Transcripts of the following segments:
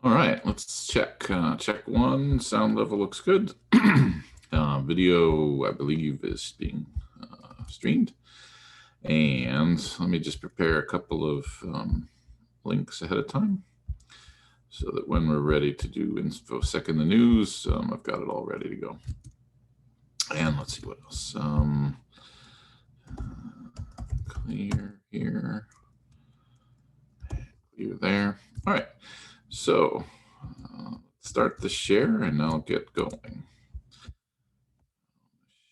All right, let's check. Check one, sound level looks good. Video, I believe, is being streamed. And let me just prepare a couple of links ahead of time so that when we're ready to do InfoSec in the news, I've got it all ready to go. And let's see what else. Clear here. Clear there. All right. So start the share and I'll get going.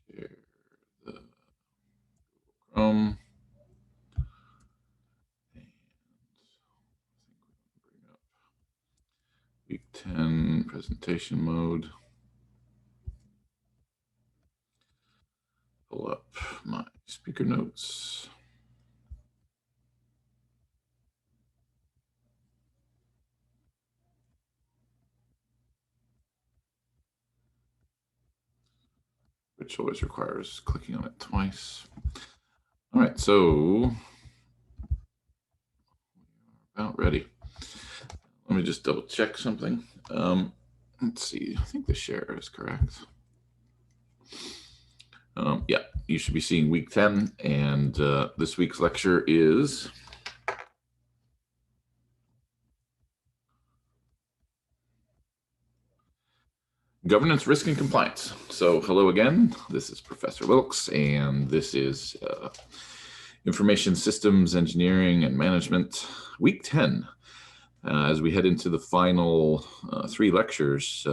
Share the Chrome. Bring up Week 10 presentation mode. Pull up my speaker notes. Which always requires clicking on it twice. All right, so we're about ready. Let me just double check something. Let's see, I think the share is correct. Yeah, you should be seeing week 10, and this week's lecture is Governance, Risk, and Compliance. So hello again, this is Professor Wilkes, and this is Information Systems Engineering and Management, Week 10. As we head into the final 3 lectures,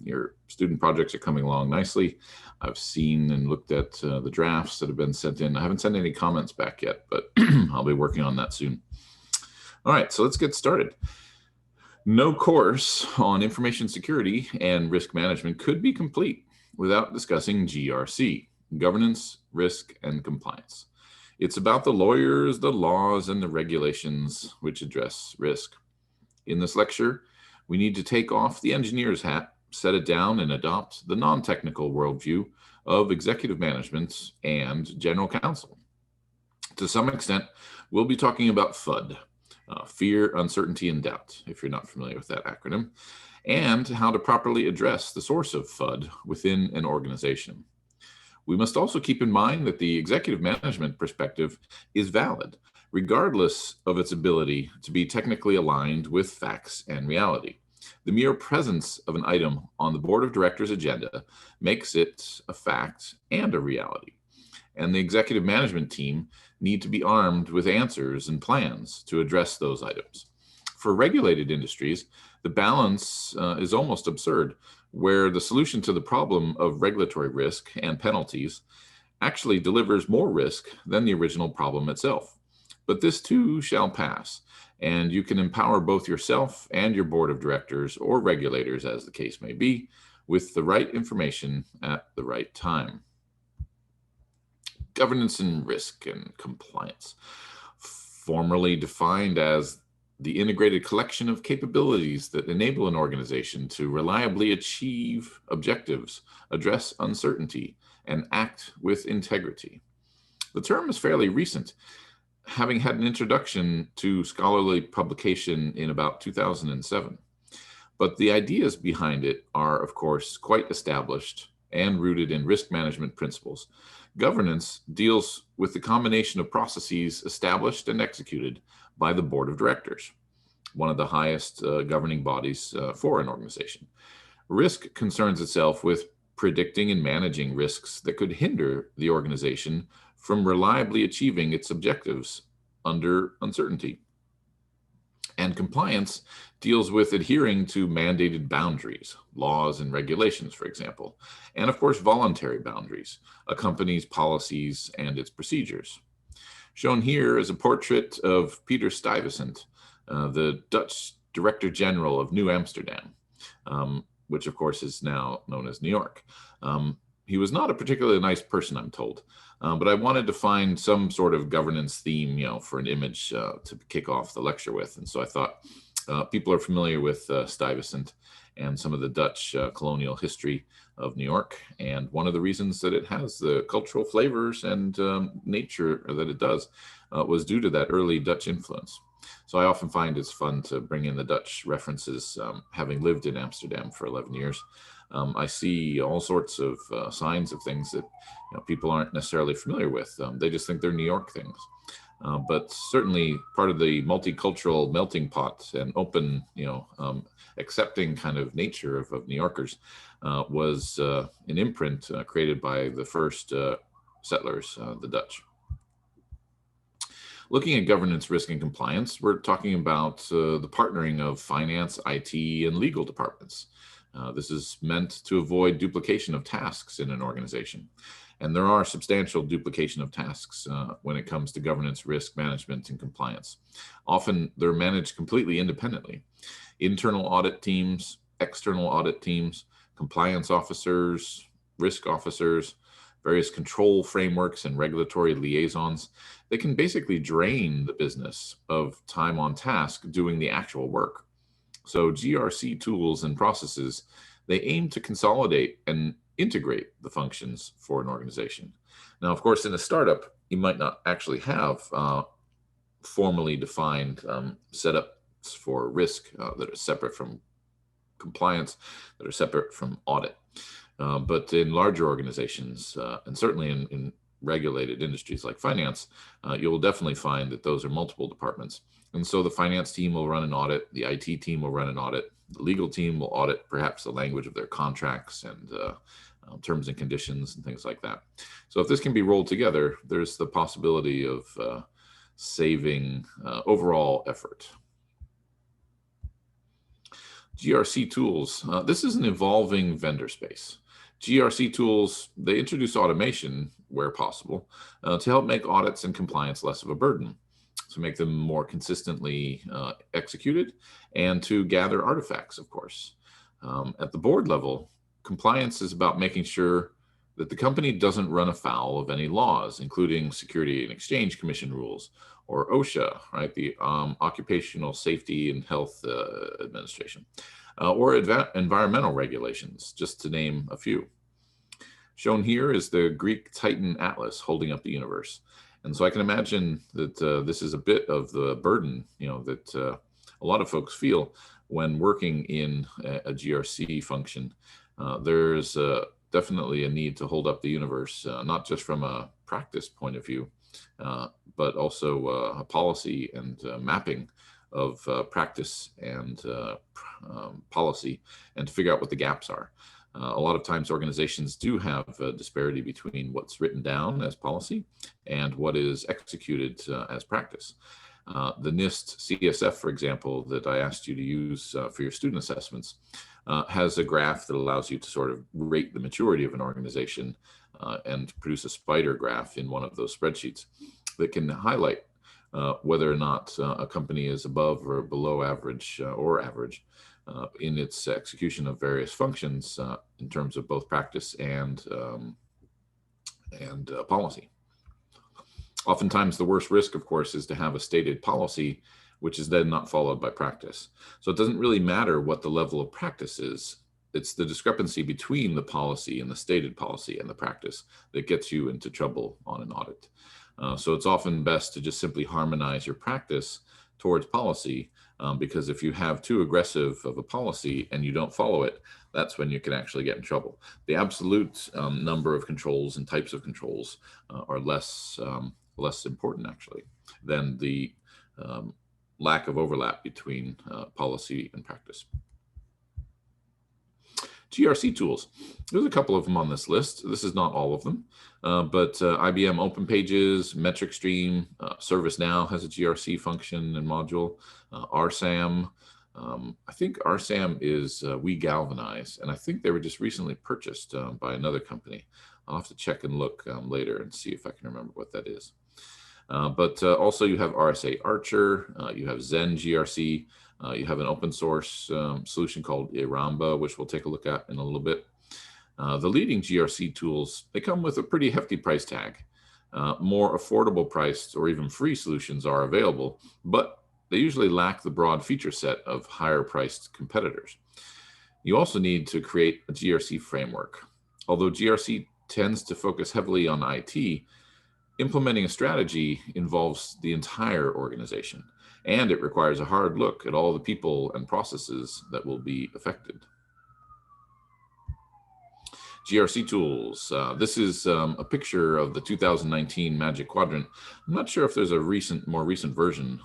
your student projects are coming along nicely. I've seen and looked at the drafts that have been sent in. I haven't sent any comments back yet, but I'll be working on that soon. All right, so let's get started. No course on information security and risk management could be complete without discussing GRC, Governance, Risk, and Compliance. It's about the lawyers, the laws, and the regulations which address risk. In this lecture, we need to take off the engineer's hat, set it down, and adopt the non-technical worldview of executive management and general counsel. To some extent, we'll be talking about FUD, fear, uncertainty, and doubt, if you're not familiar with that acronym, and how to properly address the source of FUD within an organization. We must also keep in mind that the executive management perspective is valid, regardless of its ability to be technically aligned with facts and reality. The mere presence of an item on the board of directors' agenda makes it a fact and a reality. And the executive management team need to be armed with answers and plans to address those items. For regulated industries, the balance is almost absurd, where the solution to the problem of regulatory risk and penalties actually delivers more risk than the original problem itself. But this too shall pass, and you can empower both yourself and your board of directors or regulators, as the case may be, with the right information at the right time. Governance and Risk and Compliance, formerly defined as the integrated collection of capabilities that enable an organization to reliably achieve objectives, address uncertainty, and act with integrity. The term is fairly recent, having had an introduction to scholarly publication in about 2007. But the ideas behind it are, of course, quite established and rooted in risk management principles. Governance deals with the combination of processes established and executed by the board of directors, one of the highest governing bodies for an organization. Risk concerns itself with predicting and managing risks that could hinder the organization from reliably achieving its objectives under uncertainty. And compliance deals with adhering to mandated boundaries, laws and regulations, for example, and of course, voluntary boundaries, a company's policies and its procedures. Shown here is a portrait of Peter Stuyvesant, the Dutch Director General of New Amsterdam, which of course is now known as New York. He was not a particularly nice person, I'm told, but I wanted to find some sort of governance theme, for an image to kick off the lecture with. And so I thought people are familiar with Stuyvesant and some of the Dutch colonial history of New York. And one of the reasons that it has the cultural flavors and nature that it does was due to that early Dutch influence. So I often find it's fun to bring in the Dutch references, having lived in Amsterdam for 11 years. I see all sorts of signs of things that people aren't necessarily familiar with. They just think they're New York things. But certainly part of the multicultural melting pot and open, accepting kind of nature of New Yorkers was an imprint created by the first settlers, the Dutch. Looking at governance, risk, and compliance, we're talking about the partnering of finance, IT, and legal departments. This is meant to avoid duplication of tasks in an organization. And there are substantial duplication of tasks when it comes to governance, risk management, and compliance. Often they're managed completely independently. Internal audit teams, external audit teams, compliance officers, risk officers, various control frameworks and regulatory liaisons, they can basically drain the business of time on task doing the actual work. So GRC tools and processes, they aim to consolidate and integrate the functions for an organization. Now, of course, in a startup, you might not actually have formally defined setups for risk that are separate from compliance, that are separate from audit. But in larger organizations, and certainly in regulated industries like finance, you'll definitely find that those are multiple departments. And so the finance team will run an audit, the IT team will run an audit, the legal team will audit perhaps the language of their contracts and terms and conditions and things like that. So if this can be rolled together, there's the possibility of saving overall effort. GRC tools, this is an evolving vendor space. GRC tools, they introduce automation where possible to help make audits and compliance less of a burden, to make them more consistently executed, and to gather artifacts, of course. At the board level, compliance is about making sure that the company doesn't run afoul of any laws, including Security and Exchange Commission rules, or OSHA, right, the Occupational Safety and Health Administration, or environmental regulations, just to name a few. Shown here is the Greek Titan Atlas holding up the universe. And so I can imagine that this is a bit of the burden, that a lot of folks feel when working in a GRC function. There's definitely a need to hold up the universe, not just from a practice point of view, but also a policy and mapping of practice and policy, and to figure out what the gaps are. A lot of times organizations do have a disparity between what's written down as policy and what is executed as practice. The NIST CSF, for example, that I asked you to use for your student assessments, has a graph that allows you to sort of rate the maturity of an organization and produce a spider graph in one of those spreadsheets that can highlight whether or not a company is above or below average or average in its execution of various functions in terms of both practice and policy. Oftentimes, the worst risk, of course, is to have a stated policy which is then not followed by practice. So it doesn't really matter what the level of practice is. It's the discrepancy between the policy and the stated policy and the practice that gets you into trouble on an audit. So it's often best to just simply harmonize your practice towards policy, because if you have too aggressive of a policy and you don't follow it, that's when you can actually get in trouble. The absolute number of controls and types of controls are less important, actually, than the lack of overlap between policy and practice. GRC tools. There's a couple of them on this list. This is not all of them, but IBM Open Pages, MetricStream, ServiceNow has a GRC function and module. RSAM, I think RSAM is We Galvanize, and I think they were just recently purchased by another company. I'll have to check and look later and see if I can remember what that is. But also you have RSA Archer, you have Zen GRC, you have an open source solution called Iramba, which we'll take a look at in a little bit. The leading GRC tools, they come with a pretty hefty price tag. More affordable priced or even free solutions are available, but they usually lack the broad feature set of higher priced competitors. You also need to create a GRC framework. Although GRC tends to focus heavily on IT, implementing a strategy involves the entire organization, and it requires a hard look at all the people and processes that will be affected. GRC tools. This is a picture of the 2019 Magic Quadrant. I'm not sure if there's a more recent version,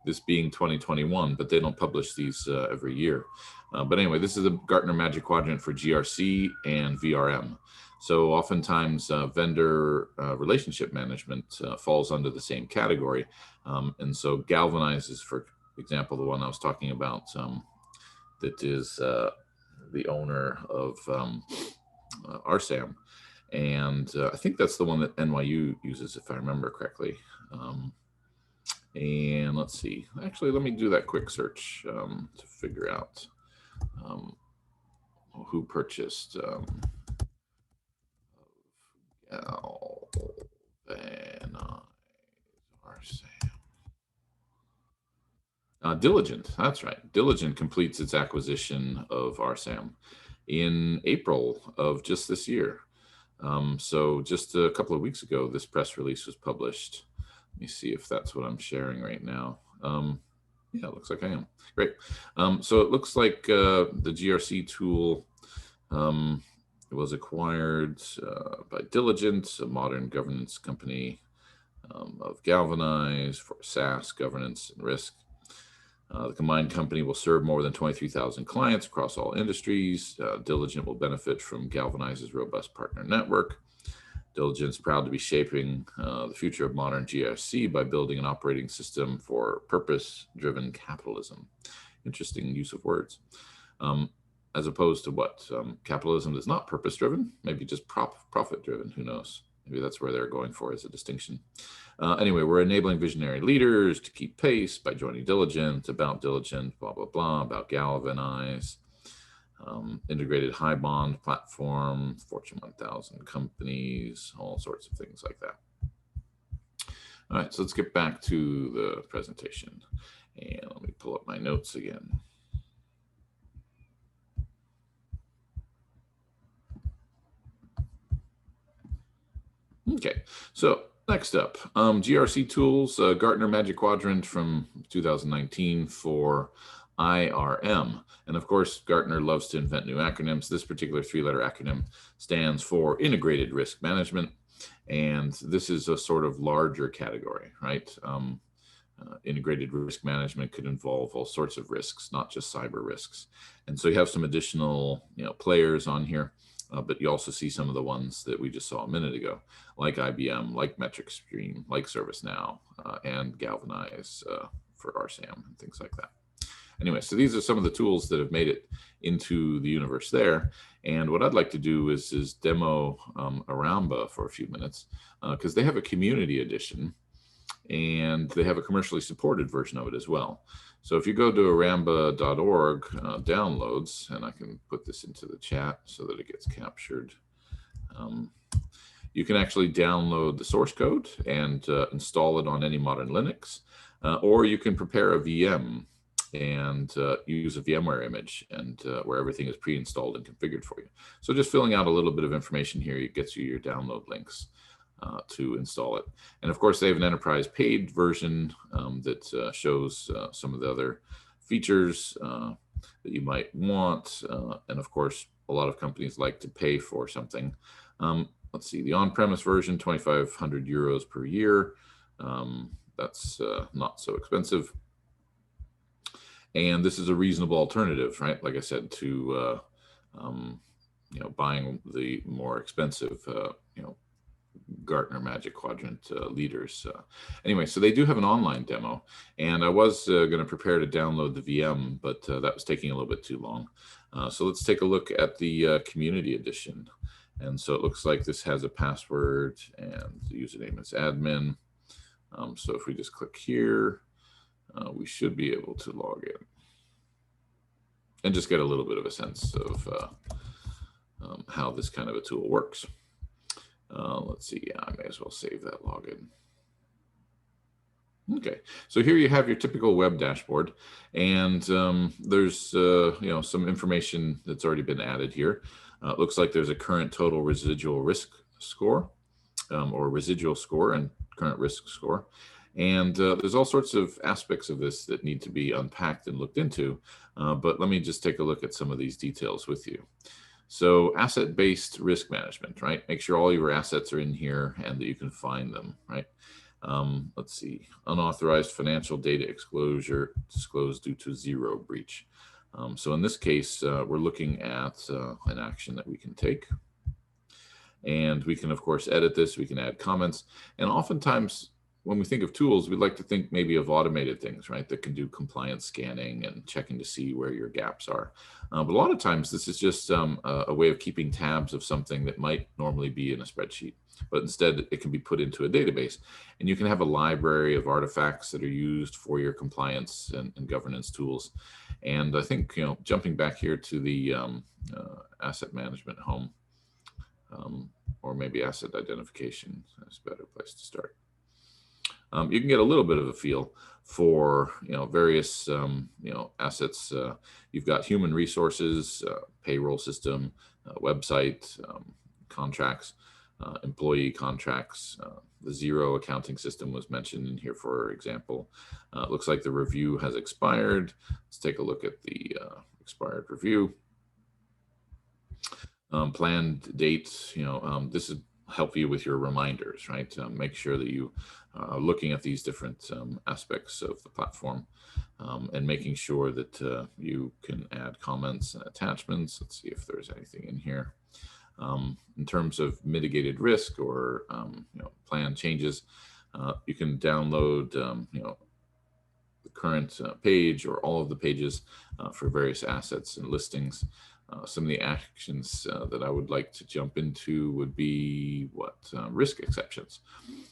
this being 2021, but they don't publish these every year. But anyway, this is a Gartner Magic Quadrant for GRC and VRM. So oftentimes vendor relationship management falls under the same category. And so Galvanize is, for example, the one I was talking about that is the owner of RSAM. And I think that's the one that NYU uses, if I remember correctly. And let's see, actually, let me do that quick search to figure out who purchased Diligent, that's right. Diligent completes its acquisition of RSAM in April of just this year. So just a couple of weeks ago, this press release was published. Let me see if that's what I'm sharing right now. Yeah, it looks like I am. Great. So it looks like the GRC tool was acquired by Diligent, a modern governance company of Galvanize for SaaS governance and risk. The combined company will serve more than 23,000 clients across all industries. Diligent will benefit from Galvanize's robust partner network. Diligent's proud to be shaping the future of modern GRC by building an operating system for purpose-driven capitalism. Interesting use of words. As opposed to what? Capitalism is not purpose-driven, maybe just profit-driven, who knows? Maybe that's where they're going for as a distinction. Anyway, we're enabling visionary leaders to keep pace by joining Diligent, about Diligent, blah, blah, blah, about Galvanize, integrated high bond platform, Fortune 1000 companies, all sorts of things like that. All right, so let's get back to the presentation. And let me pull up my notes again. Okay, so next up, GRC tools, Gartner Magic Quadrant from 2019 for IRM. And of course, Gartner loves to invent new acronyms. This particular three-letter acronym stands for Integrated Risk Management. And this is a sort of larger category, right? Integrated risk management could involve all sorts of risks, not just cyber risks. And so you have some additional players on here. But you also see some of the ones that we just saw a minute ago, like IBM, like Metric Stream, like ServiceNow, and Galvanize for RSAM and things like that. Anyway, so these are some of the tools that have made it into the universe there. And what I'd like to do is demo Aramba for a few minutes, because they have a community edition and they have a commercially supported version of it as well. So if you go to aramba.org downloads, and I can put this into the chat so that it gets captured, you can actually download the source code and install it on any modern Linux, or you can prepare a VM and use a VMware image and where everything is pre-installed and configured for you. So just filling out a little bit of information here, it gets you your download links to install it. And of course, they have an enterprise paid version that shows some of the other features that you might want. And of course, a lot of companies like to pay for something. Let's see, the on-premise version, 2,500 euros per year. That's not so expensive. And this is a reasonable alternative, right? Like I said, to buying the more expensive, Gartner Magic Quadrant leaders. Anyway, so they do have an online demo, and I was going to prepare to download the VM, but that was taking a little bit too long. So let's take a look at the community edition. And so it looks like this has a password and the username is admin. So if we just click here, we should be able to log in and just get a little bit of a sense of how this kind of a tool works. Let's see, yeah, I may as well save that login. Okay, so here you have your typical web dashboard, and there's some information that's already been added here. It looks like there's a current total residual risk score, or residual score and current risk score. And there's all sorts of aspects of this that need to be unpacked and looked into. But let me just take a look at some of these details with you. So asset-based risk management, right? Make sure all your assets are in here and that you can find them, right? Let's see, unauthorized financial data exposure disclosed due to zero breach. So in this case, we're looking at an action that we can take. And we can, of course, edit this. We can add comments. And oftentimes, when we think of tools, we'd like to think maybe of automated things, right, that can do compliance scanning and checking to see where your gaps are. But a lot of times, this is just a way of keeping tabs of something that might normally be in a spreadsheet. But instead, it can be put into a database. And you can have a library of artifacts that are used for your compliance and governance tools. And I think, jumping back here to the asset management home, or maybe asset identification is a better place to start. You can get a little bit of a feel for various assets. You've got human resources, payroll system, website, contracts, employee contracts. The zero accounting system was mentioned in here, for example. It looks like the review has expired. Let's take a look at the expired review. Planned dates, this is help you with your reminders, right? Make sure that you are looking at these different aspects of the platform and making sure that you can add comments and attachments. Let's see if there's anything in here. In terms of mitigated risk or plan changes, you can download the current page or all of the pages for various assets and listings. Some of the actions that I would like to jump into would be risk exceptions.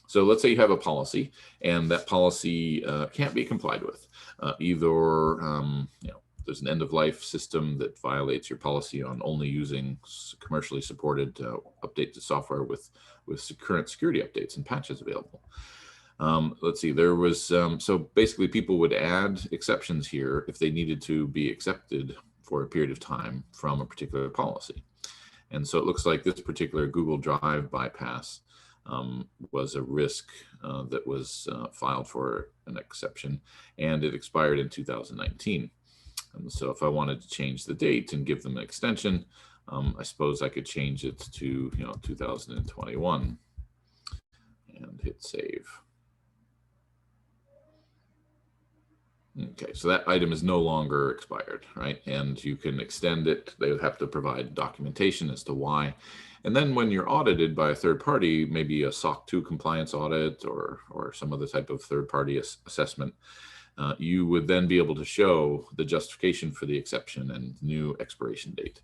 So let's say you have a policy and that policy can't be complied with. Either there's an end-of-life system that violates your policy on only using commercially supported updated software with current security updates and patches available. Let's see, there was, so basically people would add exceptions here if they needed to be accepted for a period of time from a particular policy. And so it looks like this particular Google Drive bypass was a risk that was filed for an exception, and it expired in 2019. And so if I wanted to change the date and give them an extension, I suppose I could change it to 2021 and hit save. Okay, so that item is no longer expired, right? And you can extend it. They would have to provide documentation as to why. And then when you're audited by a third party, maybe a SOC 2 compliance audit or some other type of third party assessment, you would then be able to show the justification for the exception and new expiration date.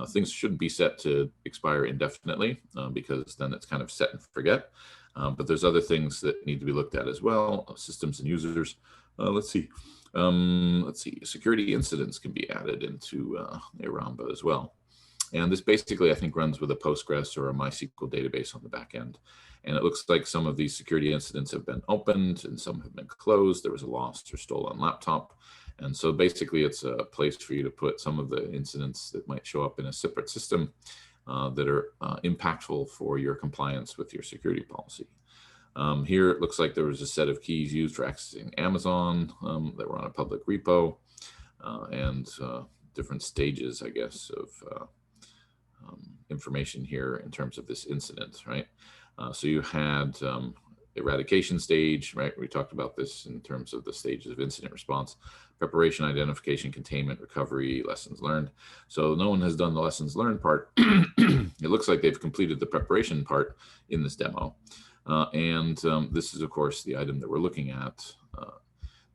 Things shouldn't be set to expire indefinitely because then it's kind of set and forget. But there's other things that need to be looked at as well, systems and users. Let's see. Security incidents can be added into the Aramba as well. And this basically, I think, runs with a Postgres or a MySQL database on the back end. And it looks like some of these security incidents have been opened and some have been closed. There was a lost or stolen laptop. And so basically, it's a place for you to put some of the incidents that might show up in a separate system that are impactful for your compliance with your security policy. Here, it looks like there was a set of keys used for accessing Amazon that were on a public repo and different stages, I guess, of information here in terms of this incident, right? So you had eradication stage, right? We talked about this in terms of the stages of incident response, preparation, identification, containment, recovery, lessons learned. So no one has done the lessons learned part. It looks like they've completed the preparation part in this demo. This is, of course, the item that we're looking at.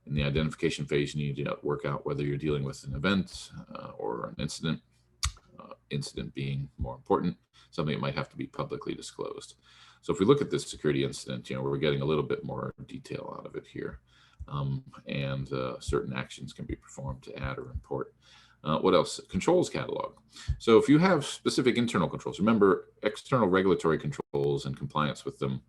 In the identification phase, you need to work out whether you're dealing with an event or an incident, incident being more important, something that might have to be publicly disclosed. So if we look at this security incident, we're getting a little bit more detail out of it here. Certain actions can be performed to add or import. What else? Controls catalog. So if you have specific internal controls, remember external regulatory controls and compliance with them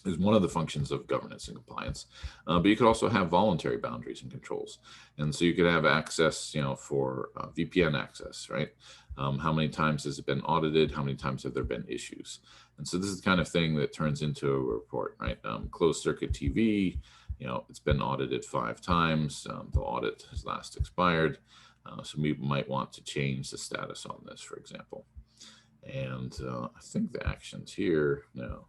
is one of the functions of governance and compliance, but you could also have voluntary boundaries and controls. And so you could have access, for VPN access, right? How many times has it been audited? How many times have there been issues? And so this is the kind of thing that turns into a report, right? Closed circuit TV, it's been audited 5 times. The audit has last expired. So we might want to change the status on this, for example. And I think the actions here, no,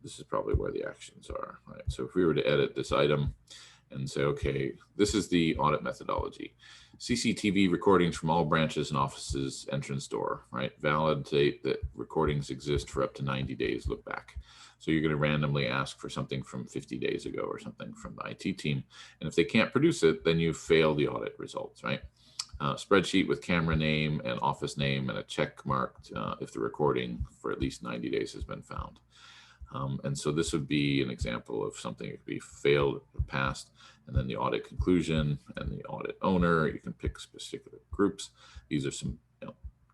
this is probably where the actions are, right? So if we were to edit this item and say, okay, this is the audit methodology. CCTV recordings from all branches and offices entrance door, right? Validate that recordings exist for up to 90 days look back. So you're going to randomly ask for something from 50 days ago or something from the IT team. And if they can't produce it, then you fail the audit results, right? Spreadsheet with camera name and office name and a check marked if the recording for at least 90 days has been found. And so this would be an example of something that could be failed or passed, and then the audit conclusion and the audit owner. You can pick specific groups. These are some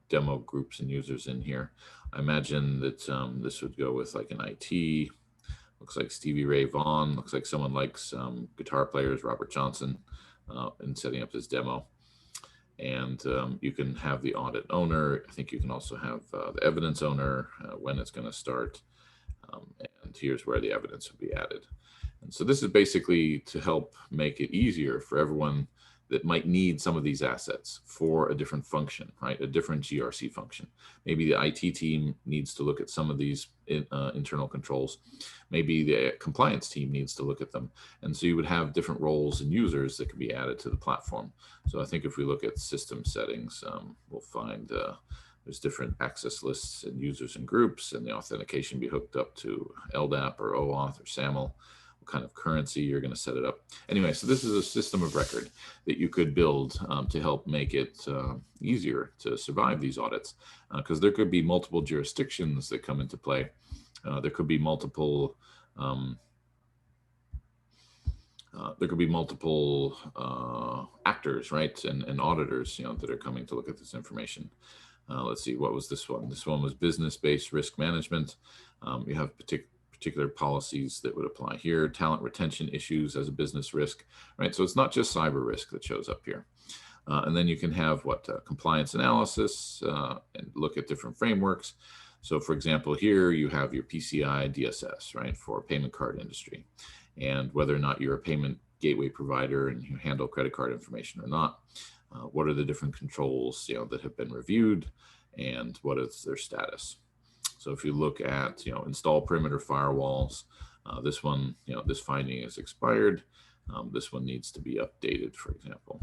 demo groups and users in here. I imagine that this would go with like an IT. Looks like Stevie Ray Vaughan. Looks like someone likes guitar players, Robert Johnson, in setting up this demo. And you can have the audit owner. I think you can also have the evidence owner, when it's going to start. And here's where the evidence would be added. And so this is basically to help make it easier for everyone that might need some of these assets for a different function, right? A different GRC function. Maybe the IT team needs to look at some of these internal controls. Maybe the compliance team needs to look at them. And so you would have different roles and users that can be added to the platform. So I think if we look at system settings, we'll find there's different access lists and users and groups, and the authentication be hooked up to LDAP or OAuth or SAML. Kind of currency you're going to set it up. Anyway, so this is a system of record that you could build to help make it easier to survive these audits, because there could be multiple jurisdictions that come into play. There could be multiple actors, right, and auditors, that are coming to look at this information. Let's see, what was this one? This one was business-based risk management. You have particular policies that would apply here, talent retention issues as a business risk, right? So it's not just cyber risk that shows up here. And then you can have compliance analysis and look at different frameworks. So for example, here you have your PCI DSS, right, for payment card industry, and whether or not you're a payment gateway provider and you handle credit card information or not. What are the different controls, that have been reviewed, and what is their status? So if you look at, install perimeter firewalls, this one, this finding is expired. This one needs to be updated, for example.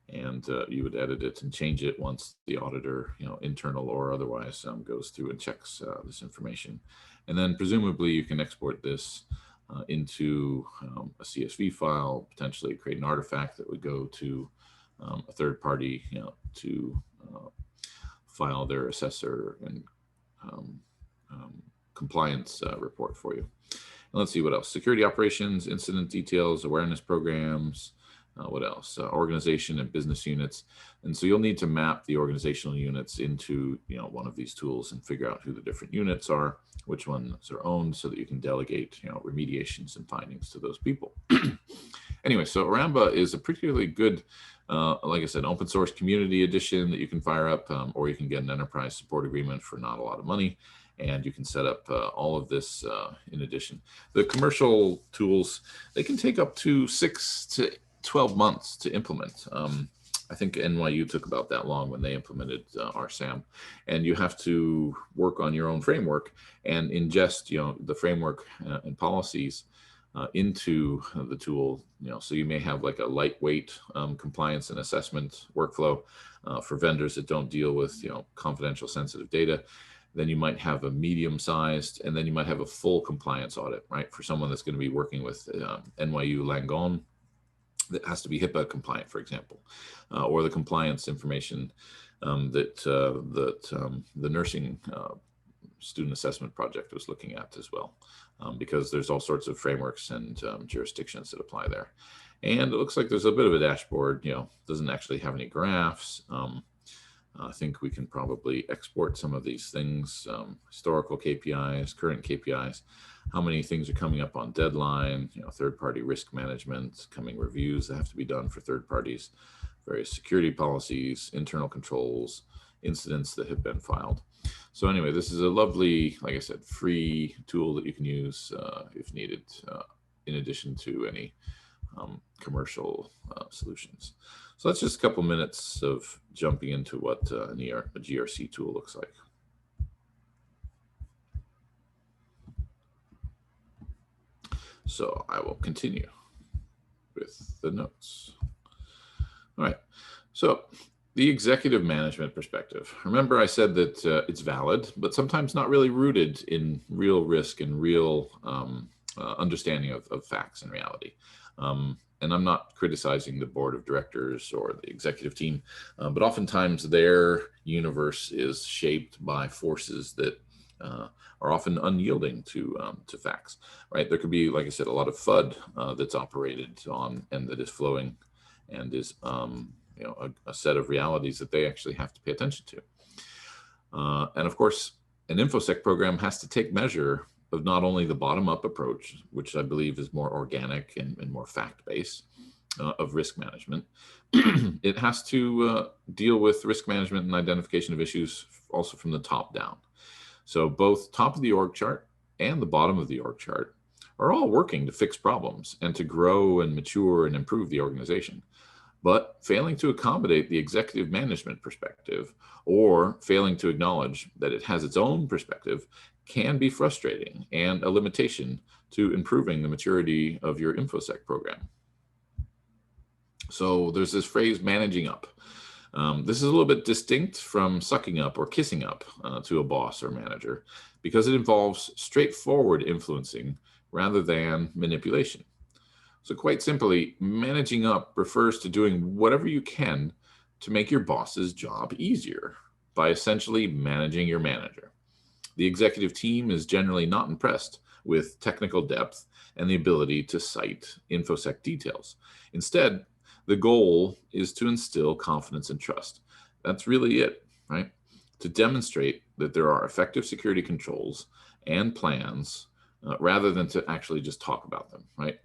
And you would edit it and change it once the auditor, internal or otherwise, goes through and checks this information. And then presumably you can export this into a CSV file, potentially create an artifact that would go to a third party, to file their assessor and compliance report for you. And let's see what else. Security operations, incident details, awareness programs. What else? Organization and business units. And so you'll need to map the organizational units into one of these tools and figure out who the different units are, which ones are owned, so that you can delegate remediations and findings to those people. Anyway, so Aramba is a particularly good, like I said, open source community edition that you can fire up, or you can get an enterprise support agreement for not a lot of money, and you can set up all of this in addition. The commercial tools, they can take up to 6 to 12 months to implement. I think NYU took about that long when they implemented RSAM, and you have to work on your own framework and ingest, the framework and policies into the tool. So you may have like a lightweight compliance and assessment workflow for vendors that don't deal with confidential sensitive data. Then you might have a medium-sized, and then you might have a full compliance audit, right, for someone that's going to be working with NYU Langone. That has to be HIPAA compliant, for example, or the compliance information that the nursing student assessment project was looking at as well, because there's all sorts of frameworks and jurisdictions that apply there. And it looks like there's a bit of a dashboard, doesn't actually have any graphs. I think we can probably export some of these things, historical KPIs, current KPIs, how many things are coming up on deadline, third-party risk management, coming reviews that have to be done for third parties, various security policies, internal controls, incidents that have been filed. So anyway, this is a lovely, like I said, free tool that you can use if needed, in addition to any commercial solutions. So that's just a couple minutes of jumping into what a GRC tool looks like. So I will continue with the notes. All right, so the executive management perspective. Remember I said that it's valid, but sometimes not really rooted in real risk and real understanding of facts and reality. And I'm not criticizing the board of directors or the executive team, but oftentimes their universe is shaped by forces that are often unyielding to facts, right? There could be, like I said, a lot of FUD that's operated on and that is flowing and is you know, a set of realities that they actually have to pay attention to. And of course, an InfoSec program has to take measure of not only the bottom-up approach, which I believe is more organic and more fact-based of risk management. It has to deal with risk management and identification of issues also from the top down. So both top of the org chart and the bottom of the org chart are all working to fix problems and to grow and mature and improve the organization. But failing to accommodate the executive management perspective or failing to acknowledge that it has its own perspective can be frustrating and a limitation to improving the maturity of your InfoSec program. So there's this phrase, managing up. This is a little bit distinct from sucking up or kissing up to a boss or manager because it involves straightforward influencing rather than manipulation. So quite simply, managing up refers to doing whatever you can to make your boss's job easier by essentially managing your manager. The executive team is generally not impressed with technical depth and the ability to cite InfoSec details. Instead, the goal is to instill confidence and trust. That's really it, right? To demonstrate that there are effective security controls and plans rather than to actually just talk about them, right?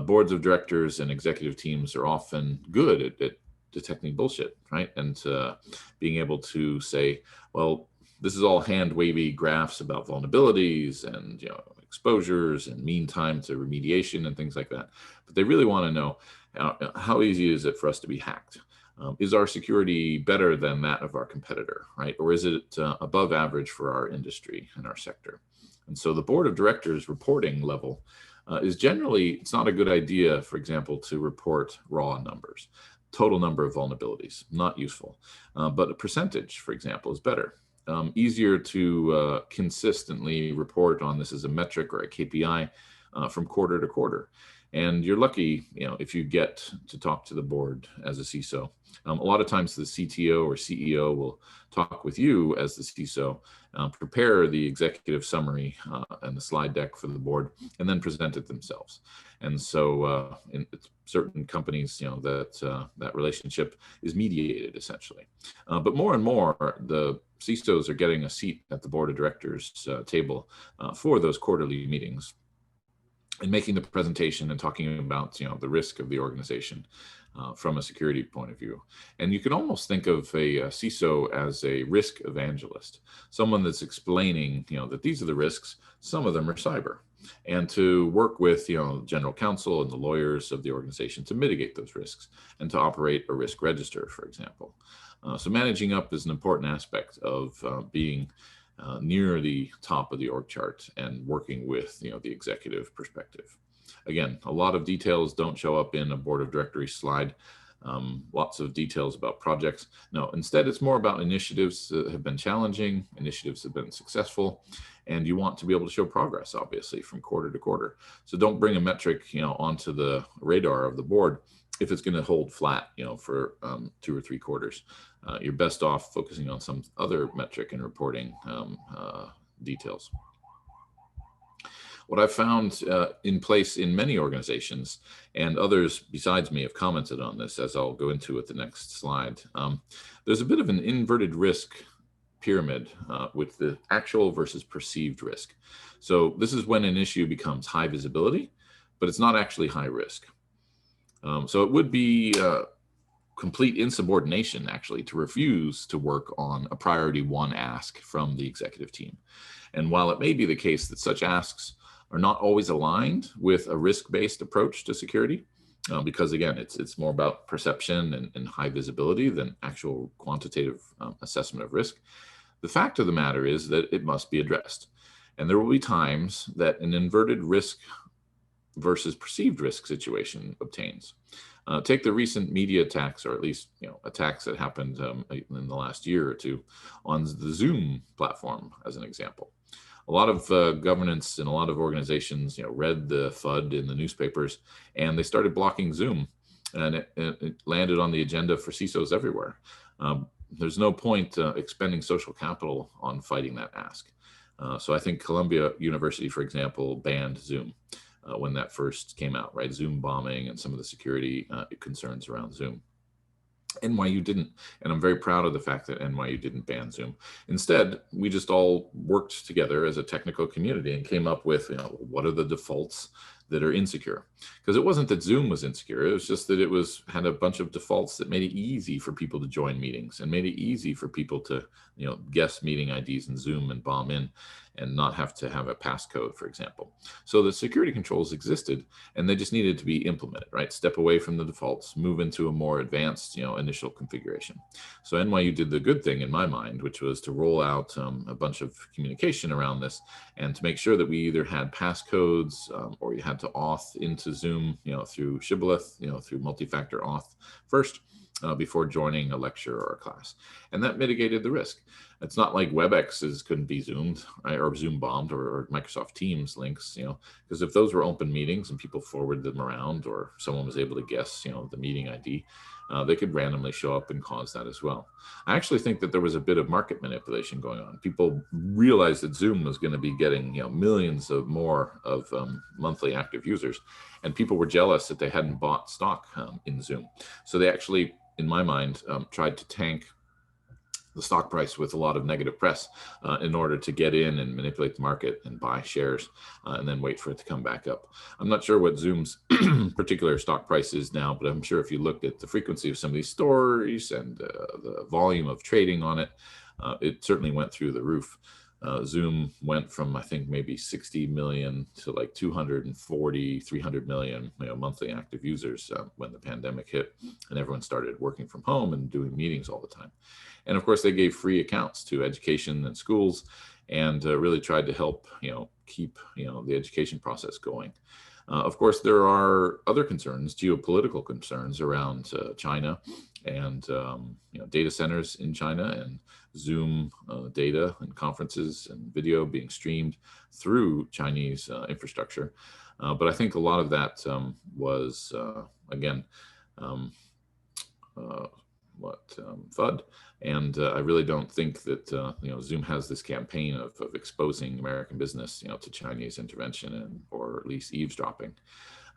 Boards of directors and executive teams are often good at detecting bullshit, right? And being able to say, well, this is all hand-wavy graphs about vulnerabilities and exposures and mean time to remediation and things like that. But they really want to know how easy is it for us to be hacked? Is our security better than that of our competitor, right? Or is it above average for our industry and our sector? And so the board of directors reporting level is generally, it's not a good idea, for example, to report raw numbers, total number of vulnerabilities, not useful. But a percentage, for example, is better. Easier to consistently report on this as a metric or a KPI from quarter to quarter. And you're lucky, if you get to talk to the board as a CISO. A lot of times the CTO or CEO will talk with you as the CISO, prepare the executive summary and the slide deck for the board, and then present it themselves. And so in certain companies, that relationship is mediated essentially. But more and more, the CISOs are getting a seat at the board of directors table for those quarterly meetings and making the presentation and talking about the risk of the organization from a security point of view. And you can almost think of a CISO as a risk evangelist, someone that's explaining that these are the risks, some of them are cyber, and to work with general counsel and the lawyers of the organization to mitigate those risks and to operate a risk register, for example. So managing up is an important aspect of being near the top of the org chart and working with the executive perspective. Again, a lot of details don't show up in a board of directory slide. Lots of details about projects. No, instead it's more about initiatives that have been challenging, initiatives have been successful, and you want to be able to show progress, obviously, from quarter to quarter. So don't bring a metric onto the radar of the board if it's going to hold flat for 2 or 3 quarters. You're best off focusing on some other metric and reporting details. What I've found in place in many organizations, and others besides me have commented on this, as I'll go into with the next slide, there's a bit of an inverted risk pyramid with the actual versus perceived risk. So this is when an issue becomes high visibility, but it's not actually high risk. So it would be complete insubordination, actually, to refuse to work on a priority one ask from the executive team. And while it may be the case that such asks are not always aligned with a risk-based approach to security, because again, it's more about perception and high visibility than actual quantitative assessment of risk, the fact of the matter is that it must be addressed. And there will be times that an inverted risk versus perceived risk situation obtains. Take the recent media attacks, or at least attacks that happened in the last year or two on the Zoom platform as an example. A lot of governance and a lot of organizations read the FUD in the newspapers, and they started blocking Zoom, and it landed on the agenda for CISOs everywhere. There's no point expending social capital on fighting that ask. So I think Columbia University, for example, banned Zoom when that first came out, right? Zoom bombing and some of the security concerns around Zoom. NYU didn't, and I'm very proud of the fact that NYU didn't ban Zoom. Instead, we just all worked together as a technical community and came up with, what are the defaults that are insecure? Because it wasn't that Zoom was insecure, it was just that it had a bunch of defaults that made it easy for people to join meetings and made it easy for people to, guess meeting IDs in Zoom and bomb in and not have to have a passcode, for example. So the security controls existed, and they just needed to be implemented, right? Step away from the defaults, move into a more advanced, initial configuration. So NYU did the good thing in my mind, which was to roll out a bunch of communication around this and to make sure that we either had passcodes or you had to auth into Zoom, through Shibboleth, through multi-factor auth first before joining a lecture or a class. And that mitigated the risk. It's not like WebExes couldn't be Zoomed, right, or Zoom bombed, or Microsoft Teams links, because if those were open meetings and people forwarded them around, or someone was able to guess, the meeting ID, they could randomly show up and cause that as well. I actually think that there was a bit of market manipulation going on. People realized that Zoom was going to be getting millions of more of monthly active users, and people were jealous that they hadn't bought stock in Zoom. So they actually, in my mind, tried to tank the stock price with a lot of negative press in order to get in and manipulate the market and buy shares and then wait for it to come back up. I'm not sure what Zoom's particular stock price is now, but I'm sure if you looked at the frequency of some of these stories and the volume of trading on it, it certainly went through the roof. Zoom went from, I think, maybe 60 million to like 240, 300 million monthly active users when the pandemic hit and everyone started working from home and doing meetings all the time. And of course, they gave free accounts to education and schools and really tried to help keep the education process going. Of course, there are other concerns, geopolitical concerns around China and data centers in China and Zoom data and conferences and video being streamed through Chinese infrastructure. But I think a lot of that was, again, FUD. And I really don't think that Zoom has this campaign of exposing American business to Chinese intervention or at least eavesdropping.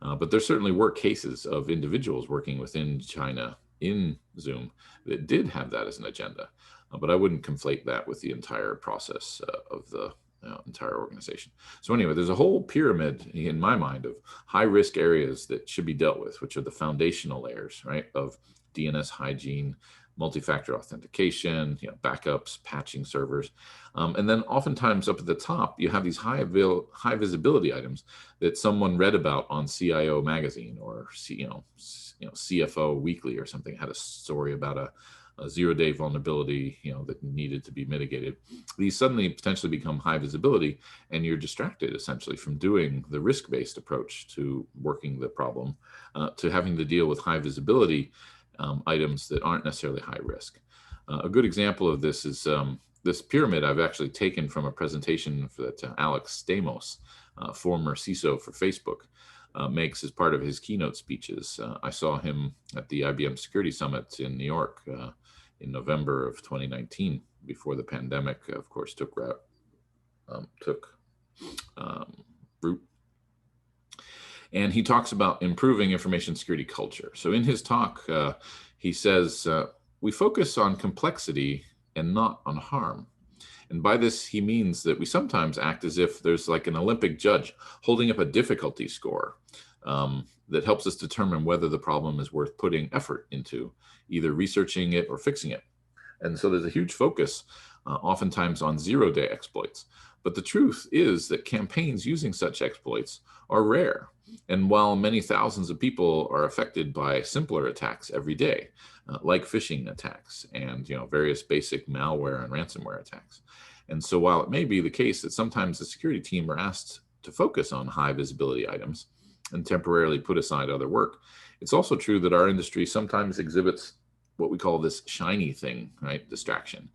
But there certainly were cases of individuals working within China in Zoom that did have that as an agenda. But I wouldn't conflate that with the entire process of the entire organization. So anyway, there's a whole pyramid in my mind of high risk areas that should be dealt with, which are the foundational layers, right, of DNS hygiene, multi-factor authentication, backups, patching servers. And then oftentimes up at the top, you have these high visibility items that someone read about on CIO magazine or CFO Weekly or something, had a story about a 0-day vulnerability that needed to be mitigated. These suddenly potentially become high visibility, and you're distracted essentially from doing the risk-based approach to working the problem to having to deal with high visibility items that aren't necessarily high risk. A good example of this is this pyramid I've actually taken from a presentation that Alex Stamos, former CISO for Facebook, makes as part of his keynote speeches. I saw him at the IBM Security Summit in New York in November of 2019, before the pandemic, of course, took root. And he talks about improving information security culture. So in his talk, he says, we focus on complexity and not on harm. And by this, he means that we sometimes act as if there's like an Olympic judge holding up a difficulty score that helps us determine whether the problem is worth putting effort into, either researching it or fixing it. And so there's a huge focus oftentimes on zero-day exploits. But the truth is that campaigns using such exploits are rare. And while many thousands of people are affected by simpler attacks every day, like phishing attacks and various basic malware and ransomware attacks. And so while it may be the case that sometimes the security team are asked to focus on high visibility items and temporarily put aside other work, it's also true that our industry sometimes exhibits what we call this shiny thing, right? Distraction,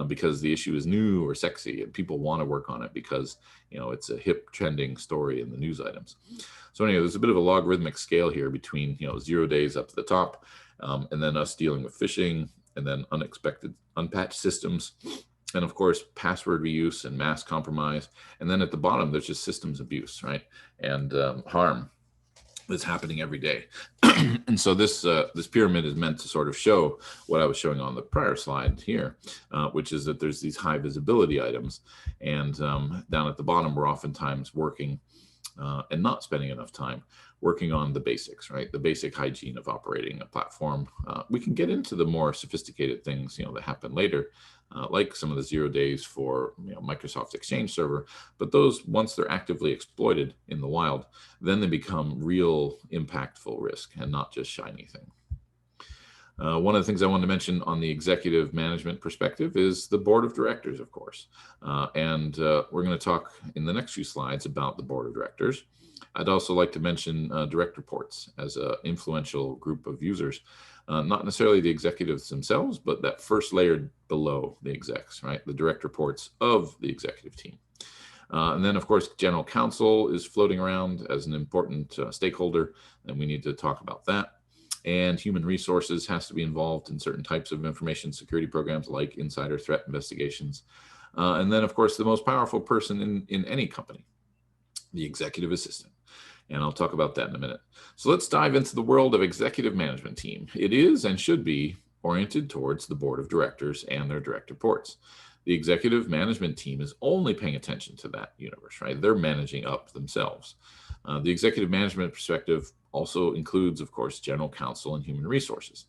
because the issue is new or sexy and people want to work on it because, it's a hip trending story in the news items. So anyway, there's a bit of a logarithmic scale here between, 0 days up to the top, and then us dealing with phishing, and then unexpected unpatched systems, and of course, password reuse and mass compromise. And then at the bottom, there's just systems abuse, right? And harm that's happening every day. And so this pyramid is meant to sort of show what I was showing on the prior slide here, which is that there's these high visibility items, and down at the bottom, we're oftentimes working and not spending enough time working on the basics, right? The basic hygiene of operating a platform. We can get into the more sophisticated things, that happen later, like some of the 0 days for Microsoft Exchange Server, but those, once they're actively exploited in the wild, then they become real impactful risk and not just shiny thing. One of the things I wanted to mention on the executive management perspective is the board of directors, of course. And we're going to talk in the next few slides about the board of directors. I'd also like to mention direct reports as an influential group of users, not necessarily the executives themselves, but that first layer below the execs, right? The direct reports of the executive team. And then, of course, general counsel is floating around as an important stakeholder, and we need to talk about that. And human resources has to be involved in certain types of information security programs like insider threat investigations. And then, of course, the most powerful person in any company, the executive assistant. And I'll talk about that in a minute. So let's dive into the world of executive management team. It is and should be oriented towards the board of directors and their direct reports. The executive management team is only paying attention to that universe, right? They're managing up themselves. The executive management perspective also includes, of course, general counsel and human resources.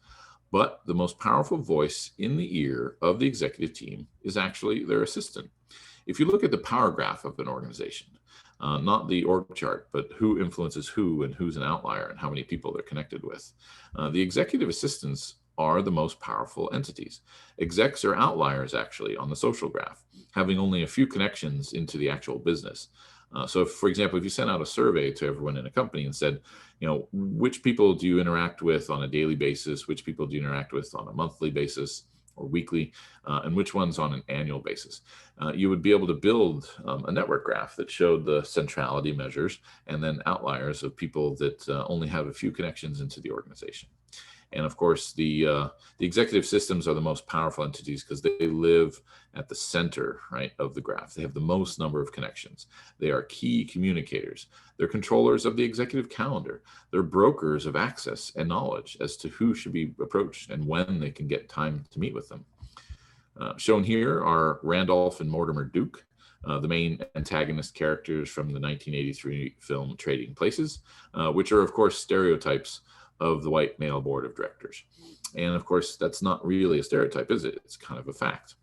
But the most powerful voice in the ear of the executive team is actually their assistant. If you look at the power graph of an organization, not the org chart, but who influences who and who's an outlier and how many people they're connected with, the executive assistants are the most powerful entities. Execs are outliers, actually, on the social graph, having only a few connections into the actual business. So, if, for example, if you sent out a survey to everyone in a company and said, which people do you interact with on a daily basis, which people do you interact with on a monthly basis or weekly, and which ones on an annual basis, you would be able to build a network graph that showed the centrality measures and then outliers of people that only have a few connections into the organization. And of course, the executive systems are the most powerful entities because they live at the center, right, of the graph. They have the most number of connections. They are key communicators. They're controllers of the executive calendar. They're brokers of access and knowledge as to who should be approached and when they can get time to meet with them. Shown here are Randolph and Mortimer Duke, the main antagonist characters from the 1983 film Trading Places, which are, of course, stereotypes of the white male board of directors. And of course, that's not really a stereotype, is it? It's kind of a fact.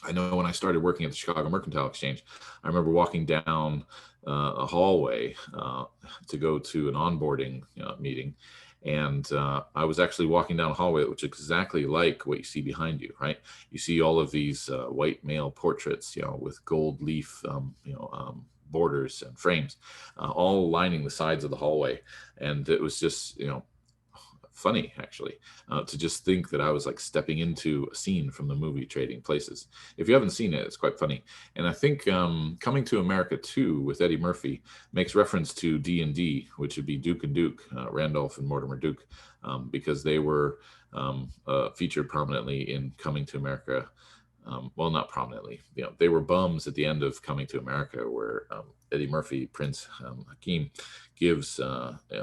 I know when I started working at the Chicago Mercantile Exchange, I remember walking down a hallway to go to an onboarding meeting. And I was actually walking down a hallway which is exactly like what you see behind you, right? You see all of these white male portraits, with gold leaf, borders and frames, all lining the sides of the hallway. And it was just, funny, actually, to just think that I was like stepping into a scene from the movie Trading Places. If you haven't seen it, it's quite funny. And I think Coming to America 2 with Eddie Murphy makes reference to D&D, which would be Duke and Duke, Randolph and Mortimer Duke, because they were featured prominently in Coming to America. Well, not prominently, they were bums at the end of Coming to America, where Eddie Murphy, Prince Hakeem, gives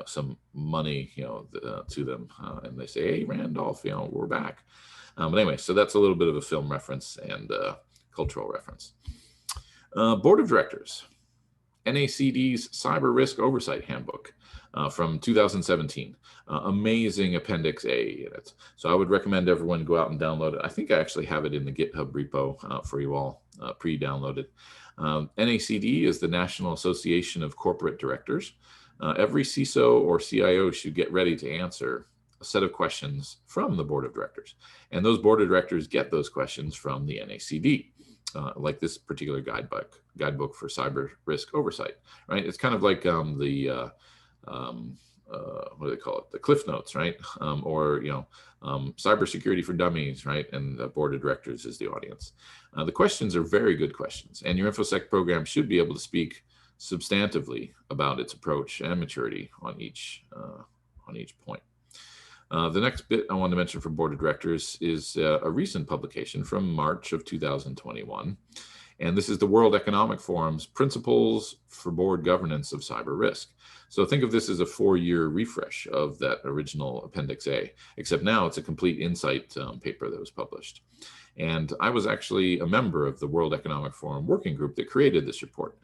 some money, to them, and they say, "Hey, Randolph, we're back." But anyway, so that's a little bit of a film reference and cultural reference. Board of directors. NACD's Cyber Risk Oversight Handbook from 2017. Amazing Appendix A in it. So I would recommend everyone go out and download it. I think I actually have it in the GitHub repo for you all pre-downloaded. NACD is the National Association of Corporate Directors. Every CISO or CIO should get ready to answer a set of questions from the board of directors. And those board of directors get those questions from the NACD, like this particular guidebook for cyber risk oversight, right? It's kind of like what do they call it? The Cliff Notes, right? Or, cybersecurity for dummies, right? And the board of directors is the audience. The questions are very good questions, and your InfoSec program should be able to speak substantively about its approach and maturity on each point. The next bit I want to mention for board of directors is a recent publication from March of 2021. And this is the World Economic Forum's Principles for Board Governance of Cyber Risk. So think of this as a 4-year refresh of that original Appendix A, except now it's a complete insight paper that was published. And I was actually a member of the World Economic Forum working group that created this report.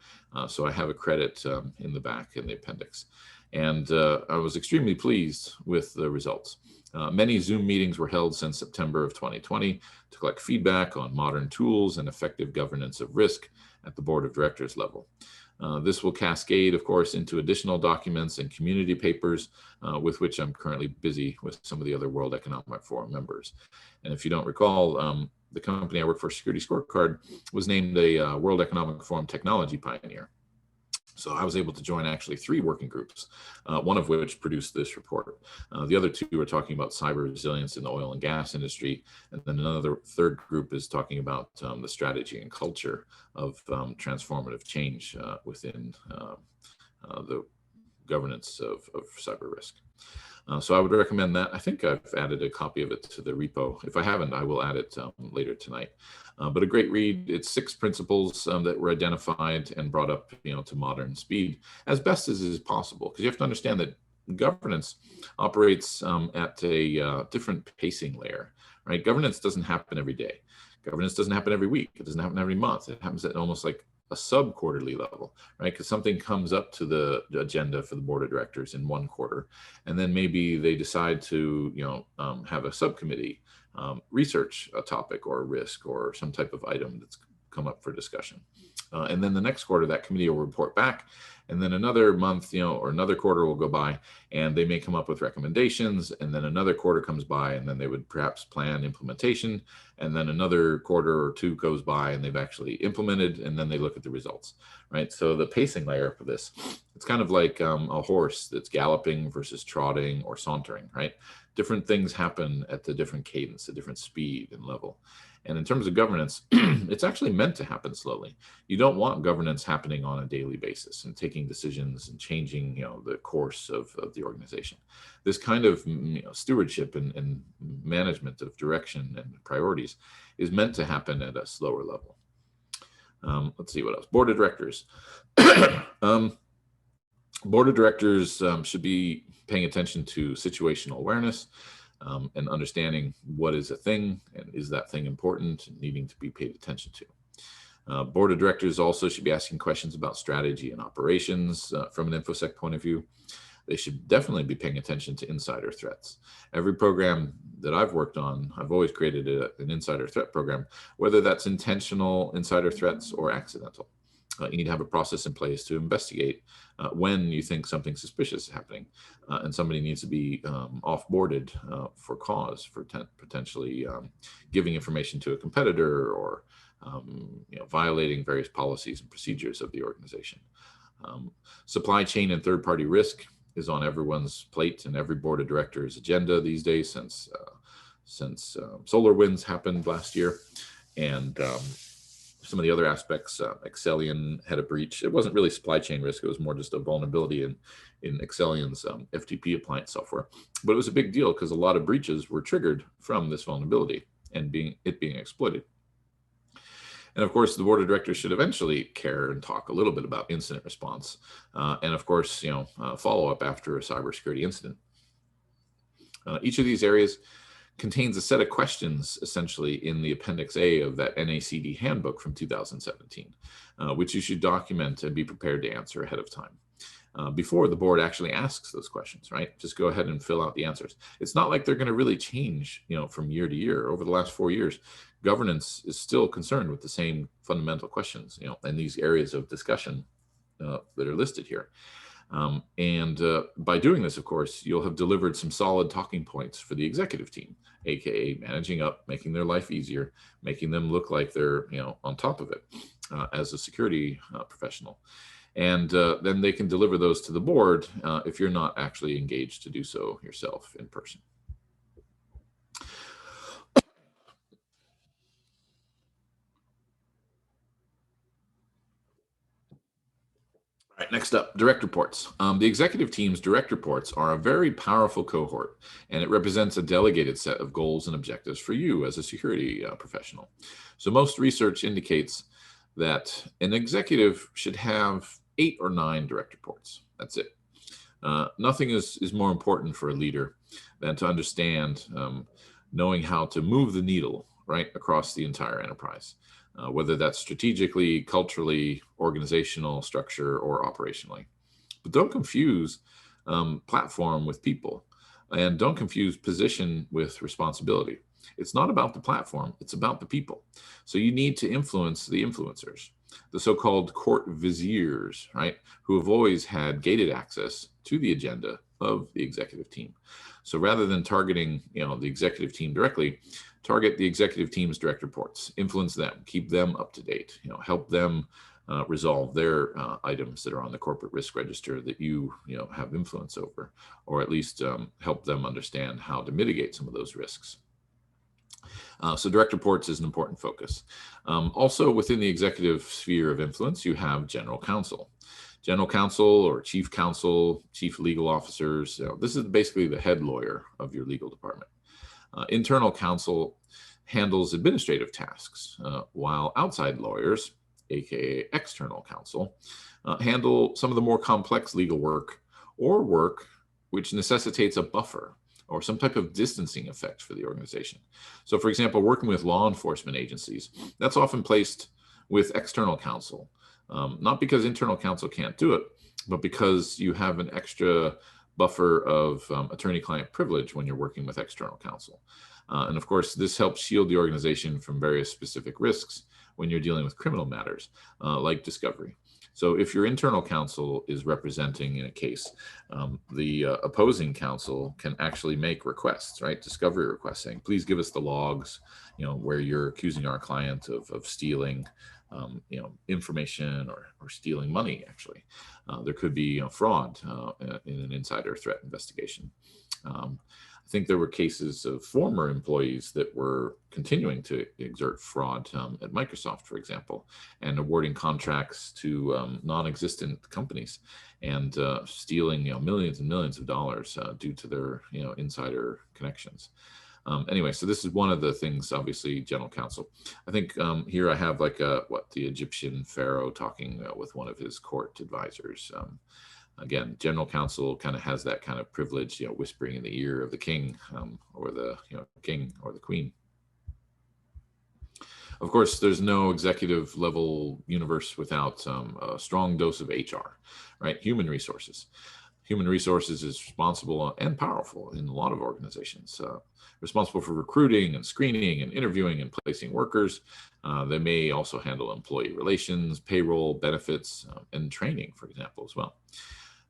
So I have a credit in the back in the appendix. And I was extremely pleased with the results. Many Zoom meetings were held since September of 2020 to collect feedback on modern tools and effective governance of risk at the board of directors level. This will cascade, of course, into additional documents and community papers with which I'm currently busy with some of the other World Economic Forum members. And if you don't recall, the company I work for, Security Scorecard, was named a World Economic Forum Technology Pioneer. So I was able to join actually 3 working groups, one of which produced this report. The other 2 are talking about cyber resilience in the oil and gas industry. And then another third group is talking about the strategy and culture of transformative change within the governance of cyber risk. So I would recommend that. I think I've added a copy of it to the repo. If I haven't, I will add it later tonight. But a great read. It's 6 principles that were identified and brought up, to modern speed as best as is possible. Because you have to understand that governance operates at a different pacing layer, right? Governance doesn't happen every day. Governance doesn't happen every week. It doesn't happen every month. It happens at almost like a sub-quarterly level, right? Because something comes up to the agenda for the board of directors in one quarter, and then maybe they decide to, have a subcommittee research a topic or a risk or some type of item that's come up for discussion. And then the next quarter, that committee will report back, and then another month, or another quarter will go by, and they may come up with recommendations, and then another quarter comes by, and then they would perhaps plan implementation, and then another quarter or 2 goes by, and they've actually implemented, and then they look at the results, right? So the pacing layer for this, it's kind of like a horse that's galloping versus trotting or sauntering, right? Different things happen at the different cadence, a different speed and level. And in terms of governance, it's actually meant to happen slowly. You don't want governance happening on a daily basis and taking decisions and changing, the course of the organization. This kind of stewardship and management of direction and priorities is meant to happen at a slower level. Let's see what else. Board of directors. Board of directors should be paying attention to situational awareness. And understanding what is a thing and is that thing important and needing to be paid attention to. Board of directors also should be asking questions about strategy and operations from an InfoSec point of view. They should definitely be paying attention to insider threats. Every program that I've worked on, I've always created an insider threat program, whether that's intentional insider threats or accidental. You need to have a process in place to investigate when you think something suspicious is happening, and somebody needs to be off-boarded for cause, for potentially giving information to a competitor or violating various policies and procedures of the organization. Supply chain and third-party risk is on everyone's plate and every board of directors' agenda these days since SolarWinds happened last year, and some of the other aspects. Excellion had a breach. It wasn't really supply chain risk. It was more just a vulnerability in Excellion's FTP appliance software. But it was a big deal because a lot of breaches were triggered from this vulnerability and being exploited. And of course, the board of directors should eventually care and talk a little bit about incident response. And of course, follow up after a cybersecurity incident. Each of these areas contains a set of questions essentially in the Appendix A of that NACD handbook from 2017, which you should document and be prepared to answer ahead of time. Before the board actually asks those questions, right? Just go ahead and fill out the answers. It's not like they're going to really change, from year to year. Over the last 4 years, governance is still concerned with the same fundamental questions, and these areas of discussion that are listed here. By doing this, of course, you'll have delivered some solid talking points for the executive team, aka managing up, making their life easier, making them look like they're on top of it as a security professional. And then they can deliver those to the board if you're not actually engaged to do so yourself in person. All right, next up, direct reports. The executive team's direct reports are a very powerful cohort, and it represents a delegated set of goals and objectives for you as a security professional. So most research indicates that an executive should have 8 or 9 direct reports. That's it. Nothing is more important for a leader than to understand knowing how to move the needle right across the entire enterprise, whether that's strategically, culturally, organizational structure, or operationally. But don't confuse platform with people, and don't confuse position with responsibility. It's not about the platform, it's about the people. So you need to influence the influencers, the so-called court viziers, right, who have always had gated access to the agenda of the executive team. So rather than targeting, the executive team directly, target the executive team's direct reports, influence them, keep them up to date, help them resolve their items that are on the corporate risk register that you have influence over, or at least help them understand how to mitigate some of those risks. So direct reports is an important focus. Also within the executive sphere of influence, you have general counsel. General counsel or chief counsel, chief legal officers, this is basically the head lawyer of your legal department. Internal counsel handles administrative tasks, while outside lawyers, aka external counsel, handle some of the more complex legal work or work which necessitates a buffer or some type of distancing effect for the organization. So for example, working with law enforcement agencies, that's often placed with external counsel, not because internal counsel can't do it, but because you have an extra buffer of attorney-client privilege when you're working with external counsel. And of course, this helps shield the organization from various specific risks when you're dealing with criminal matters, like discovery. So if your internal counsel is representing in a case, the opposing counsel can actually make requests, right? Discovery requests saying, please give us the logs, where you're accusing our client of stealing, information or stealing money, actually. There could be fraud in an insider threat investigation. I think there were cases of former employees that were continuing to exert fraud at Microsoft, for example, and awarding contracts to non-existent companies and stealing millions and millions of dollars due to their insider connections. Anyway, so this is one of the things, obviously, general counsel. I think here I have like the Egyptian pharaoh talking with one of his court advisors. Again, general counsel kind of has that kind of privilege, whispering in the ear of the king or the king or the queen. Of course, there's no executive level universe without a strong dose of HR, right? Human resources. Human resources is responsible and powerful in a lot of organizations, responsible for recruiting and screening and interviewing and placing workers. They may also handle employee relations, payroll, benefits, and training, for example, as well.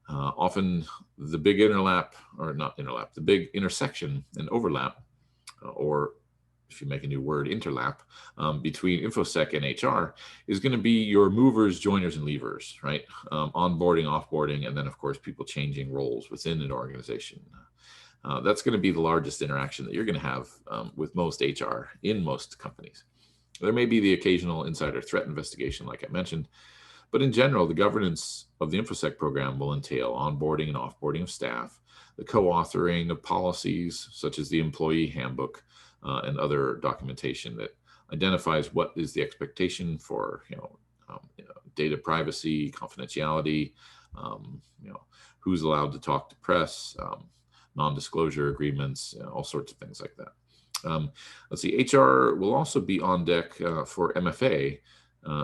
Often the big the big intersection and overlap, or if you make a new word, interlap, between InfoSec and HR is going to be your movers, joiners, and leavers, right? Onboarding, offboarding, and then, of course, people changing roles within an organization. That's going to be the largest interaction that you're going to have with most HR in most companies. There may be the occasional insider threat investigation, like I mentioned, but in general, the governance of the InfoSec program will entail onboarding and offboarding of staff, the co-authoring of policies, such as the employee handbook, and other documentation that identifies what is the expectation for data privacy, confidentiality, who's allowed to talk to press, non-disclosure agreements, all sorts of things like that. Let's see, HR will also be on deck for MFA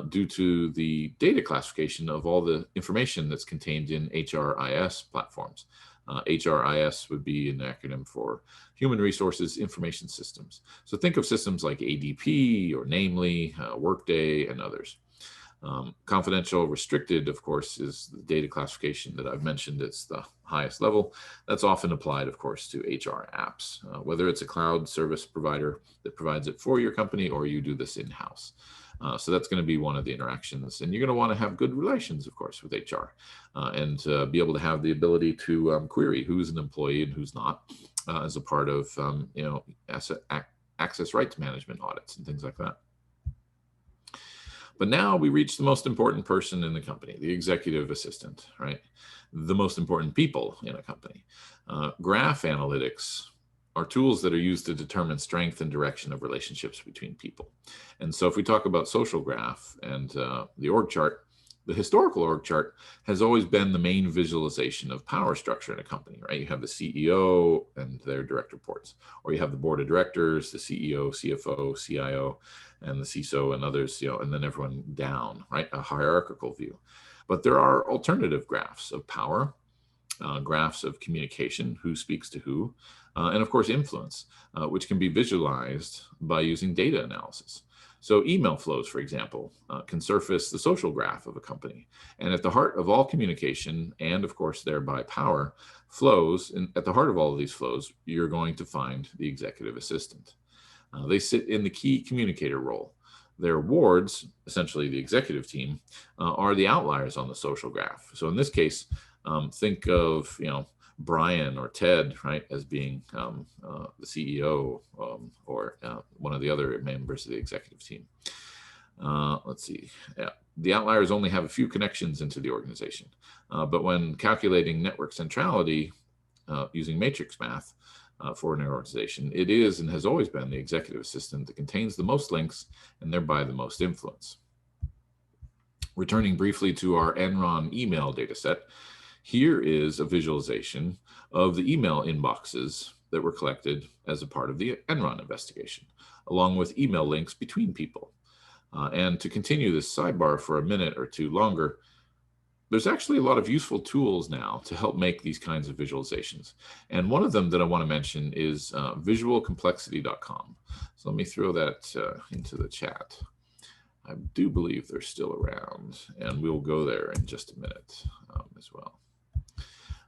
due to the data classification of all the information that's contained in HRIS platforms. HRIS would be an acronym for Human Resources Information Systems. So think of systems like ADP or Namely, Workday, and others. Confidential restricted, of course, is the data classification that I've mentioned. It's the highest level. That's often applied, of course, to HR apps, whether it's a cloud service provider that provides it for your company or you do this in-house. So that's going to be one of the interactions. And you're going to want to have good relations, of course, with HR and be able to have the ability to query who's an employee and who's not as a part of, access rights management audits and things like that. But now we reach the most important person in the company, the executive assistant, right? The most important people in a company. Graph analytics are tools that are used to determine strength and direction of relationships between people. And so if we talk about social graph and the org chart, the historical org chart has always been the main visualization of power structure in a company, right? You have the CEO and their direct reports, or you have the board of directors, the CEO, CFO, CIO, and the CISO and others, and then everyone down, right? A hierarchical view. But there are alternative graphs of power, graphs of communication, who speaks to who, and of course influence, which can be visualized by using data analysis. So email flows, for example, can surface the social graph of a company. And at the heart of all communication, and of course thereby power, flows, and at the heart of all of these flows, you're going to find the executive assistant. They sit in the key communicator role. Their wards, essentially the executive team, are the outliers on the social graph. So in this case, think of, Brian or Ted, right, as being the CEO or one of the other members of the executive team. Let's see. Yeah. The outliers only have a few connections into the organization, but when calculating network centrality using matrix math for an organization, it is and has always been the executive assistant that contains the most links and thereby the most influence. Returning briefly to our Enron email data set, here is a visualization of the email inboxes that were collected as a part of the Enron investigation, along with email links between people. And to continue this sidebar for a minute or two longer, there's actually a lot of useful tools now to help make these kinds of visualizations. And one of them that I want to mention is visualcomplexity.com. So let me throw that into the chat. I do believe they're still around, and we'll go there in just a minute as well.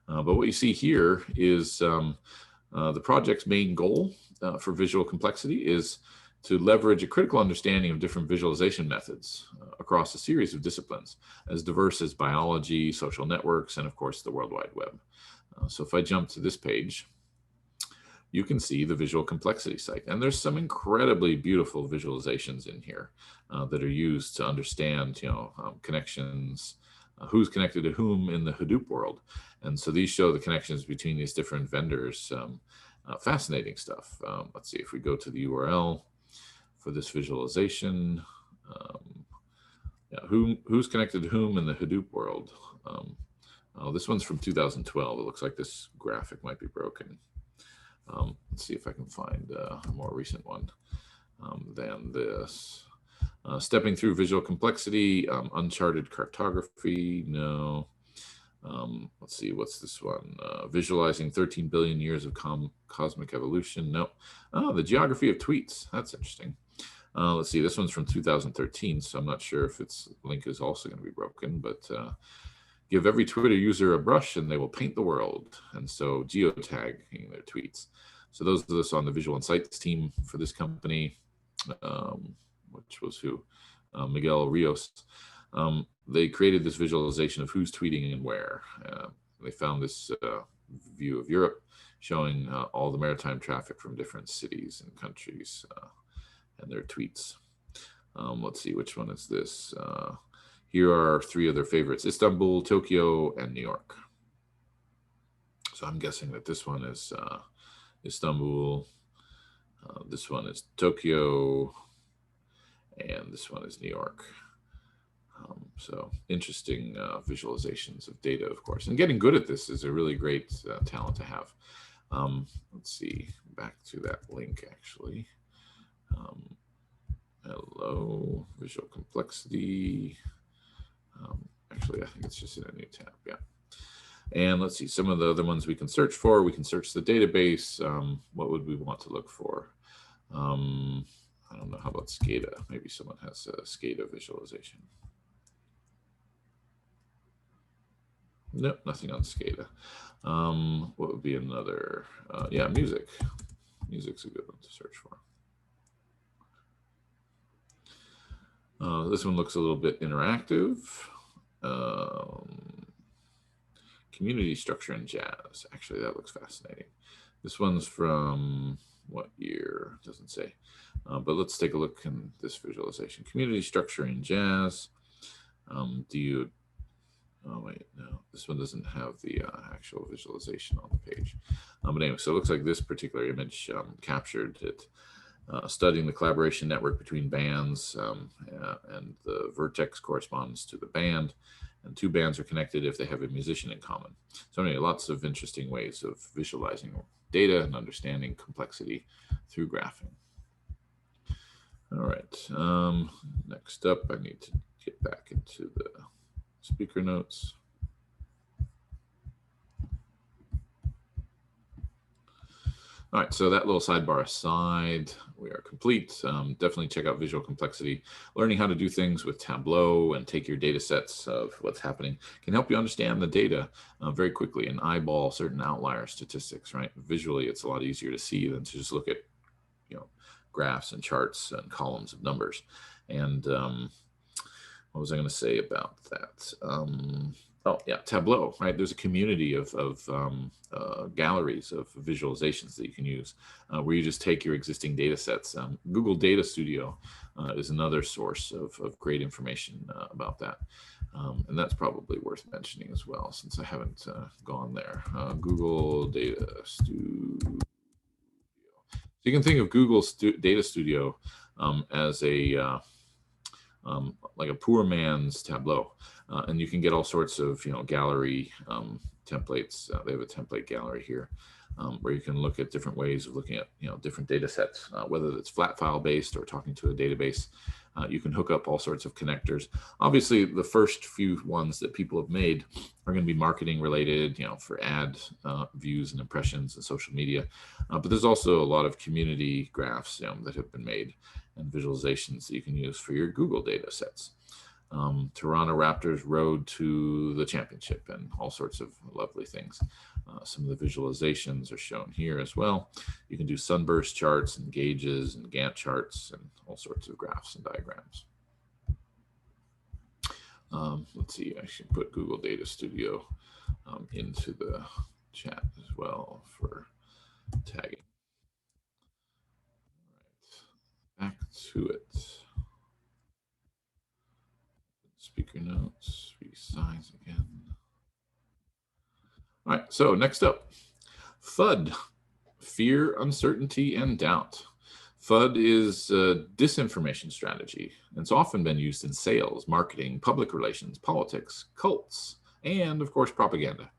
But what you see here is the project's main goal for visual complexity is to leverage a critical understanding of different visualization methods across a series of disciplines, as diverse as biology, social networks, and of course the World Wide Web. So if I jump to this page, you can see the visual complexity site. And there's some incredibly beautiful visualizations in here that are used to understand, connections, who's connected to whom in the Hadoop world. And so these show the connections between these different vendors. Fascinating stuff. Let's see if we go to the URL for this visualization. Who's connected to whom in the Hadoop world? This one's from 2012. It looks like this graphic might be broken. Let's see if I can find a more recent one than this. Stepping through visual complexity, uncharted cartography, no. Let's see, what's this one? Visualizing 13 billion years of cosmic evolution, no. Oh, the geography of tweets, that's interesting. Let's see, this one's from 2013, so I'm not sure if its link is also going to be broken, but give every Twitter user a brush and they will paint the world. And so geotagging their tweets. So those of us on the Visual Insights team for this company, which was who? Miguel Rios. They created this visualization of who's tweeting and where. They found this view of Europe showing all the maritime traffic from different cities and countries and their tweets. Let's see, which one is this? Here are three of their favorites: Istanbul, Tokyo, and New York. So I'm guessing that this one is Istanbul, this one is Tokyo, and this one is New York. So interesting visualizations of data, of course. And getting good at this is a really great talent to have. Let's see, back to that link actually. Hello, visual complexity. Actually, I think it's just in a new tab, yeah. And let's see, some of the other ones we can search for. We can search the database. What would we want to look for? I don't know, how about SCADA? Maybe someone has a SCADA visualization. Nope, nothing on SCADA. What would be another? Yeah, music. Music's a good one to search for. This one looks a little bit interactive. Community structure in jazz. Actually, that looks fascinating. This one's from what year? Doesn't say. But let's take a look in this visualization. Community structure in jazz. Do you... Oh, wait, no. This one doesn't have the actual visualization on the page. But anyway, so it looks like this particular image captured it. Studying the collaboration network between bands, and the vertex corresponds to the band, and two bands are connected if they have a musician in common. So anyway, lots of interesting ways of visualizing data and understanding complexity through graphing. All right, next up, I need to get back into the speaker notes. All right, so that little sidebar aside, we are complete. Definitely check out Visual Complexity. Learning how to do things with Tableau and take your data sets of what's happening can help you understand the data very quickly and eyeball certain outlier statistics, right? Visually, it's a lot easier to see than to just look at, graphs and charts and columns of numbers. And what was I going to say about that? Oh yeah, Tableau, right? There's a community of galleries of visualizations that you can use where you just take your existing data sets. Google Data Studio is another source of great information about that. And that's probably worth mentioning as well, since I haven't gone there. Google Data Studio. So you can think of Google Data Studio as a like a poor man's Tableau, and you can get all sorts of gallery templates. They have a template gallery here where you can look at different ways of looking at different data sets, whether it's flat file based or talking to a database. You can hook up all sorts of connectors. Obviously, the first few ones that people have made are going to be marketing related, for ad views and impressions and social media. But there's also a lot of community graphs that have been made and visualizations that you can use for your Google data sets. Toronto Raptors road to the championship and all sorts of lovely things. Some of the visualizations are shown here as well. You can do sunburst charts and gauges and Gantt charts and all sorts of graphs and diagrams. Let's see, I should put Google Data Studio into the chat as well for tagging. All right, back to it. Speaker notes, resize again. All right, so next up, FUD, fear, uncertainty, and doubt. FUD is a disinformation strategy. It's often been used in sales, marketing, public relations, politics, cults, and of course, propaganda.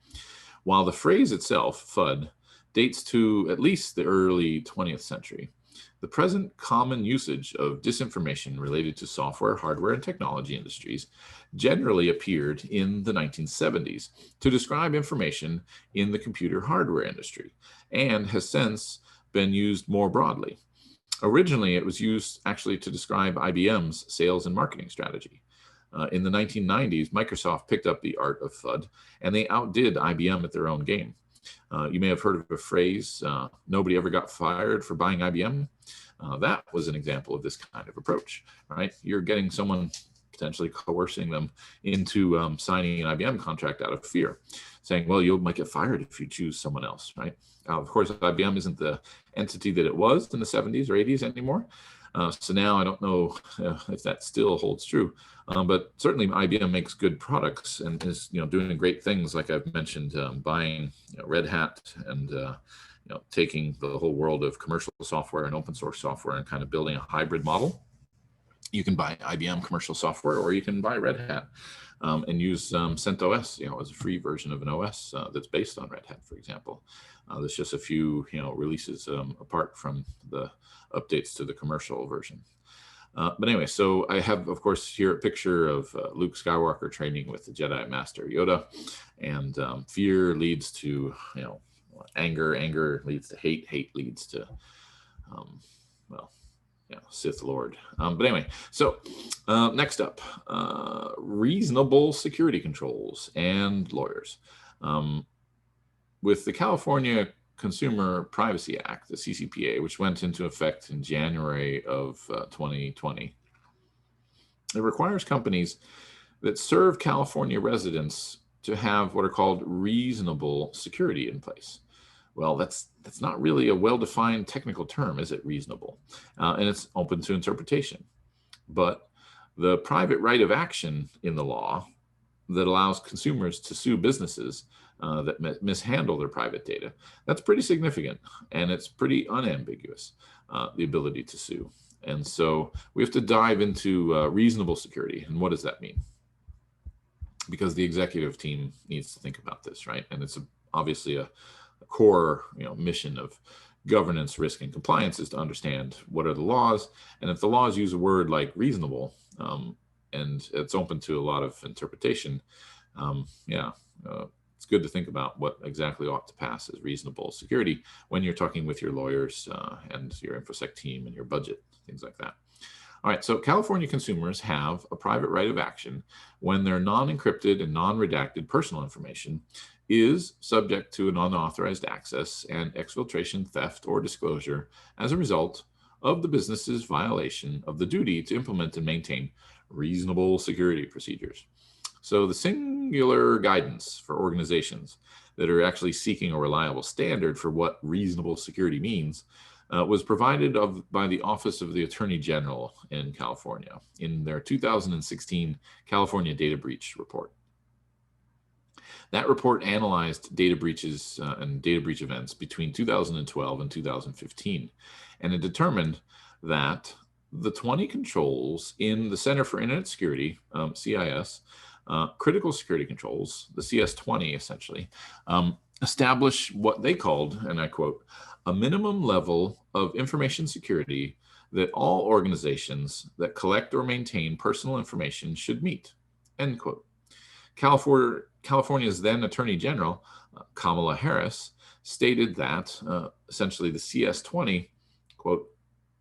While the phrase itself, FUD, dates to at least the early 20th century, the present common usage of disinformation related to software, hardware, and technology industries generally appeared in the 1970s to describe information in the computer hardware industry and has since been used more broadly. Originally, it was used actually to describe IBM's sales and marketing strategy. In the 1990s, Microsoft picked up the art of FUD, and they outdid IBM at their own game. You may have heard of a phrase, nobody ever got fired for buying IBM. That was an example of this kind of approach, right? You're getting someone, potentially coercing them into signing an IBM contract out of fear, saying, well, you might get fired if you choose someone else, right? Of course, IBM isn't the entity that it was in the 70s or 80s anymore. So now I don't know if that still holds true, but certainly IBM makes good products and is doing great things, like I've mentioned, buying Red Hat and taking the whole world of commercial software and open source software and kind of building a hybrid model. You can buy IBM commercial software, or you can buy Red Hat and use CentOS, as a free version of an OS that's based on Red Hat, for example. There's just a few, releases apart from the updates to the commercial version. But anyway, so I have, of course, here a picture of Luke Skywalker training with the Jedi Master Yoda, and fear leads to, anger, anger leads to hate, hate leads to, Sith Lord. But anyway, so next up, reasonable security controls and lawyers. With the California Consumer Privacy Act, the CCPA, which went into effect in January of 2020, it requires companies that serve California residents to have what are called reasonable security in place. Well, that's not really a well-defined technical term, is it, reasonable? And it's open to interpretation. But the private right of action in the law that allows consumers to sue businesses that mishandle their private data, that's pretty significant, and it's pretty unambiguous, the ability to sue. And so we have to dive into reasonable security, and what does that mean? Because the executive team needs to think about this, right? And it's obviously a core mission of governance, risk, and compliance is to understand what are the laws, and if the laws use a word like reasonable, and it's open to a lot of interpretation, it's good to think about what exactly ought to pass as reasonable security when you're talking with your lawyers and your InfoSec team and your budget, things like that. All right, so California consumers have a private right of action when their non-encrypted and non-redacted personal information is subject to an unauthorized access and exfiltration, theft, or disclosure as a result of the business's violation of the duty to implement and maintain reasonable security procedures. So the singular guidance for organizations that are actually seeking a reliable standard for what reasonable security means was provided by the Office of the Attorney General in California in their 2016 California Data Breach Report. That report analyzed data breaches and data breach events between 2012 and 2015, and it determined that the 20 controls in the Center for Internet Security, CIS, critical security controls, the CS20 essentially, establish what they called, and I quote, a minimum level of information security that all organizations that collect or maintain personal information should meet, end quote. California's then Attorney General, Kamala Harris, stated that essentially the CS20, quote,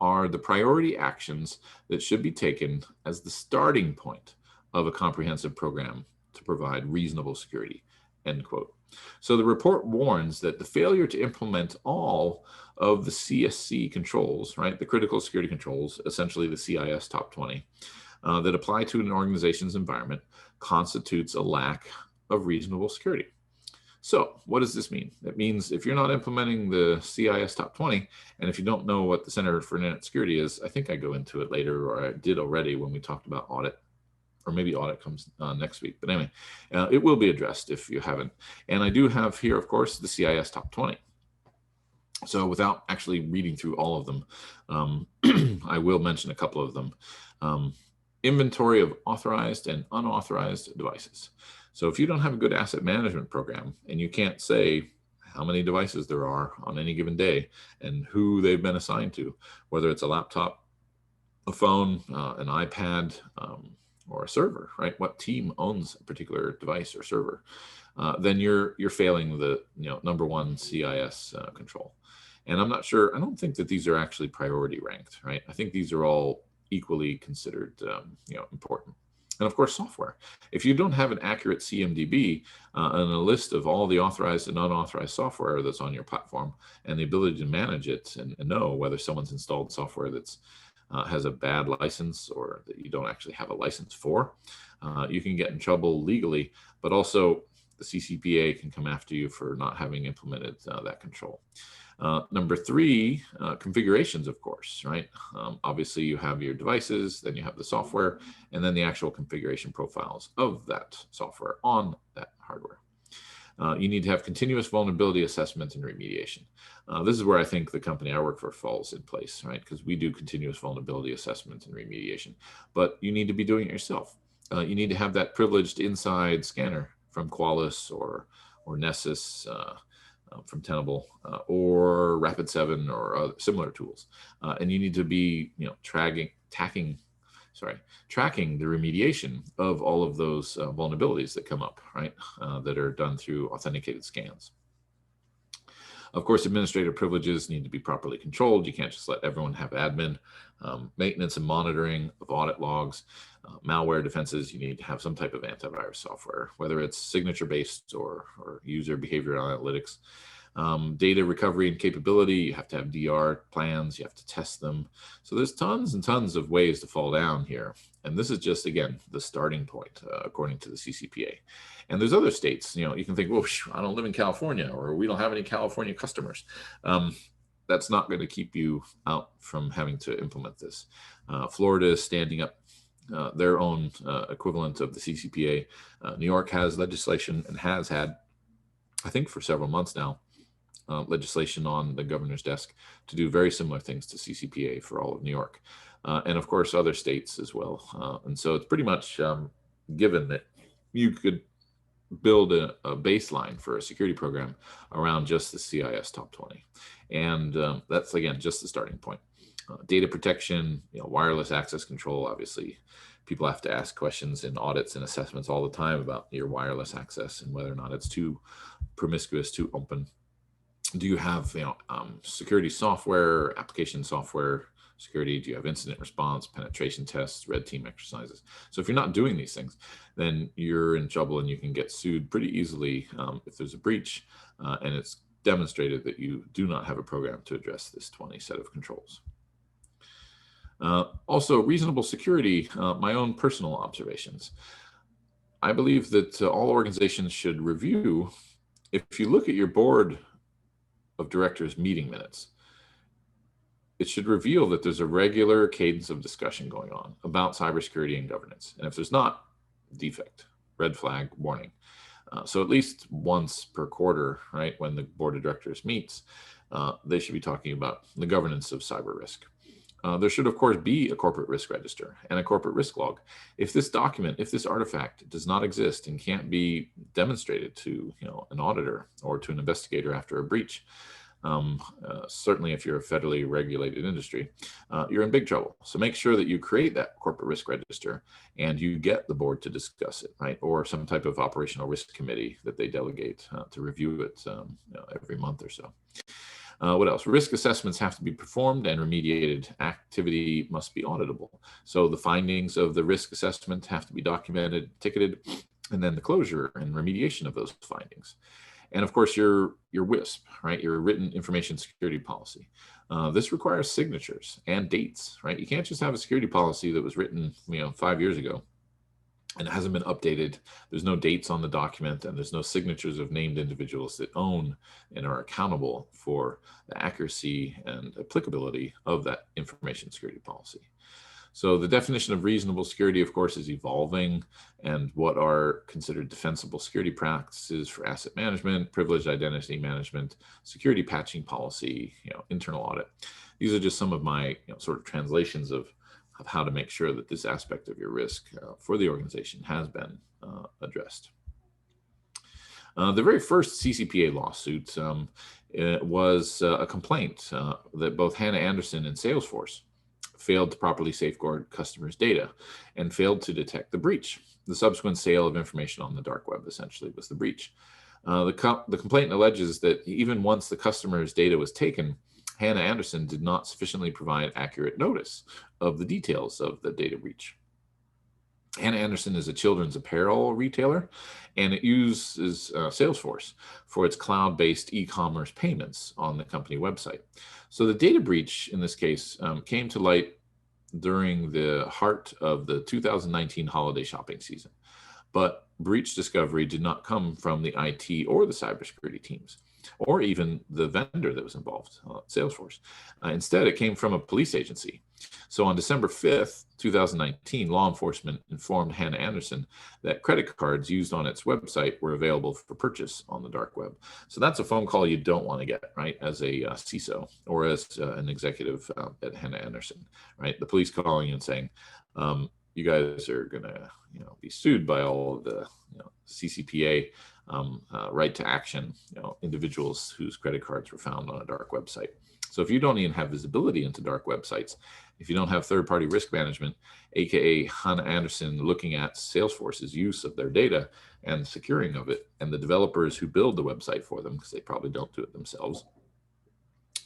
are the priority actions that should be taken as the starting point of a comprehensive program to provide reasonable security, end quote. So the report warns that the failure to implement all of the CSC controls, right, the critical security controls, essentially the CIS top 20, that apply to an organization's environment constitutes a lack of reasonable security. So what does this mean? It means if you're not implementing the CIS top 20, and if you don't know what the Center for Internet Security is, I think I go into it later, or I did already when we talked about audit, or maybe audit comes next week. But anyway, it will be addressed if you haven't. And I do have here, of course, the CIS top 20. So without actually reading through all of them, I will mention a couple of them. Inventory of authorized and unauthorized devices. So if you don't have a good asset management program and you can't say how many devices there are on any given day and who they've been assigned to, whether it's a laptop, a phone, an iPad, or a server, right? What team owns a particular device or server? Then you're failing the number one CIS control. And I'm not sure, I don't think that these are actually priority ranked, right? I think these are all equally considered important. And of course, software. If you don't have an accurate CMDB and a list of all the authorized and unauthorized software that's on your platform and the ability to manage it and know whether someone's installed software that's has a bad license or that you don't actually have a license for, you can get in trouble legally, but also the CCPA can come after you for not having implemented that control. Number three, configurations, of course, right? Obviously, you have your devices, then you have the software, and then the actual configuration profiles of that software on that hardware. You need to have continuous vulnerability assessment and remediation. This is where I think the company I work for falls in place, right? Because we do continuous vulnerability assessment and remediation, but you need to be doing it yourself. You need to have that privileged inside scanner from Qualys or Nessus, from Tenable or Rapid7 or other similar tools. And you need to be, tracking the remediation of all of those vulnerabilities that come up, right, that are done through authenticated scans. Of course, administrative privileges need to be properly controlled. You can't just let everyone have admin. Maintenance and monitoring of audit logs, malware defenses, you need to have some type of antivirus software, whether it's signature-based or user behavioral analytics. Data recovery and capability, you have to have DR plans, you have to test them. So there's tons and tons of ways to fall down here. And this is just, again, the starting point, according to the CCPA. And there's other states, you can think, well, I don't live in California, or we don't have any California customers. That's not going to keep you out from having to implement this. Florida is standing up their own equivalent of the CCPA. New York has legislation and has had, I think for several months now, legislation on the governor's desk to do very similar things to CCPA for all of New York. And of course, other states as well. And so it's pretty much given that you could build a baseline for a security program around just the CIS top 20. And that's, again, just the starting point. Data protection, wireless access control, obviously. People have to ask questions in audits and assessments all the time about your wireless access and whether or not it's too promiscuous, too open. Do you have security software, application software security? Do you have incident response, penetration tests, red team exercises? So if you're not doing these things, then you're in trouble and you can get sued pretty easily if there's a breach and it's demonstrated that you do not have a program to address this 20 set of controls. Also, reasonable security, my own personal observations. I believe that all organizations should review, if you look at your board of directors meeting minutes, it should reveal that there's a regular cadence of discussion going on about cybersecurity and governance. And if there's not, defect, red flag, warning. So at least once per quarter, right, when the board of directors meets, they should be talking about the governance of cyber risk. There should, of course, be a corporate risk register and a corporate risk log. If this document, if this artifact does not exist and can't be demonstrated to an auditor or to an investigator after a breach, certainly if you're a federally regulated industry, you're in big trouble. So make sure that you create that corporate risk register and you get the board to discuss it, right? Or some type of operational risk committee that they delegate to review it every month or so. What else? Risk assessments have to be performed and remediated activity must be auditable. So the findings of the risk assessment have to be documented, ticketed, and then the closure and remediation of those findings. And of course, your WISP, right? Your written information security policy. This requires signatures and dates, right? You can't just have a security policy that was written 5 years ago and it hasn't been updated. There's no dates on the document and there's no signatures of named individuals that own and are accountable for the accuracy and applicability of that information security policy. So the definition of reasonable security, of course, is evolving, and what are considered defensible security practices for asset management, privileged identity management, security patching policy, internal audit. These are just some of my sort of translations of how to make sure that this aspect of your risk for the organization has been addressed. The very first CCPA lawsuit was a complaint that both Hannah Anderson and Salesforce failed to properly safeguard customers' data and failed to detect the breach. The subsequent sale of information on the dark web essentially was the breach. The complaint alleges that even once the customer's data was taken, Hannah Anderson did not sufficiently provide accurate notice of the details of the data breach. Hannah Anderson is a children's apparel retailer, and it uses Salesforce for its cloud-based e-commerce payments on the company website. So the data breach in this case came to light during the heart of the 2019 holiday shopping season. But breach discovery did not come from the IT or the cybersecurity teams, or even the vendor that was involved, Salesforce. Instead, it came from a police agency. So on December 5th, 2019, law enforcement informed Hannah Anderson that credit cards used on its website were available for purchase on the dark web. So that's a phone call you don't want to get, right, as a CISO or as an executive at Hannah Anderson, right? The police calling you and saying, you guys are going to be sued by all of the CCPA right to action, individuals whose credit cards were found on a dark website. So if you don't even have visibility into dark websites, if you don't have third-party risk management, aka Hannah Anderson looking at Salesforce's use of their data and securing of it, and the developers who build the website for them, because they probably don't do it themselves,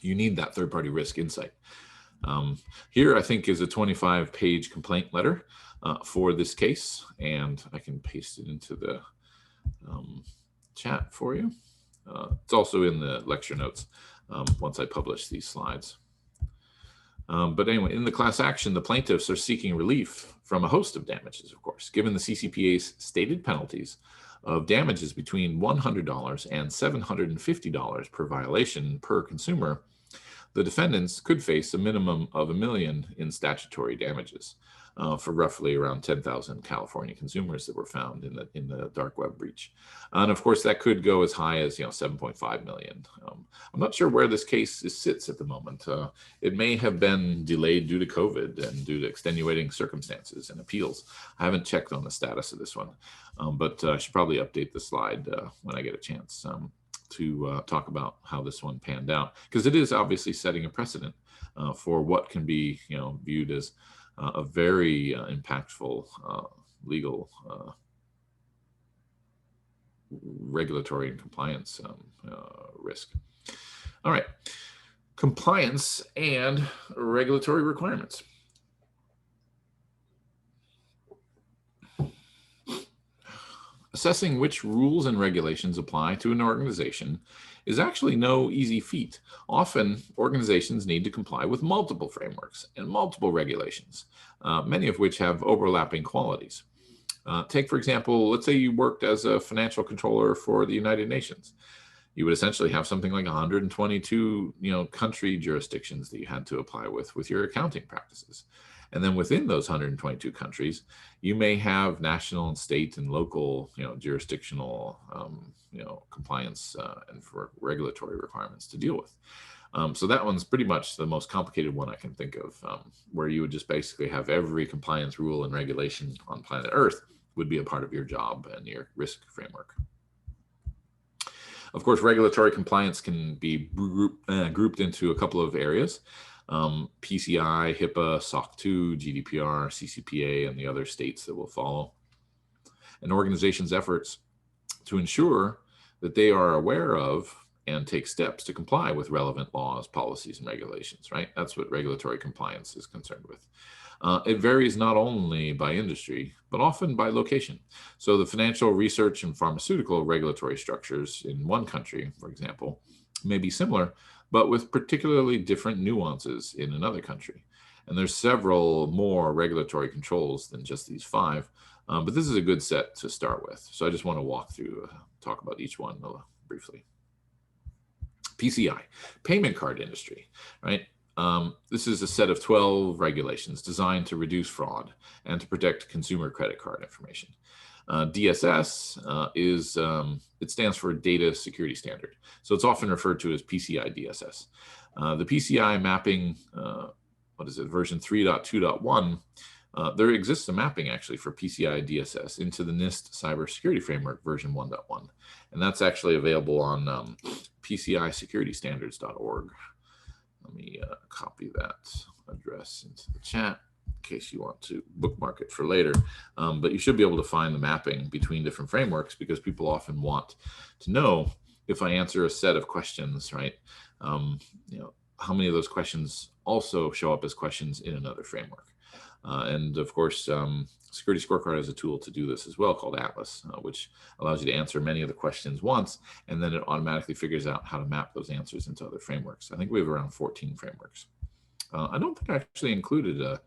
you need that third-party risk insight. Here, I think, is a 25-page complaint letter for this case, and I can paste it into the chat for you. It's also in the lecture notes once I publish these slides. But anyway, in the class action, the plaintiffs are seeking relief from a host of damages, of course, given the CCPA's stated penalties of damages between $100 and $750 per violation per consumer. The defendants could face a minimum of $1 million in statutory damages for roughly around 10,000 California consumers that were found in the dark web breach, and of course that could go as high as 7.5 million. I'm not sure where this case sits at the moment. It may have been delayed due to COVID and due to extenuating circumstances and appeals. I haven't checked on the status of this one, but I should probably update the slide when I get a chance to talk about how this one panned out, because it is obviously setting a precedent for what can be viewed as a very impactful legal, regulatory and compliance risk. All right, compliance and regulatory requirements. Assessing which rules and regulations apply to an organization is actually no easy feat. Often, organizations need to comply with multiple frameworks and multiple regulations, many of which have overlapping qualities. Take, for example, let's say you worked as a financial controller for the United Nations. You would essentially have something like 122 country jurisdictions that you had to apply with your accounting practices. And then within those 122 countries, you may have national and state and local, jurisdictional, compliance and for regulatory requirements to deal with. So that one's pretty much the most complicated one I can think of, where you would just basically have every compliance rule and regulation on planet Earth would be a part of your job and your risk framework. Of course, regulatory compliance can be grouped into a couple of areas. PCI, HIPPA, SOC 2, GDPR, Ccpa, and the other states that will follow. An organization's efforts to ensure that they are aware of and take steps to comply with relevant laws, policies, and regulations, right? That's what regulatory compliance is concerned with. It varies not only by industry, but often by location. So the financial, research, and pharmaceutical regulatory structures in one country, for example, may be similar, but with particularly different nuances in another country. And there's several more regulatory controls than just these 5, but this is a good set to start with. So I just want to walk through, talk about each one briefly. PCI, payment card industry, right? This is a set of 12 regulations designed to reduce fraud and to protect consumer credit card information. DSS it stands for Data Security Standard. So it's often referred to as PCI DSS. The PCI mapping, version 3.2.1, there exists a mapping actually for PCI DSS into the NIST Cybersecurity Framework version 1.1. And that's actually available on PCISecurityStandards.org. Let me copy that address into the chat in case you want to bookmark it for later. But you should be able to find the mapping between different frameworks, because people often want to know, if I answer a set of questions, right, how many of those questions also show up as questions in another framework. And of course, Security Scorecard has a tool to do this as well called Atlas, which allows you to answer many of the questions once, and then it automatically figures out how to map those answers into other frameworks. I think we have around 14 frameworks. I don't think I actually included a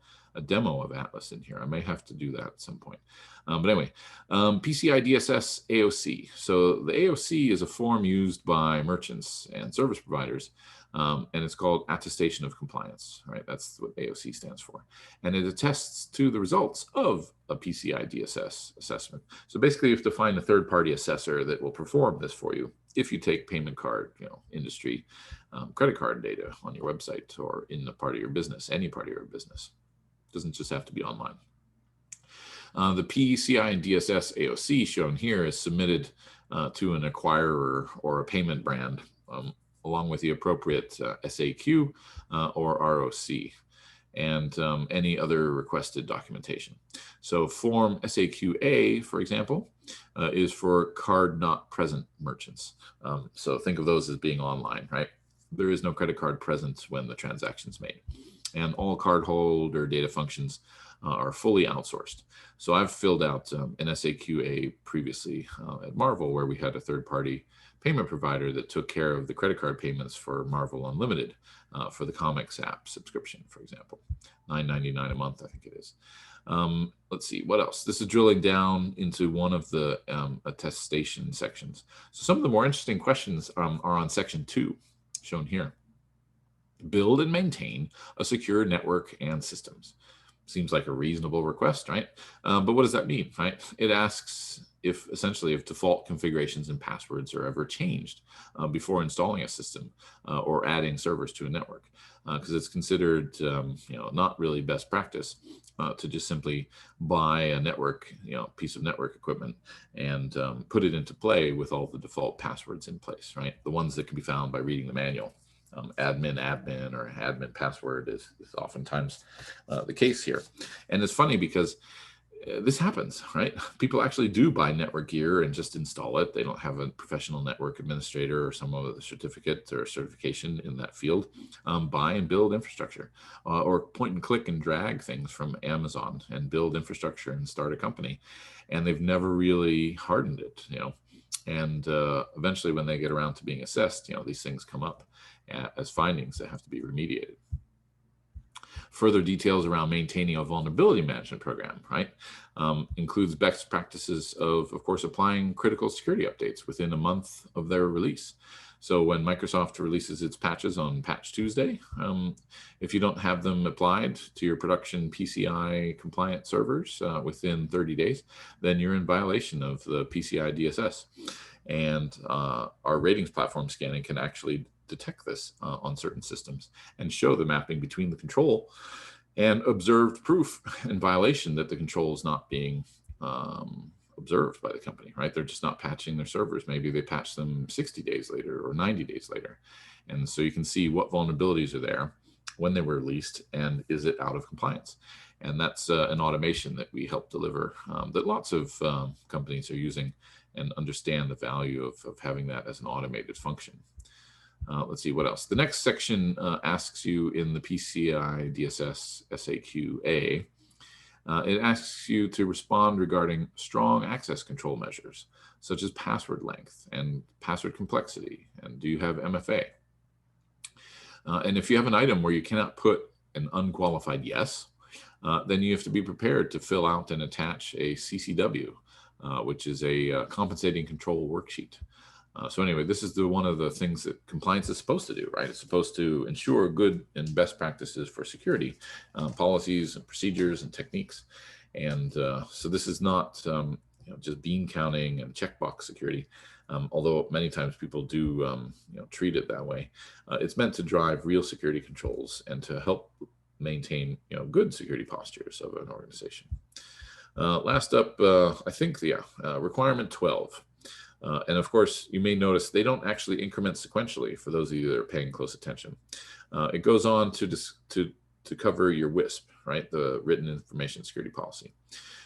demo of Atlas in here. I may have to do that at some point. But anyway, PCI DSS Aoc. So the Aoc is a form used by merchants and service providers, and it's called Attestation of Compliance, right? That's what Aoc stands for. And it attests to the results of a PCI DSS assessment. So basically you have to find a third-party assessor that will perform this for you if you take payment card, industry, credit card data on your website or in a part of your business, any part of your business. It doesn't just have to be online. The Pci Dss Aoc shown here is submitted to an acquirer or a payment brand, along with the appropriate SAQ or ROC, and any other requested documentation. So form SAQA, for example, is for card not present merchants. So think of those as being online, right? There is no credit card present when the transaction's made. And all cardholder data functions are fully outsourced. So I've filled out an SAQA previously at Marvel, where we had a third-party payment provider that took care of the credit card payments for Marvel Unlimited for the comics app subscription, for example. $9.99 a month, I think it is. Let's see, what else? This is drilling down into one of the attestation sections. So some of the more interesting questions are on section 2, shown here. Build and maintain a secure network and systems. Seems like a reasonable request, right? But what does that mean, right? It asks if essentially if default configurations and passwords are ever changed before installing a system or adding servers to a network, because it's considered not really best practice to just simply buy a network, piece of network equipment and put it into play with all the default passwords in place, right? The ones that can be found by reading the manual. Admin or admin password is oftentimes the case here. And it's funny because this happens, right? People actually do buy network gear and just install it. They don't have a professional network administrator or some other certificate or certification in that field. Buy and build infrastructure, or point and click and drag things from Amazon and build infrastructure and start a company. And they've never really hardened it, And eventually when they get around to being assessed, these things come up as findings that have to be remediated. Further details around maintaining a vulnerability management program, right? Includes best practices of course, applying critical security updates within a month of their release. So when Microsoft releases its patches on Patch Tuesday, if you don't have them applied to your production PCI compliant servers within 30 days, then you're in violation of the PCI DSS. And our ratings platform scanning can actually detect this on certain systems and show the mapping between the control and observed proof and violation that the control is not being observed by the company, right? They're just not patching their servers. Maybe they patch them 60 days later or 90 days later. And so you can see what vulnerabilities are there, when they were released, and is it out of compliance? And that's an automation that we help deliver that lots of companies are using and understand the value of having that as an automated function. Let's see what else. The next section asks you in the PCI DSS SAQA, it asks you to respond regarding strong access control measures, such as password length and password complexity, and do you have MFA? And if you have an item where you cannot put an unqualified yes, then you have to be prepared to fill out and attach a CCW, which is a compensating control worksheet. So anyway, this is one of the things that compliance is supposed to do, right? It's supposed to ensure good and best practices for security, policies and procedures and techniques. And so this is not just bean counting and checkbox security, although many times people do treat it that way. It's meant to drive real security controls and to help maintain good security postures of an organization. Last up, I think requirement 12. And of course, you may notice they don't actually increment sequentially for those of you that are paying close attention. It goes on to cover your WISP, right? The Written Information Security Policy.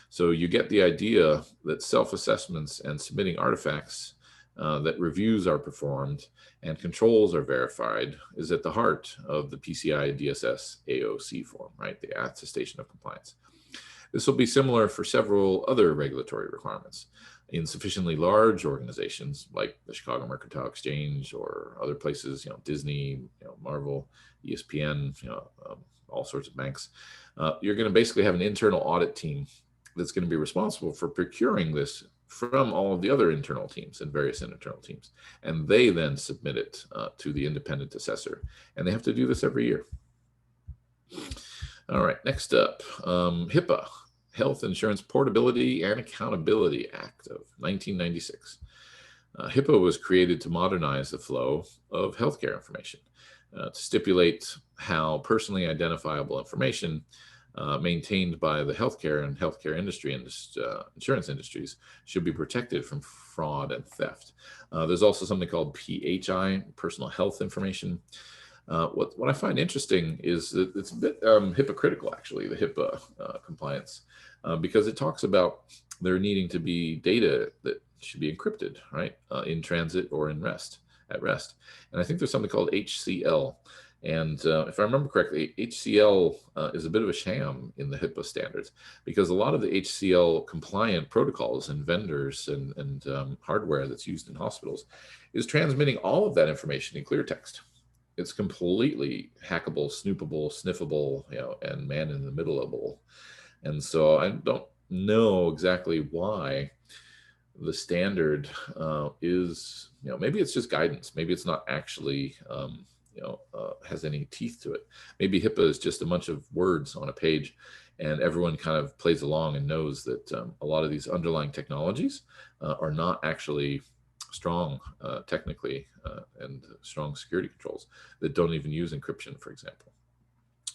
So you get the idea that self-assessments and submitting artifacts that reviews are performed and controls are verified is at the heart of the PCI DSS Aoc form, right? The Attestation of Compliance. This will be similar for several other regulatory requirements. In sufficiently large organizations like the Chicago Mercantile Exchange or other places, Disney, Marvel, ESPN, all sorts of banks, you're going to basically have an internal audit team that's going to be responsible for procuring this from all of the other internal teams and various internal teams. And they then submit it to the independent assessor. And they have to do this every year. All right, next up, HIPPA. Health Insurance Portability and Accountability Act of 1996. HIPAA was created to modernize the flow of healthcare information, to stipulate how personally identifiable information maintained by the healthcare and healthcare industry and insurance industries should be protected from fraud and theft. There's also something called PHI, personal health information. What I find interesting is that it's a bit hypocritical, actually, the HIPAA compliance, because it talks about there needing to be data that should be encrypted, right, in transit or at rest. And I think there's something called HCL. And if I remember correctly, HCL is a bit of a sham in the HIPAA standards, because a lot of the HCL compliant protocols and vendors and hardware that's used in hospitals is transmitting all of that information in clear text. It's completely hackable, snoopable, sniffable, and man in the middleable. And so I don't know exactly why the standard is, maybe it's just guidance. Maybe it's not actually, has any teeth to it. Maybe HIPAA is just a bunch of words on a page, and everyone kind of plays along and knows that a lot of these underlying technologies are not actually strong technically and strong security controls that don't even use encryption, for example.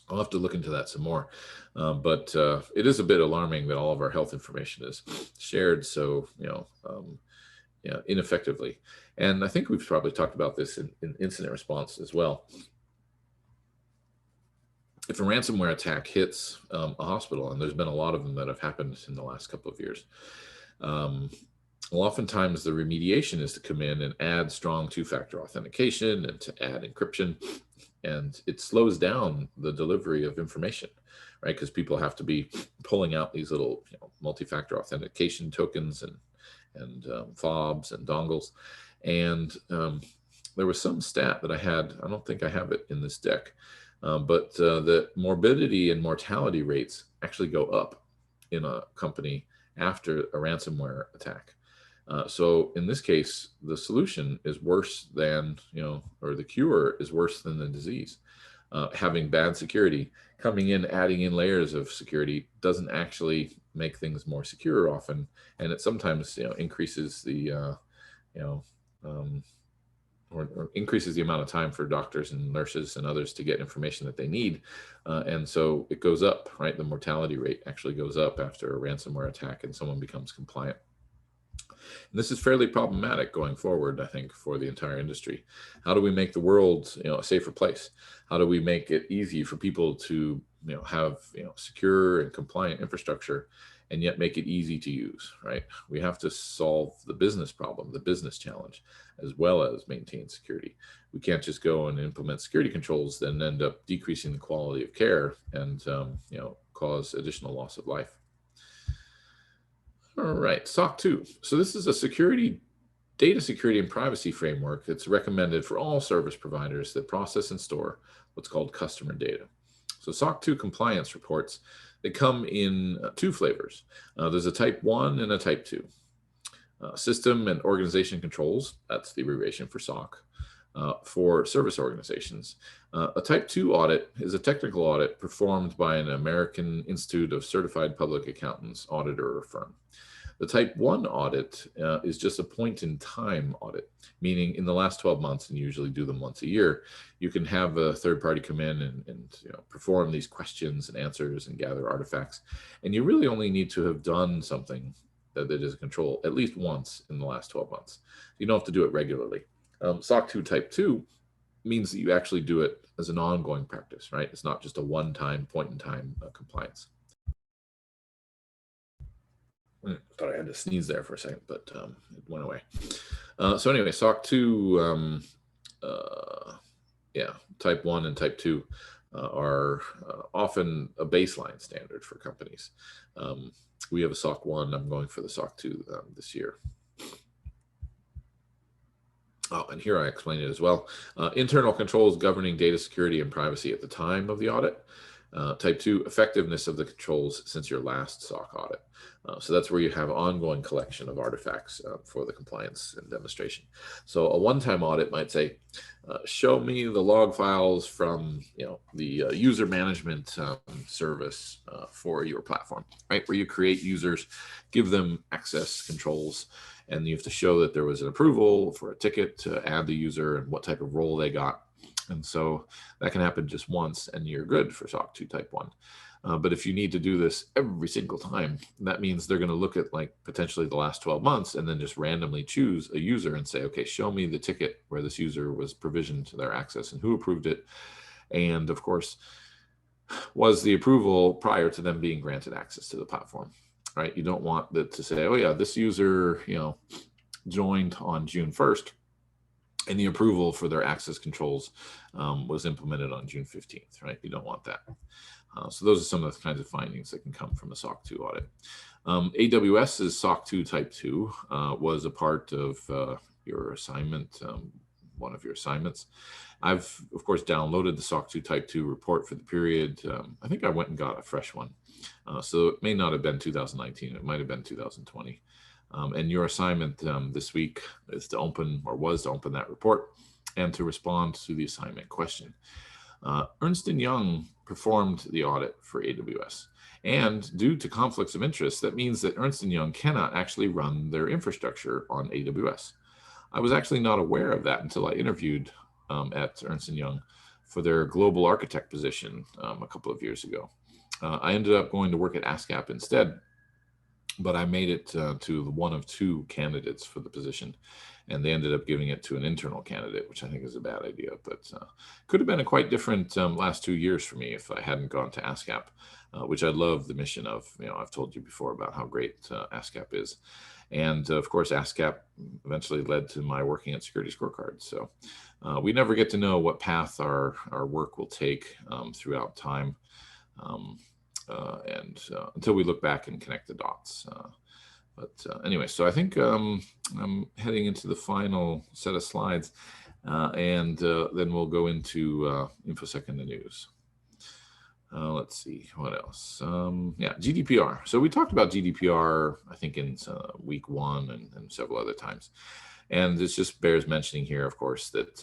I'll have to look into that some more, but it is a bit alarming that all of our health information is shared so ineffectively. And I think we've probably talked about this in incident response as well. If a ransomware attack hits a hospital, and there's been a lot of them that have happened in the last couple of years, well, oftentimes the remediation is to come in and add strong two-factor authentication and to add encryption, and it slows down the delivery of information, right? Because people have to be pulling out these little multi-factor authentication tokens and fobs and dongles. And there was some stat that I had, I don't think I have it in this deck, but the morbidity and mortality rates actually go up in a company after a ransomware attack. So in this case, the solution is worse than, or the cure is worse than the disease. Having bad security, coming in, adding in layers of security doesn't actually make things more secure often. And it sometimes, increases the, or increases the amount of time for doctors and nurses and others to get information that they need. And so it goes up, right? The mortality rate actually goes up after a ransomware attack and someone becomes compliant. And this is fairly problematic going forward, I think, for the entire industry. How do we make the world, a safer place? How do we make it easy for people to, have, secure and compliant infrastructure, and yet make it easy to use, right? We have to solve the business problem, the business challenge, as well as maintain security. We can't just go and implement security controls, then end up decreasing the quality of care and, cause additional loss of life. All right, SOC 2. So this is a data security and privacy framework that's recommended for all service providers that process and store what's called customer data. So SOC 2 compliance reports, they come in two flavors. There's a type 1 and a type 2. System and organization controls, that's the abbreviation for SOC, for service organizations. A type 2 audit is a technical audit performed by an American Institute of Certified Public Accountants auditor or firm. The type 1 audit is just a point-in-time audit, meaning in the last 12 months, and you usually do them once a year, you can have a third party come in and perform these questions and answers and gather artifacts. And you really only need to have done something that is a control at least once in the last 12 months. You don't have to do it regularly. SOC 2 type 2 means that you actually do it as an ongoing practice, right? It's not just a one-time, point-in-time compliance. Thought I had to sneeze there for a second, but it went away. So anyway, SOC 2, type 1 and type 2 are often a baseline standard for companies. We have a SOC 1. I'm going for the SOC 2 this year. Oh, and here I explain it as well. Internal controls governing data security and privacy at the time of the audit. Type 2, effectiveness of the controls since your last SOC audit. So that's where you have ongoing collection of artifacts for the compliance and demonstration. So a one-time audit might say, show me the log files from the user management service for your platform, right? Where you create users, give them access controls, and you have to show that there was an approval for a ticket to add the user and what type of role they got. And so that can happen just once and you're good for SOC 2 type 1. But if you need to do this every single time, that means they're going to look at like potentially the last 12 months and then just randomly choose a user and say, okay, show me the ticket where this user was provisioned to their access and who approved it. And of course, was the approval prior to them being granted access to the platform, right? You don't want that to say, oh yeah, this user, joined on June 1st. And the approval for their access controls was implemented on June 15th, right? You don't want that. So those are some of the kinds of findings that can come from a SOC 2 audit. AWS's SOC 2 Type 2 was a part of your assignment, one of your assignments. I've, of course, downloaded the SOC 2 Type 2 report for the period. I think I went and got a fresh one. So it may not have been 2019. It might have been 2020. And your assignment this week is to open, or was to open, that report and to respond to the assignment question. Ernst & Young performed the audit for AWS. And due to conflicts of interest, that means that Ernst & Young cannot actually run their infrastructure on AWS. I was actually not aware of that until I interviewed at Ernst & Young for their global architect position a couple of years ago. I ended up going to work at ASCAP instead, but I made it to one of two candidates for the position, and they ended up giving it to an internal candidate, which I think is a bad idea, but could have been a quite different last 2 years for me if I hadn't gone to ASCAP, which I love the mission of. I've told you before about how great ASCAP is. And of course, ASCAP eventually led to my working at Security Scorecard. So we never get to know what path our work will take throughout time. Until we look back and connect the dots. Anyway, so I think I'm heading into the final set of slides, and then we'll go into InfoSec and the news. Let's see, what else? Yeah, GDPR. So we talked about GDPR, I think, in week 1 and several other times. And this just bears mentioning here, of course, that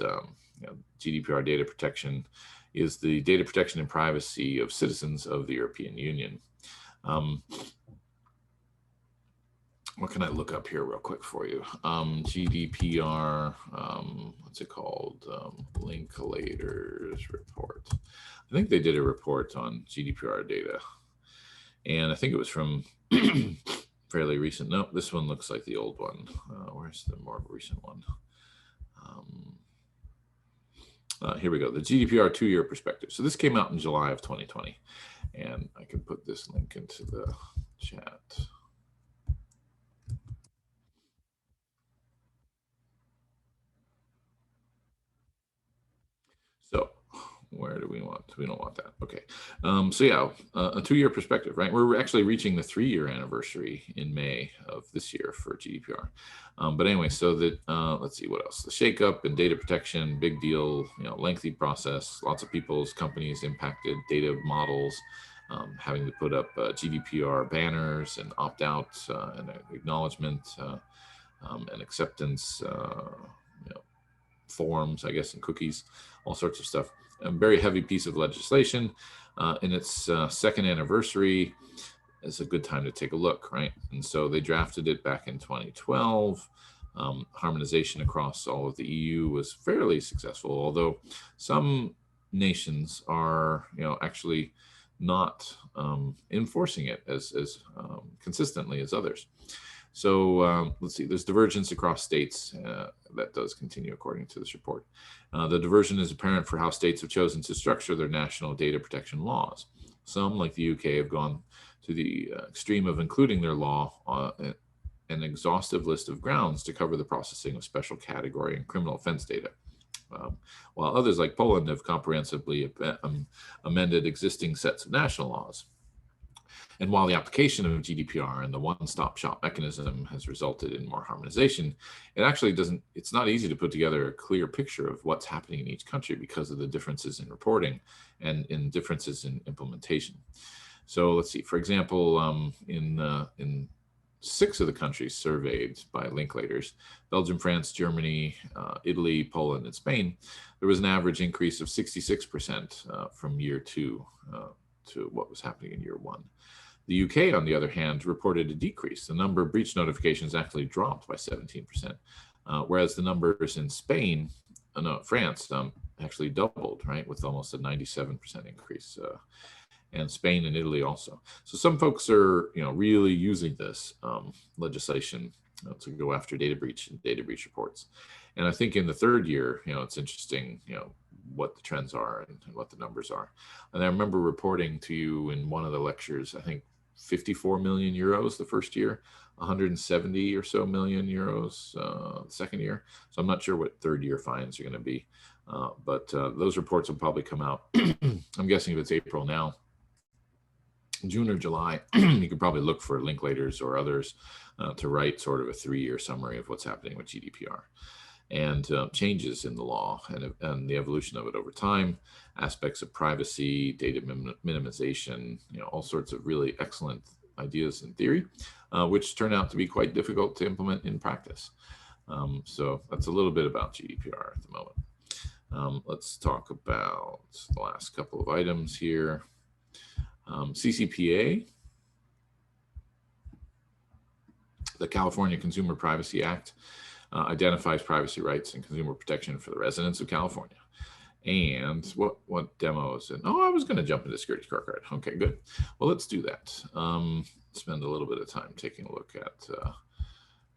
GDPR data protection is the data protection and privacy of citizens of the European Union. What can I look up here real quick for you? GDPR, what's it called? Linklaters report. I think they did a report on GDPR data. And I think it was from fairly recent. No, this one looks like the old one. Where's the more recent one? Here we go, the GDPR 2-year perspective. So this came out in July of 2020, and I can put this link into the chat. So where do we want? We don't want that. Okay. So yeah, a 2-year perspective, right? We're actually reaching the 3-year anniversary in May of this year for GDPR. But anyway, so that let's see what else. The shakeup and data protection, big deal. Lengthy process. Lots of people's companies impacted. Data models, having to put up GDPR banners and opt out and acknowledgement and acceptance. Forms, I guess, and cookies, all sorts of stuff. A very heavy piece of legislation. In its second anniversary, it's a good time to take a look, right? And so they drafted it back in 2012. Harmonization across all of the EU was fairly successful, although some nations are, actually not enforcing it as consistently as others. So let's see, there's divergence across states that does continue according to this report. The diversion is apparent for how states have chosen to structure their national data protection laws. Some, like the UK, have gone to the extreme of including their law an exhaustive list of grounds to cover the processing of special category and criminal offense data. While others, like Poland, have comprehensively amended existing sets of national laws. And while the application of GDPR and the one-stop shop mechanism has resulted in more harmonization, it actually doesn't, it's not easy to put together a clear picture of what's happening in each country because of the differences in reporting and in differences in implementation. So let's see, for example, in 6 of the countries surveyed by Linklaters, Belgium, France, Germany, Italy, Poland, and Spain, there was an average increase of 66% from year 2 to what was happening in year 1. The UK, on the other hand, reported a decrease. The number of breach notifications actually dropped by 17%, whereas the numbers in France actually doubled, right, with almost a 97% increase, and Spain and Italy also. So some folks are, really using this legislation to go after data breach and data breach reports. And I think in the third year, it's interesting, what the trends are and what the numbers are. And I remember reporting to you in one of the lectures, I think 54 million euros the first year, 170 or so million euros the second year. So I'm not sure what third year fines are going to be, but those reports will probably come out. I'm guessing if it's April now, June or July, you could probably look for Linklaters or others to write sort of a 3-year summary of what's happening with GDPR and changes in the law and the evolution of it over time, aspects of privacy, data minimization, all sorts of really excellent ideas in theory, which turn out to be quite difficult to implement in practice. So that's a little bit about GDPR at the moment. Let's talk about the last couple of items here. CCPA, the California Consumer Privacy Act, identifies privacy rights and consumer protection for the residents of California. And what demo is it? Oh, I was going to jump into security scorecard. Okay, good. Well, let's do that. Spend a little bit of time taking a look at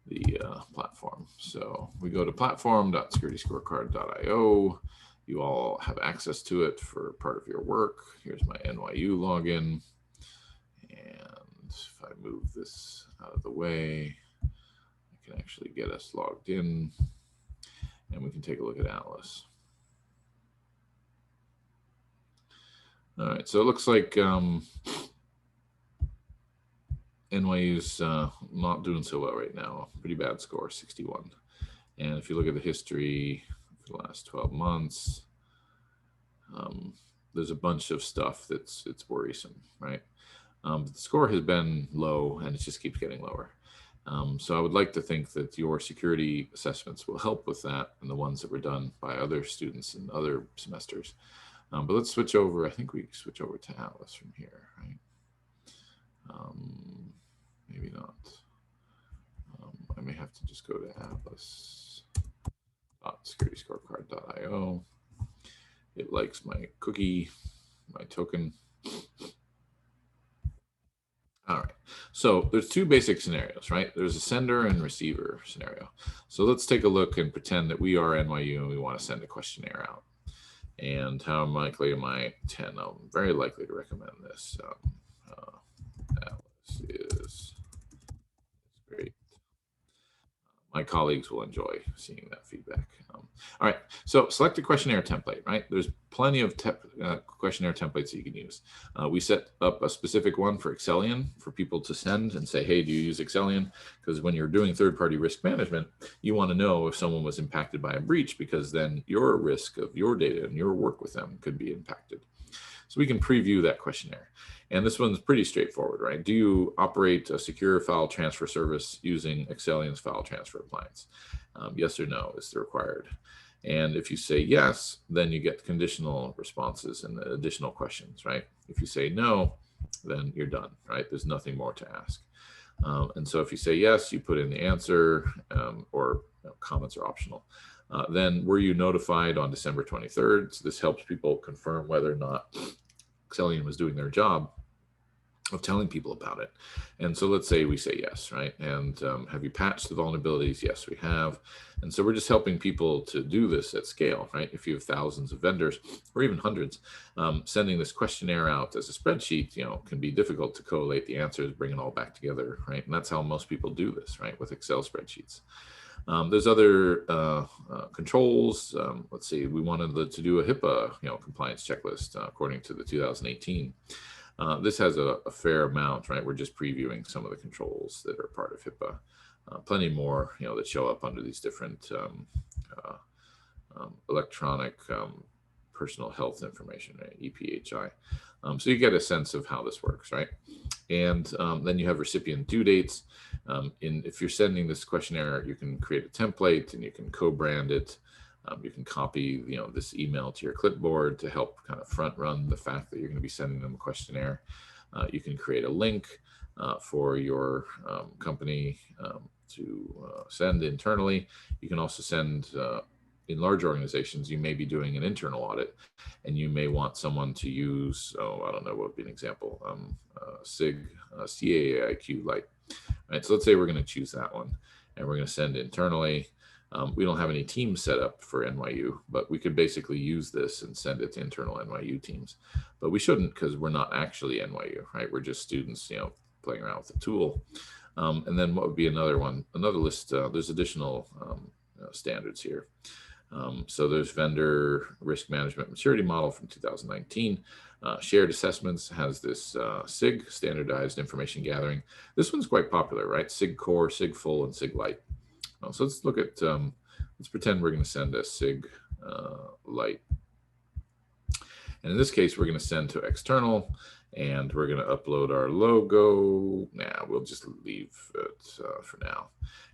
the platform. So we go to platform.securityscorecard.io. You all have access to it for part of your work. Here's my NYU login. And if I move this out of the way, I can actually get us logged in and we can take a look at Atlas. All right, so it looks like NYU's not doing so well right now. Pretty bad score, 61. And if you look at the history for the last 12 months, there's a bunch of stuff it's worrisome, right? The score has been low and it just keeps getting lower. So I would like to think that your security assessments will help with that and the ones that were done by other students in other semesters. But let's switch over. I think we switch over to Atlas from here, right? Maybe not. I may have to just go to atlas.securityscorecard.io. It likes my cookie, my token. All right, so there's two basic scenarios, right? There's a sender and receiver scenario. So let's take a look and pretend that we are NYU and we want to send a questionnaire out. And how likely am I? 10. I'm very likely to recommend this. Atlas is great. My colleagues will enjoy seeing that feedback. All right, so select a questionnaire template, right? There's plenty of questionnaire templates that you can use. We set up a specific one for Excellion for people to send and say, hey, do you use Excellion? Because when you're doing third-party risk management, you want to know if someone was impacted by a breach, because then your risk of your data and your work with them could be impacted. So we can preview that questionnaire. And this one's pretty straightforward, right? Do you operate a secure file transfer service using Excellion's file transfer appliance? Yes or no is the required. And if you say yes, then you get conditional responses and additional questions, right? If you say no, then you're done, right? There's nothing more to ask. And so if you say yes, you put in the answer, or comments are optional. Then were you notified on December 23rd? So this helps people confirm whether or not Excellion was doing their job of telling people about it. And so let's say we say yes, right? And have you patched the vulnerabilities? Yes, we have. And so we're just helping people to do this at scale, right? If you have thousands of vendors or even hundreds, sending this questionnaire out as a spreadsheet, can be difficult to collate the answers, bring it all back together, right? And that's how most people do this, right? With Excel spreadsheets. There's other controls. Let's see, we wanted to do a HIPAA, compliance checklist according to the 2018. This has a fair amount, right? We're just previewing some of the controls that are part of HIPAA. Plenty more, that show up under these different electronic personal health information, right? EPHI. So you get a sense of how this works, right? And then you have recipient due dates. If you're sending this questionnaire, you can create a template and you can co-brand it. You can copy, this email to your clipboard to help kind of front run the fact that you're going to be sending them a questionnaire. You can create a link for your company to send internally. You can also send in large organizations, you may be doing an internal audit, and you may want someone to use, I don't know, what would be an example, CAIQ Lite. Right, so let's say we're going to choose that one, and we're going to send internally. We don't have any teams set up for NYU, but we could basically use this and send it to internal NYU teams. But we shouldn't, because we're not actually NYU, right? We're just students, playing around with the tool. And then what would be another one? Another list, there's additional standards here. So there's vendor risk management maturity model from 2019. Shared assessments has this SIG, standardized information gathering. This one's quite popular, right? SIG core, SIG full, and SIG light. So let's look at, let's pretend we're going to send a SIG light. And in this case, we're going to send to external, and we're going to upload our logo. Nah, we'll just leave it for now.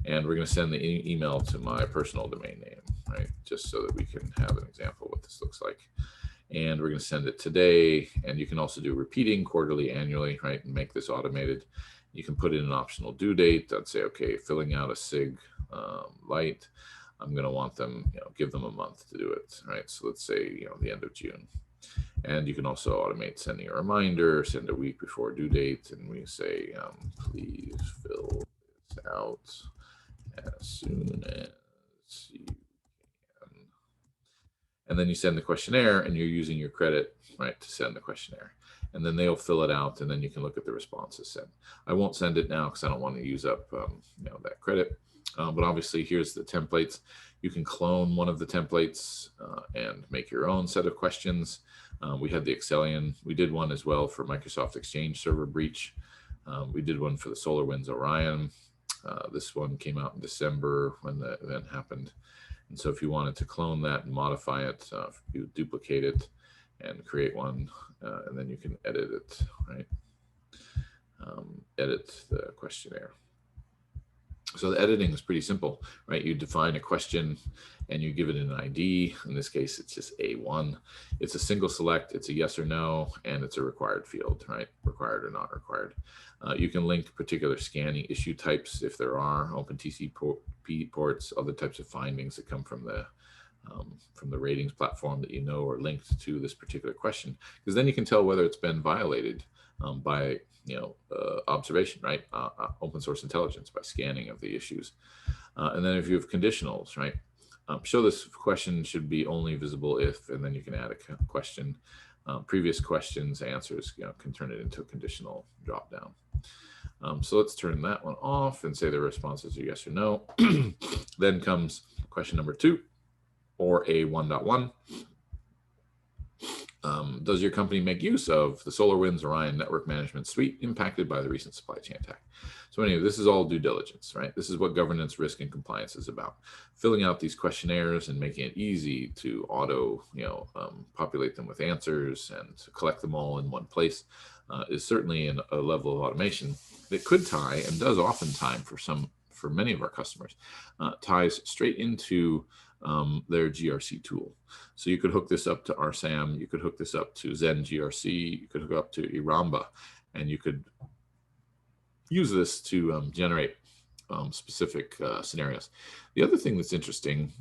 And we're going to send the email to my personal domain name, right? Just so that we can have an example of what this looks like. And we're going to send it today. And you can also do repeating quarterly, annually, right? And make this automated. You can put in an optional due date. I'd say, okay, filling out a SIG light. I'm going to want them, give them a month to do it, right? So let's say, the end of June. And you can also automate sending a reminder, send a week before due date, and we say, please fill this out as soon as you can. And then you send the questionnaire, and you're using your credit, right, to send the questionnaire. And then they'll fill it out, and then you can look at the responses sent. I won't send it now because I don't want to use up, that credit. But obviously, here's the templates. You can clone one of the templates and make your own set of questions. We had the Excellion. We did one as well for Microsoft Exchange server breach. We did one for the SolarWinds Orion. This one came out in December when the event happened. And so if you wanted to clone that and modify it, you duplicate it and create one, and then you can edit it, right? Edit the questionnaire. So the editing is pretty simple, right? You define a question and you give it an ID. In this case, it's just A1. It's a single select, it's a yes or no, and it's a required field, right? Required or not required. You can link particular scanning issue types if there are, OpenTCP ports, other types of findings that come from the ratings platform that are linked to this particular question, because then you can tell whether it's been violated by observation, right? Open source intelligence by scanning of the issues. And then if you have conditionals, right? Show this question should be only visible if, and then you can add a question. Previous questions, answers, can turn it into a conditional drop down. So let's turn that one off and say the responses are yes or no. Then comes question number 2, or A1.1. Does your company make use of the SolarWinds Orion network management suite impacted by the recent supply chain attack? So anyway, this is all due diligence, right? This is what governance, risk, and compliance is about. Filling out these questionnaires and making it easy to auto, populate them with answers and to collect them all in one place is certainly a level of automation that could tie, and does often tie for many of our customers, ties straight into their GRC tool. So you could hook this up to RSAM, you could hook this up to Zen GRC, you could hook up to Iramba, and you could use this to generate specific scenarios. The other thing that's interesting,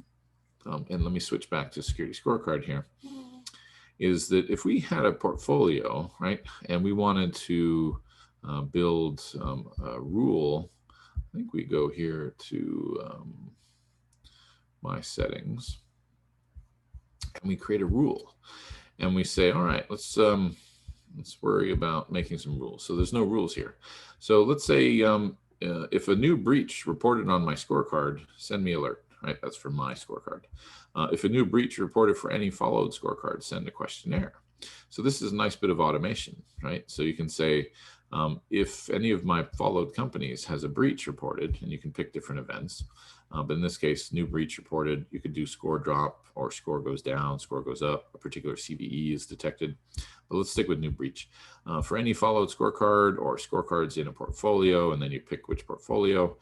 and let me switch back to security scorecard here, is that if we had a portfolio, right, and we wanted to build a rule, I think we go here to my settings, and we create a rule, and we say, all right, let's worry about making some rules. So there's no rules here. So let's say if a new breach reported on my scorecard, send me alert, right? That's for my scorecard. If a new breach reported for any followed scorecard, send a questionnaire. So this is a nice bit of automation, right? So you can say, if any of my followed companies has a breach reported, and you can pick different events, but in this case, new breach reported, you could do score drop, or score goes down, score goes up, a particular CVE is detected. But let's stick with new breach. For any followed scorecard or scorecards in a portfolio, and then you pick which portfolio,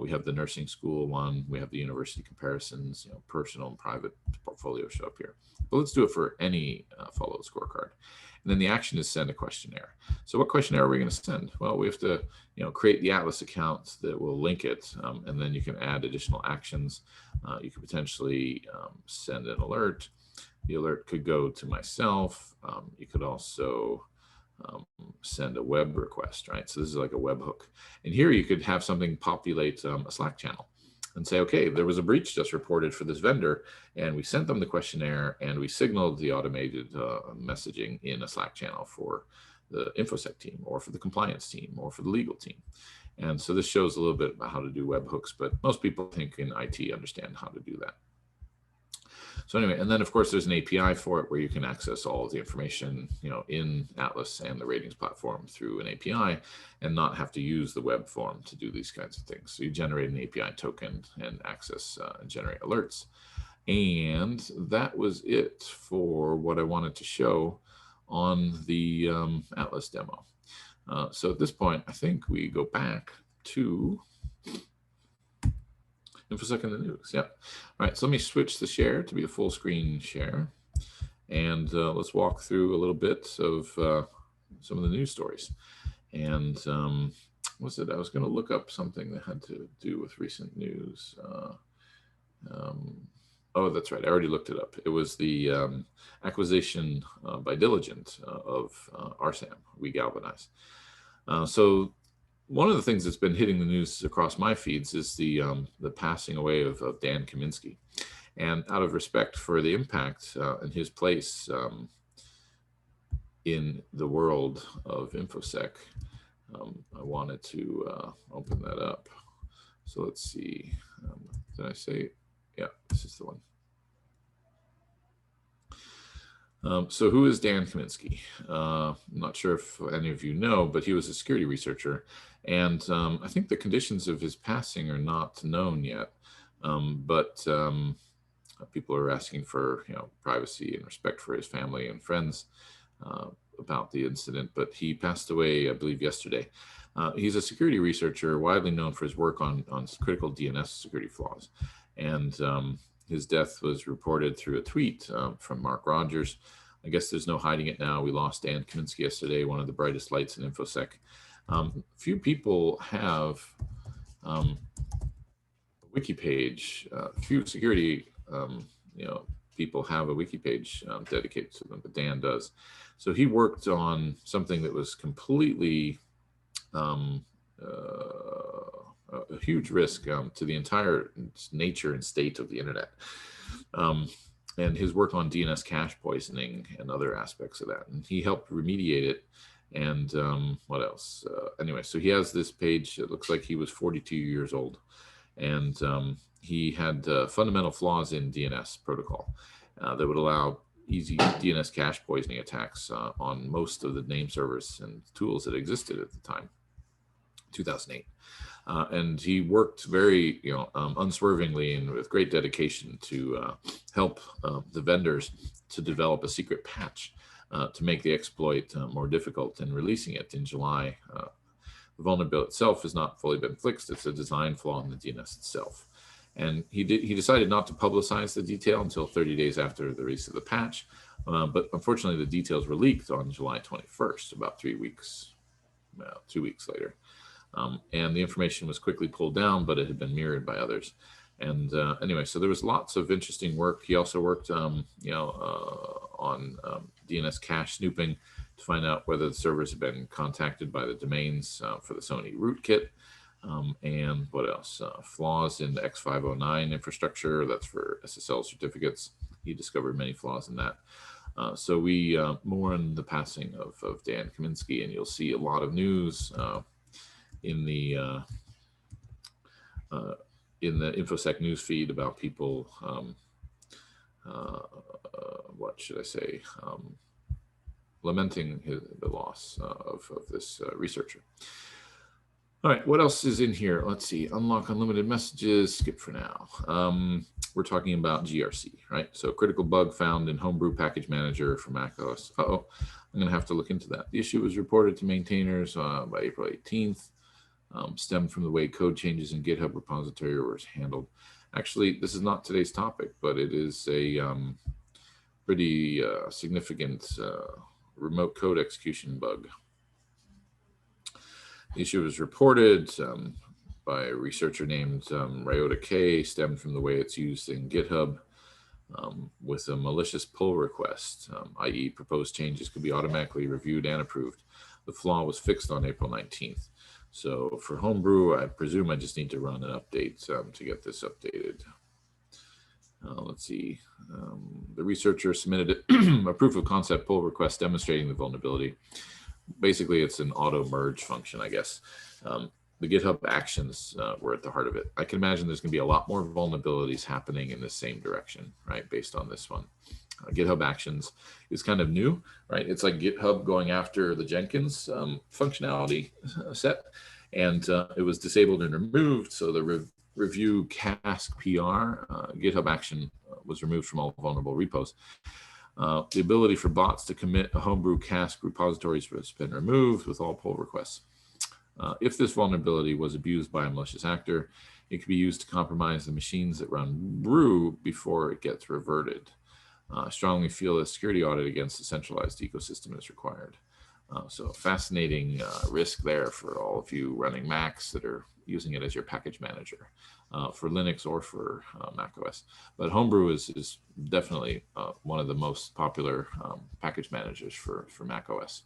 We have the nursing school one. We have the university comparisons, personal and private portfolio show up here. But let's do it for any follow scorecard. And then the action is send a questionnaire. So what questionnaire are we going to send? Well, we have to, create the Atlas account that will link it, and then you can add additional actions. You could potentially send an alert. The alert could go to myself. You could also send a web request, right? So this is like a webhook. And here you could have something populate a Slack channel and say, okay, there was a breach just reported for this vendor, and we sent them the questionnaire, and we signaled the automated messaging in a Slack channel for the InfoSec team, or for the compliance team, or for the legal team. And so this shows a little bit about how to do webhooks, but most people think in IT understand how to do that. So anyway, and then of course there's an API for it where you can access all of the information, in Atlas and the ratings platform through an API, and not have to use the web form to do these kinds of things. So you generate an API token and access and generate alerts. And that was it for what I wanted to show on the Atlas demo. So at this point, I think we go back to InfoSec in the news. Yep. All right. So let me switch the share to be a full screen share. And let's walk through a little bit of some of the news stories. And what's it? I was going to look up something that had to do with recent news. Oh, that's right. I already looked it up. It was the acquisition by Diligent of RSAM, We Galvanize. So one of the things that's been hitting the news across my feeds is the passing away of Dan Kaminski. And out of respect for the impact and his place in the world of InfoSec, I wanted to open that up. So let's see. Did I say? Yeah, this is the one. So who is Dan Kaminski? I'm not sure if any of you know, but he was a security researcher. And I think the conditions of his passing are not known yet. But people are asking for privacy and respect for his family and friends about the incident. But he passed away, I believe, yesterday. He's a security researcher widely known for his work on critical DNS security flaws. And his death was reported through a tweet from Mark Rogers. I guess there's no hiding it now. We lost Dan Kaminski yesterday, one of the brightest lights in InfoSec. Few people have a wiki page. Few security people have a wiki page dedicated to them, but Dan does. So he worked on something that was completely a huge risk to the entire nature and state of the internet. And his work on DNS cache poisoning and other aspects of that. And he helped remediate it. And what else? Anyway, so he has this page. It looks like he was 42 years old. And he had fundamental flaws in DNS protocol that would allow easy DNS cache poisoning attacks on most of the name servers and tools that existed at the time, 2008. And he worked very, unswervingly and with great dedication to help the vendors to develop a secret patch to make the exploit more difficult. And releasing it in July. The vulnerability itself has not fully been fixed. It's a design flaw in the DNS itself. And he decided not to publicize the detail until 30 days after the release of the patch. But unfortunately, the details were leaked on July 21st, about 2 weeks later. And the information was quickly pulled down, but it had been mirrored by others. And anyway, so there was lots of interesting work. He also worked, on DNS cache snooping to find out whether the servers had been contacted by the domains for the Sony rootkit. And what else? Flaws in the X509 infrastructure. That's for SSL certificates. He discovered many flaws in that. So we mourn the passing of Dan Kaminski, and you'll see a lot of news in the InfoSec news feed about people, what should I say, lamenting the loss of this researcher. All right, what else is in here? Let's see, unlock unlimited messages, skip for now. We're talking about GRC, right? So critical bug found in Homebrew Package Manager for macOS. I'm gonna have to look into that. The issue was reported to maintainers by April 18th. stemmed from the way code changes in GitHub repository were handled. Actually, this is not today's topic, but it is a pretty significant remote code execution bug. The issue was reported by a researcher named Ryota K, stemmed from the way it's used in GitHub with a malicious pull request, i.e. proposed changes could be automatically reviewed and approved. The flaw was fixed on April 19th. So for Homebrew, I presume I just need to run an update to get this updated. Let's see. The researcher submitted a proof of concept pull request demonstrating the vulnerability. Basically, it's an auto merge function, I guess. The GitHub Actions were at the heart of it. I can imagine there's going to be a lot more vulnerabilities happening in the same direction, right, based on this one. GitHub Actions is kind of new, right? It's like GitHub going after the Jenkins functionality set, and it was disabled and removed. So the review cask PR, GitHub Action was removed from all vulnerable repos. The ability for bots to commit a Homebrew cask repositories has been removed with all pull requests. If this vulnerability was abused by a malicious actor, it could be used to compromise the machines that run Brew before it gets reverted. I strongly feel a security audit against the centralized ecosystem is required. So fascinating risk there for all of you running Macs that are using it as your package manager for Linux or for macOS. But Homebrew is definitely one of the most popular package managers for macOS.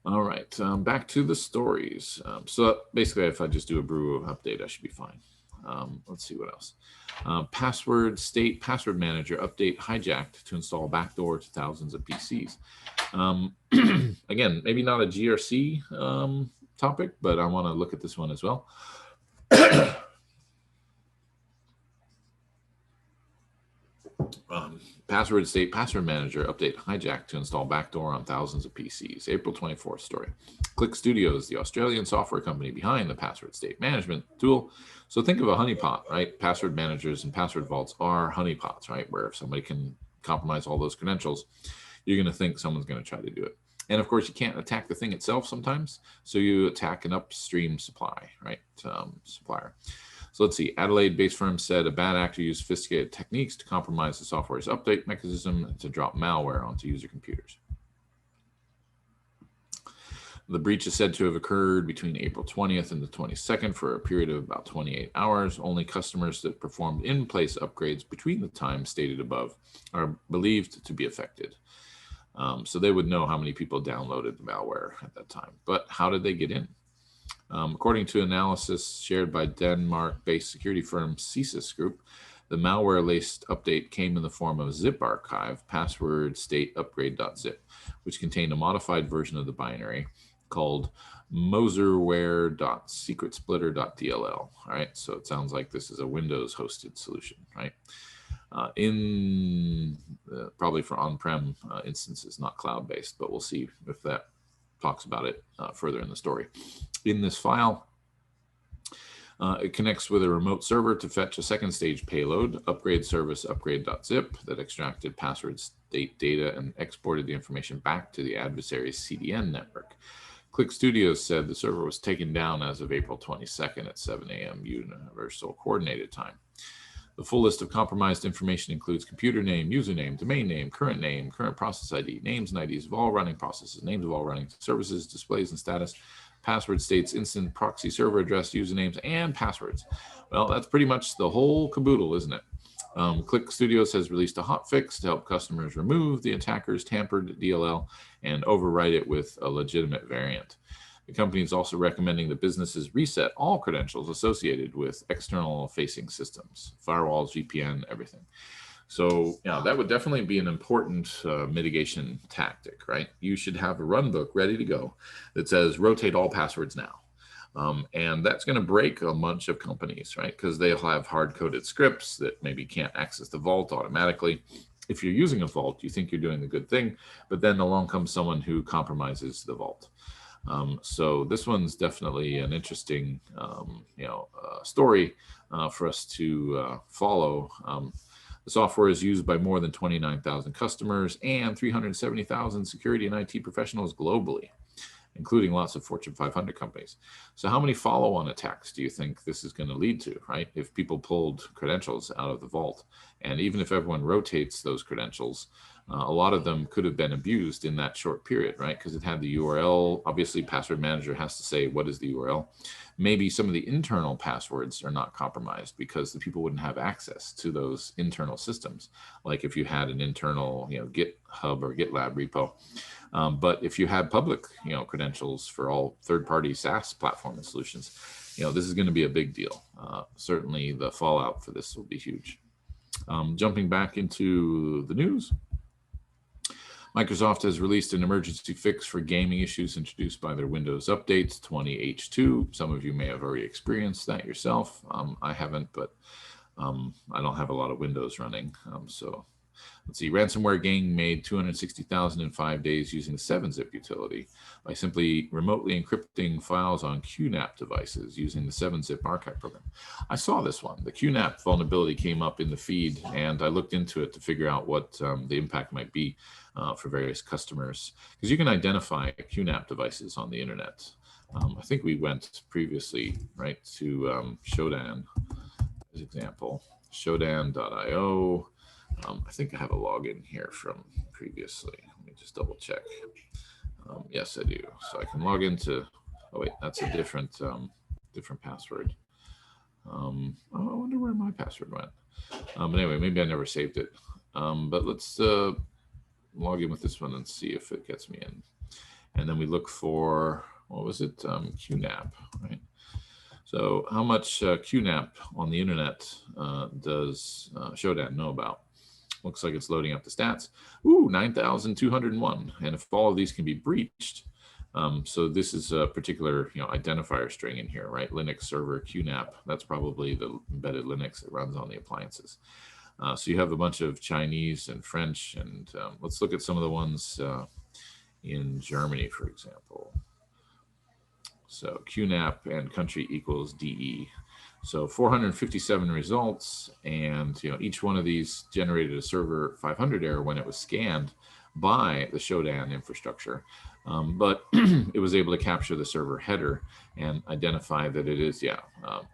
All right, back to the stories. So basically, if I just do a Brew update, I should be fine. Let's see what else. Password state password manager update hijacked to install backdoor to thousands of PCs. Again, maybe not a GRC topic, but I want to look at this one as well. Password state password manager update hijacked to install backdoor on thousands of PCs. April 24th story. Click Studio is the Australian software company behind the password state management tool. So think of a honeypot, right? Password managers and password vaults are honeypots, right? Where if somebody can compromise all those credentials, you're going to think someone's going to try to do it. And of course, you can't attack the thing itself sometimes. So you attack an upstream supply, right? Supplier. So let's see, Adelaide-based firm said a bad actor used sophisticated techniques to compromise the software's update mechanism to drop malware onto user computers. The breach is said to have occurred between April 20th and the 22nd for a period of about 28 hours. Only customers that performed in-place upgrades between the times stated above are believed to be affected. So they would know how many people downloaded the malware at that time. But how did they get in? According to analysis shared by Denmark-based security firm CSIS Group, the malware-laced update came in the form of a zip archive, password state upgrade.zip, which contained a modified version of the binary called moserware.secretsplitter.dll. All right, so it sounds like this is a Windows-hosted solution, right? Probably for on-prem instances, not cloud-based, but we'll see if that talks about it further in the story. In this file, it connects with a remote server to fetch a second stage payload, upgrade service upgrade.zip, that extracted password state data and exported the information back to the adversary's CDN network. Click Studios said the server was taken down as of April 22nd at 7 a.m. Universal Coordinated Time. The full list of compromised information includes computer name, username, domain name, current process ID, names and IDs of all running processes, names of all running services, displays and status, password states, instant proxy server address, usernames, and passwords. Well, that's pretty much the whole caboodle, isn't it? Click Studios has released a hotfix to help customers remove the attacker's tampered DLL and overwrite it with a legitimate variant. The company is also recommending that businesses reset all credentials associated with external facing systems, firewalls, VPN, everything. So yeah, that would definitely be an important mitigation tactic, right? You should have a run book ready to go that says rotate all passwords now. And that's going to break a bunch of companies, right? Because they'll have hard-coded scripts that maybe can't access the vault automatically. If you're using a vault, you think you're doing the good thing, but then along comes someone who compromises the vault. So this one's definitely an interesting, story for us to follow. The software is used by more than 29,000 customers and 370,000 security and IT professionals globally. including lots of Fortune 500 companies. So how many follow-on attacks do you think this is going to lead to, right? If people pulled credentials out of the vault, and even if everyone rotates those credentials, a lot of them could have been abused in that short period, right? Because it had the URL. Obviously, password manager has to say, what is the URL? Maybe some of the internal passwords are not compromised because the people wouldn't have access to those internal systems. Like if you had an internal, GitHub or GitLab repo. But if you had public, credentials for all third-party SaaS platform and solutions, this is going to be a big deal. Certainly the fallout for this will be huge. Jumping back into the news. Microsoft has released an emergency fix for gaming issues introduced by their Windows updates 20H2. Some of you may have already experienced that yourself. I haven't, but I don't have a lot of Windows running. So let's see, ransomware gang made $260,000 in 5 days using the 7-zip utility by simply remotely encrypting files on QNAP devices using the 7-zip archive program. I saw this one. The QNAP vulnerability came up in the feed, and I looked into it to figure out what the impact might be for various customers, because you can identify QNAP devices on the internet. I think we went previously, right, to Shodan as example, shodan.io. I think I have a login here from previously. Let me just double check. Yes, I do. So I can log into, oh wait, that's a different different password. Oh, I wonder where my password went. But anyway, maybe I never saved it. But let's log in with this one and see if it gets me in. And then we look for, what was it? QNAP, right? So how much QNAP on the internet does Shodan know about? Looks like it's loading up the stats. Ooh, 9,201. And if all of these can be breached, so this is a particular identifier string in here, right? Linux server QNAP. That's probably the embedded Linux that runs on the appliances. So you have a bunch of Chinese and French, and let's look at some of the ones in Germany, for example. So QNAP and country equals DE. So 457 results, and each one of these generated a server 500 error when it was scanned by the Shodan infrastructure. But it was able to capture the server header and identify that it is, a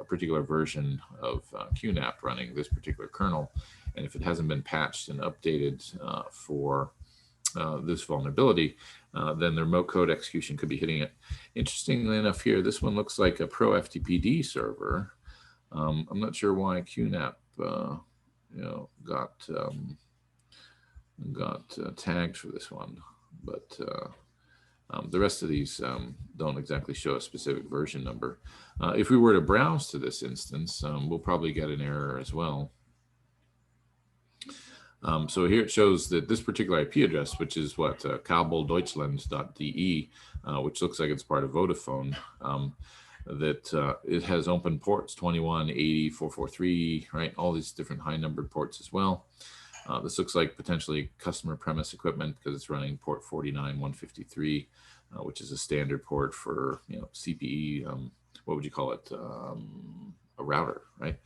particular version of QNAP running this particular kernel. And if it hasn't been patched and updated for this vulnerability, then the remote code execution could be hitting it. Interestingly enough here, this one looks like a pro FTPD server. I'm not sure why QNAP got tagged for this one, but the rest of these don't exactly show a specific version number. If we were to browse to this instance, we'll probably get an error as well. So here it shows that this particular IP address, which is what, kabeldeutschland.de, which looks like it's part of Vodafone, that it has open ports 21, 80, 443, right? All these different high numbered ports as well. This looks like potentially customer premise equipment because it's running port 49153, which is a standard port for CPE. What would you call it? A router, right?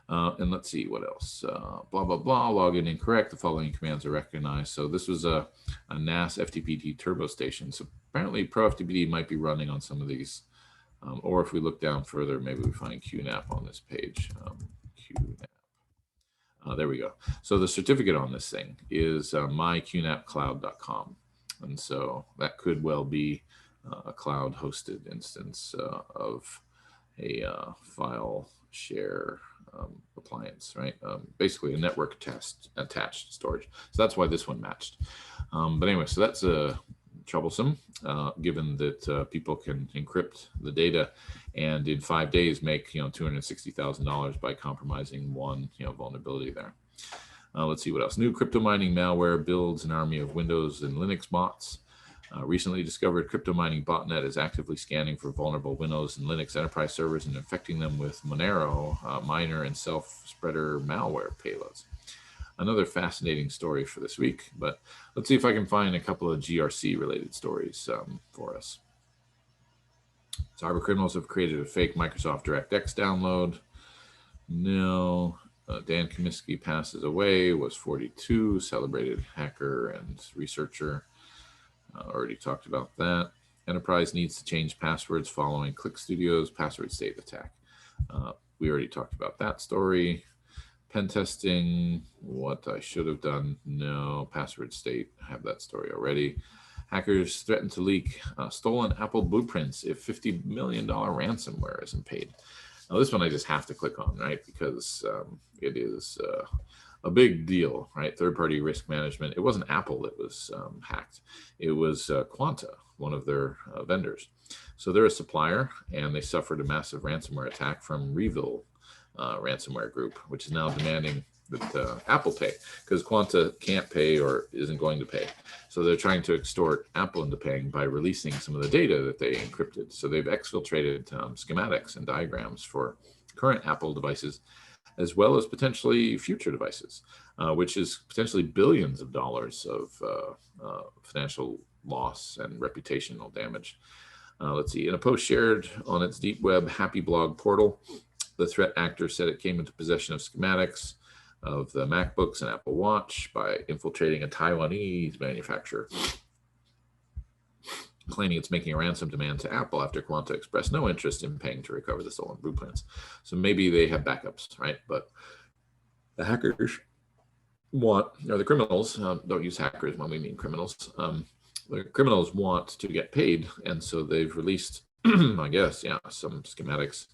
And let's see what else. Blah blah blah. Login incorrect. The following commands are recognized. So this was a NAS FTPD turbo station. So apparently Pro FTPD might be running on some of these. Or if we look down further, maybe we find QNAP on this page. QNAP. There we go. So the certificate on this thing is myqnapcloud.com. And so that could well be a cloud hosted instance of a file share appliance, right? Basically a network attached storage. So that's why this one matched. But anyway, so that's troublesome, given that people can encrypt the data and in 5 days make $260,000 by compromising one vulnerability there. Let's see what else. New crypto mining malware builds an army of Windows and Linux bots. Recently discovered crypto mining botnet is actively scanning for vulnerable Windows and Linux enterprise servers and infecting them with Monero, miner, and self-spreader malware payloads. Another fascinating story for this week, but let's see if I can find a couple of GRC related stories for us. Cyber criminals have created a fake Microsoft DirectX download. No. Dan Kaminski passes away, was 42, celebrated hacker and researcher. Already talked about that. Enterprise needs to change passwords following ClickStudio's password state attack. We already talked about that story. Pen testing, what I should have done. No, password state, I have that story already. Hackers threaten to leak stolen Apple blueprints if $50 million ransomware isn't paid. Now this one I just have to click on, right? Because it is a big deal, right? Third-party risk management. It wasn't Apple that was hacked. It was Quanta, one of their vendors. So they're a supplier, and they suffered a massive ransomware attack from Revil ransomware group, which is now demanding that Apple pay, because Quanta can't pay or isn't going to pay. So they're trying to extort Apple into paying by releasing some of the data that they encrypted. So they've exfiltrated schematics and diagrams for current Apple devices, as well as potentially future devices, which is potentially billions of dollars of financial loss and reputational damage. Let's see, in a post shared on its deep web Happy Blog portal, the threat actor said it came into possession of schematics of the MacBooks and Apple Watch by infiltrating a Taiwanese manufacturer, claiming it's making a ransom demand to Apple after Quanta expressed no interest in paying to recover the stolen blueprints. So maybe they have backups, right? But the hackers want, or the criminals, don't use hackers when we mean criminals, the criminals want to get paid, and so they've released, I guess, yeah, some schematics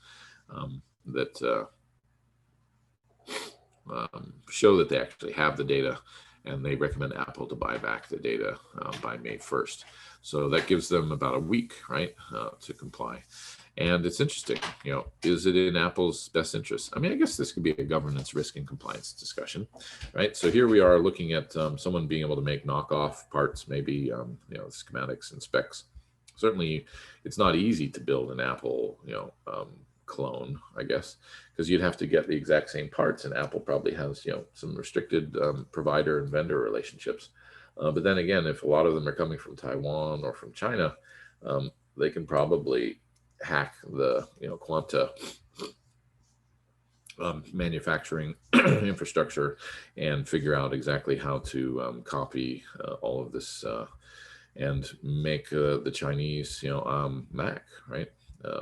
that show that they actually have the data, and they recommend Apple to buy back the data by May 1st. So that gives them about a week, right, to comply. And it's interesting, you know, is it in Apple's best interest? I mean, I guess this could be a governance risk and compliance discussion, right? So here we are looking at someone being able to make knockoff parts, maybe, you know, schematics and specs. Certainly, it's not easy to build an Apple, you know, clone, I guess, because you'd have to get the exact same parts, and Apple probably has, you know, some restricted provider and vendor relationships. But then again, if a lot of them are coming from Taiwan or from China, they can probably hack the, you know, Quanta manufacturing infrastructure and figure out exactly how to copy all of this and make the Chinese, you know, Mac, right?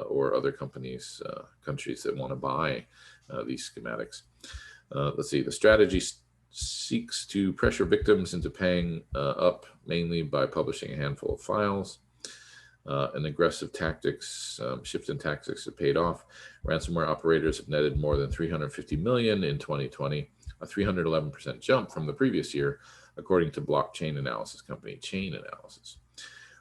Or other companies, countries that want to buy these schematics. Let's see, the strategy seeks to pressure victims into paying up, mainly by publishing a handful of files. And aggressive tactics, shift in tactics have paid off. Ransomware operators have netted more than 350 million in 2020, a 311% jump from the previous year, according to blockchain analysis company Chain Analysis.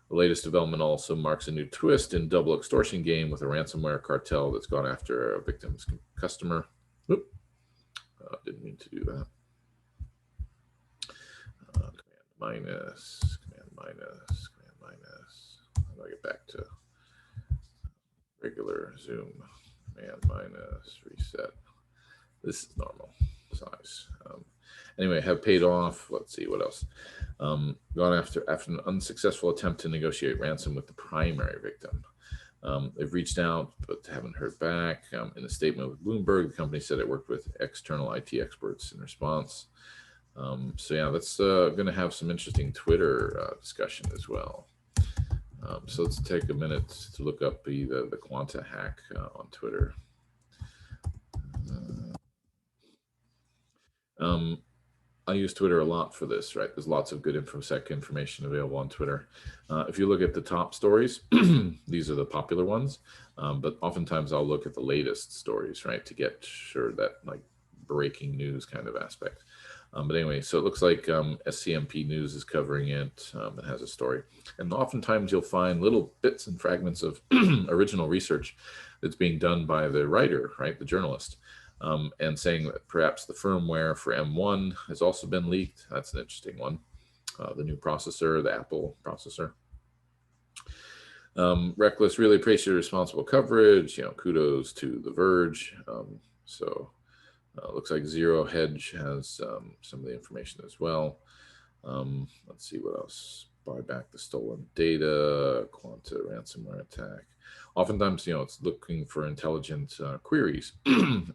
The latest development also marks a new twist in double extortion game with a ransomware cartel that's gone after a victim's customer. Oop. Didn't mean to do that. Command minus. How do I get back to regular Zoom? Command minus, reset. This is normal size. Anyway, have paid off. Let's see what else. Gone after an unsuccessful attempt to negotiate ransom with the primary victim. They've reached out but haven't heard back. In a statement with Bloomberg, the company said it worked with external IT experts in response. So yeah, that's going to have some interesting Twitter discussion as well. So let's take a minute to look up the Quanta hack on Twitter. I use Twitter a lot for this, right? There's lots of good InfoSec information available on Twitter. If you look at the top stories, these are the popular ones, but oftentimes I'll look at the latest stories, right, to get sure that like breaking news kind of aspect. But anyway, so it looks like SCMP News is covering it. It has a story. And oftentimes you'll find little bits and fragments of original research that's being done by the writer, right, the journalist. And saying that perhaps the firmware for M1 has also been leaked. That's an interesting one. The new processor, the Apple processor. Reckless, really appreciate your responsible coverage. You know, kudos to The Verge. Looks like Zero Hedge has some of the information as well. Let's see what else. Buy back the stolen data, Quanta ransomware attack. Oftentimes, you know, it's looking for intelligent queries,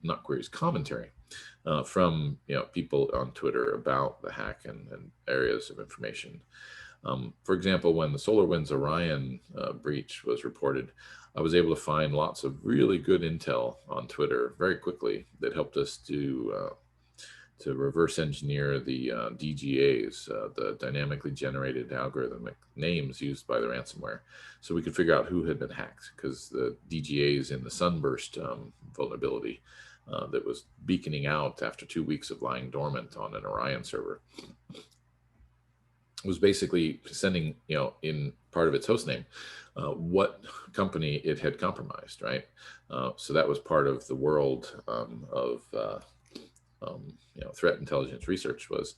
not queries, commentary from, you know, people on Twitter about the hack and areas of information. For example, when the SolarWinds Orion breach was reported, I was able to find lots of really good intel on Twitter very quickly that helped us to reverse engineer the DGAs, the dynamically generated algorithmic names used by the ransomware. So we could figure out who had been hacked, because the DGAs in the Sunburst vulnerability that was beaconing out after 2 weeks of lying dormant on an Orion server was basically sending, in part of its hostname, what company it had compromised, right? So that was part of the world of threat intelligence research, was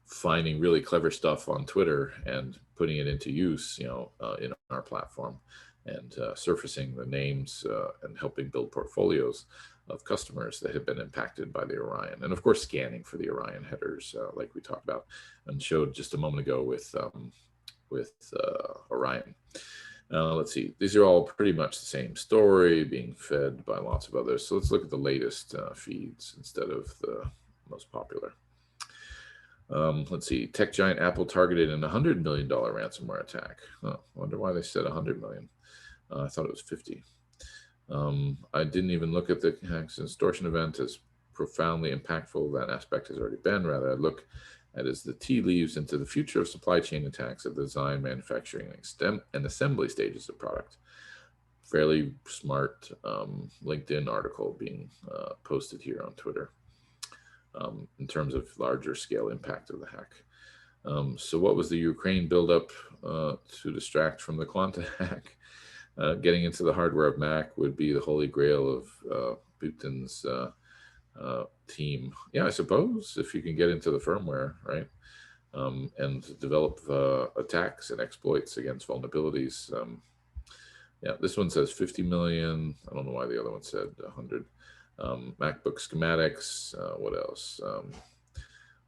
finding really clever stuff on Twitter and putting it into use, in our platform, and surfacing the names and helping build portfolios of customers that had been impacted by the Orion. And of course, scanning for the Orion headers, like we talked about and showed just a moment ago with Orion. Let's see, these are all pretty much the same story being fed by lots of others. So let's look at the latest feeds instead of the most popular. Let's see, tech giant Apple targeted an $100 million ransomware attack. I wonder why they said 100 million. I thought it was 50. I didn't even look at the hacks and extortion event as profoundly impactful. That aspect has already been. Rather, I look at as the tea leaves into the future of supply chain attacks at the design, manufacturing, and assembly stages of product. Fairly smart LinkedIn article being posted here on Twitter in terms of larger scale impact of the hack. So what was the Ukraine buildup to distract from the Quanta hack? Getting into the hardware of Mac would be the holy grail of Putin's team. Yeah, I suppose, if you can get into the firmware, right? And develop attacks and exploits against vulnerabilities. Yeah, this one says 50 million. I don't know why the other one said 100. MacBook schematics. What else?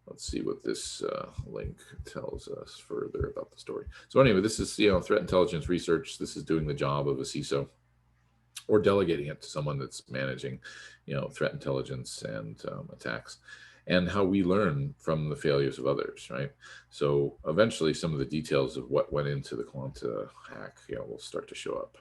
Let's see what this link tells us further about the story. So anyway, this is threat intelligence research. This is doing the job of a CISO, or delegating it to someone that's managing, threat intelligence and attacks, and how we learn from the failures of others, right? So eventually, some of the details of what went into the Quanta hack, will start to show up.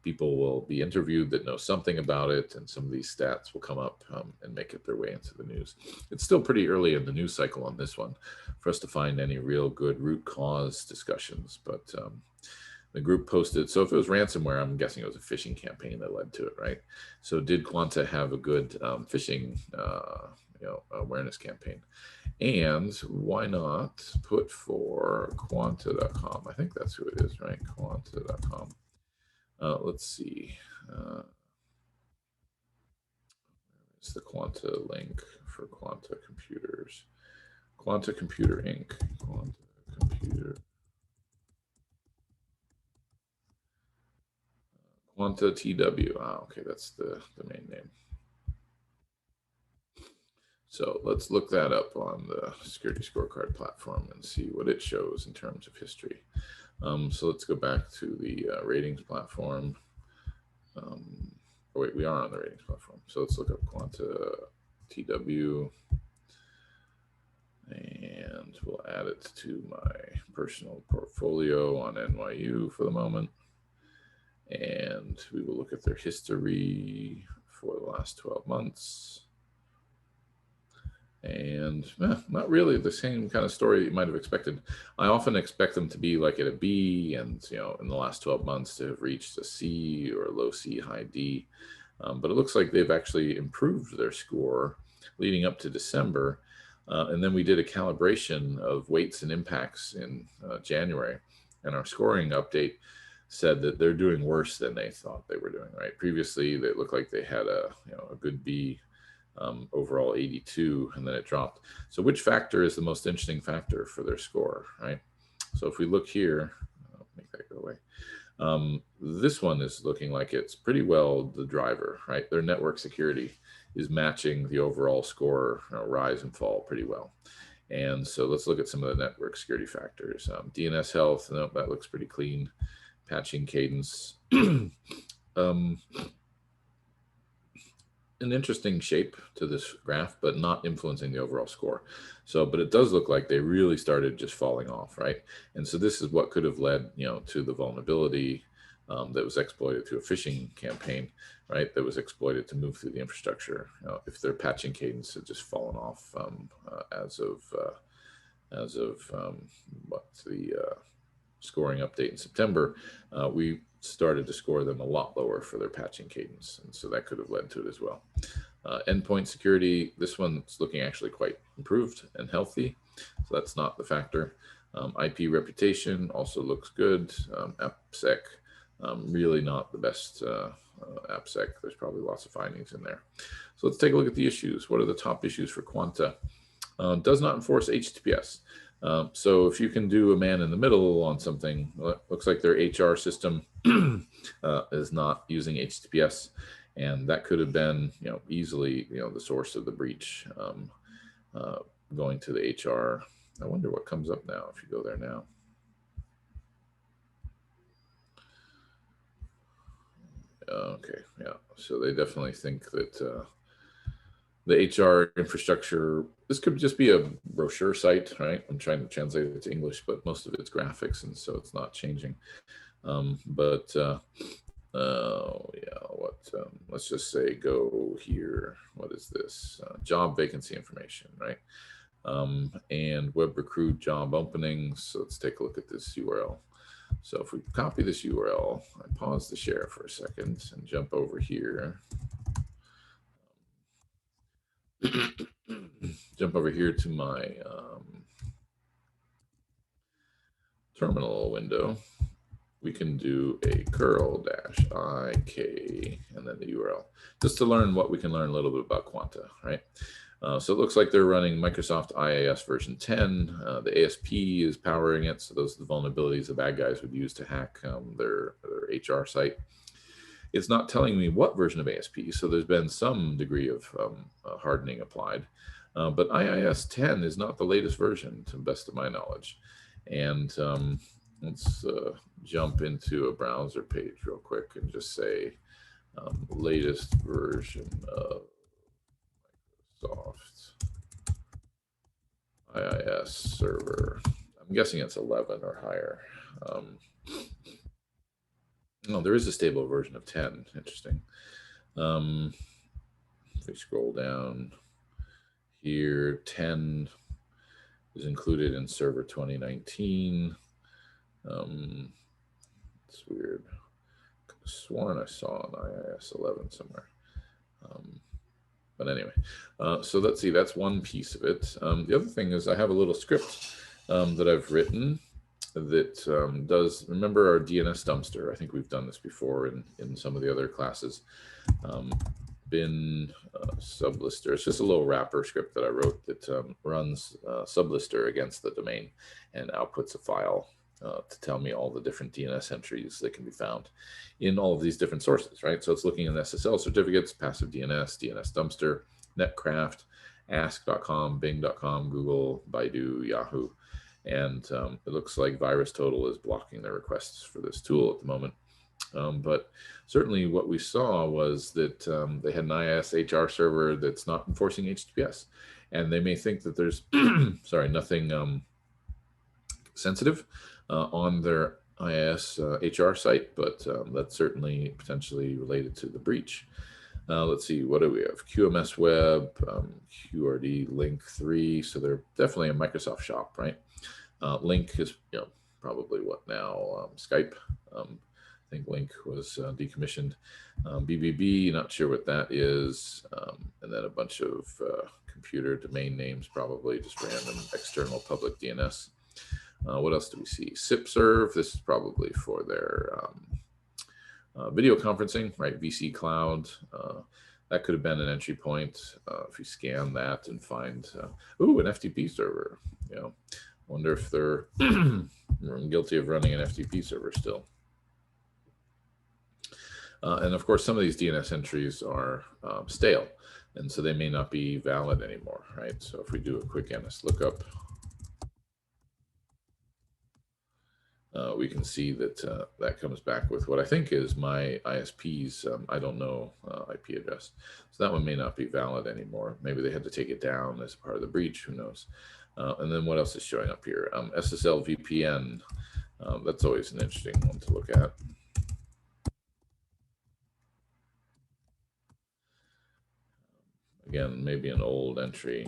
People will be interviewed that know something about it, and some of these stats will come up and make it their way into the news. It's still pretty early in the news cycle on this one for us to find any real good root cause discussions, but the group posted, so if it was ransomware, I'm guessing it was a phishing campaign that led to it, right? So did Quanta have a good phishing awareness campaign? And why not put for quanta.com? I think that's who it is, right? Quanta.com. Let's see. It's the Quanta link for Quanta Computers. Quanta Computer Inc. Quanta Computer. Quanta TW. Okay, that's the main name. So let's look that up on the Security Scorecard platform and see what it shows in terms of history. So let's go back to the ratings platform. Wait, we are on the ratings platform. So let's look up Quanta TW, and we'll add it to my personal portfolio on NYU for the moment. And we will look at their history for the last 12 months. And not really the same kind of story you might have expected. I often expect them to be like at a B, and in the last 12 months to have reached a C or a low C, high D. But it looks like they've actually improved their score leading up to December. And then we did a calibration of weights and impacts in January, and our scoring update said that they're doing worse than they thought they were doing. Right? Previously, they looked like they had a good B. Overall 82, and then it dropped. So which factor is the most interesting factor for their score, right? So if we look here, I'll make that go away. This one is looking like it's pretty well the driver, right? Their network security is matching the overall score rise and fall pretty well. And so let's look at some of the network security factors. DNS health, nope, that looks pretty clean. Patching cadence. an interesting shape to this graph, but not influencing the overall score. So, but it does look like they really started just falling off, right? And so this is what could have led, to the vulnerability that was exploited through a phishing campaign, right? That was exploited to move through the infrastructure. If their patching cadence had just fallen off as of the scoring update in September, we started to score them a lot lower for their patching cadence. And so that could have led to it as well. Endpoint security, this one's looking actually quite improved and healthy. So that's not the factor. IP reputation also looks good. AppSec, really not the best AppSec. There's probably lots of findings in there. So let's take a look at the issues. What are the top issues for Quanta? Does not enforce HTTPS. So if you can do a man in the middle on something, looks like their HR system is not using HTTPS, and that could have been, easily, the source of the breach, going to the HR. I wonder what comes up now if you go there now. Okay, yeah. So they definitely think that the HR infrastructure, this could just be a brochure site, right? I'm trying to translate it to English, but most of it's graphics, and so it's not changing. Let's just say go here. What is this? Job vacancy information, right? And web recruit job openings. So let's take a look at this URL. So if we copy this URL, I pause the share for a second and jump over here. Jump over here to my terminal window. We can do a curl-ik and then the URL, just to learn what we can learn a little bit about Quanta, right? So it looks like they're running Microsoft IIS version 10. The ASP is powering it, so those are the vulnerabilities the bad guys would use to hack their HR site. It's not telling me what version of ASP, so there's been some degree of hardening applied. But IIS 10 is not the latest version, to the best of my knowledge. And let's jump into a browser page real quick and just say latest version of Microsoft IIS server. I'm guessing it's 11 or higher. No, there is a stable version of 10. Interesting. If we scroll down here, 10 is included in server 2019. It's weird. Could have sworn I saw an IIS 11 somewhere. But anyway, so let's see, that's one piece of it. The other thing is I have a little script that I've written that does, remember our DNS dumpster? I think we've done this before in some of the other classes. Bin sublister. It's just a little wrapper script that I wrote that runs sublister against the domain and outputs a file to tell me all the different DNS entries that can be found in all of these different sources, right? So it's looking at SSL certificates, passive DNS, DNS dumpster, Netcraft, ask.com, bing.com, Google, Baidu, Yahoo. And it looks like VirusTotal is blocking their requests for this tool at the moment. But certainly what we saw was that they had an IIS HR server that's not enforcing HTTPS. And they may think that there's, sorry, nothing sensitive on their IIS HR site, but that's certainly potentially related to the breach. Let's see, what do we have? QMS Web, QRD, Link 3. So they're definitely a Microsoft shop, right? Link is, probably what now? Skype. I think Link was decommissioned. BBB, not sure what that is. And then a bunch of computer domain names, probably just random external public DNS. What else do we see? SipServe, this is probably for their video conferencing, right? VC Cloud. That could have been an entry point if you scan that and find, ooh, an FTP server. Wonder if they're guilty of running an FTP server still. And of course, some of these DNS entries are stale, and so they may not be valid anymore, right? So if we do a quick NS lookup, we can see that that comes back with what I think is my ISP's, I don't know, IP address. So that one may not be valid anymore. Maybe they had to take it down as part of the breach, who knows. And then what else is showing up here? SSL VPN, that's always an interesting one to look at. Again, maybe an old entry.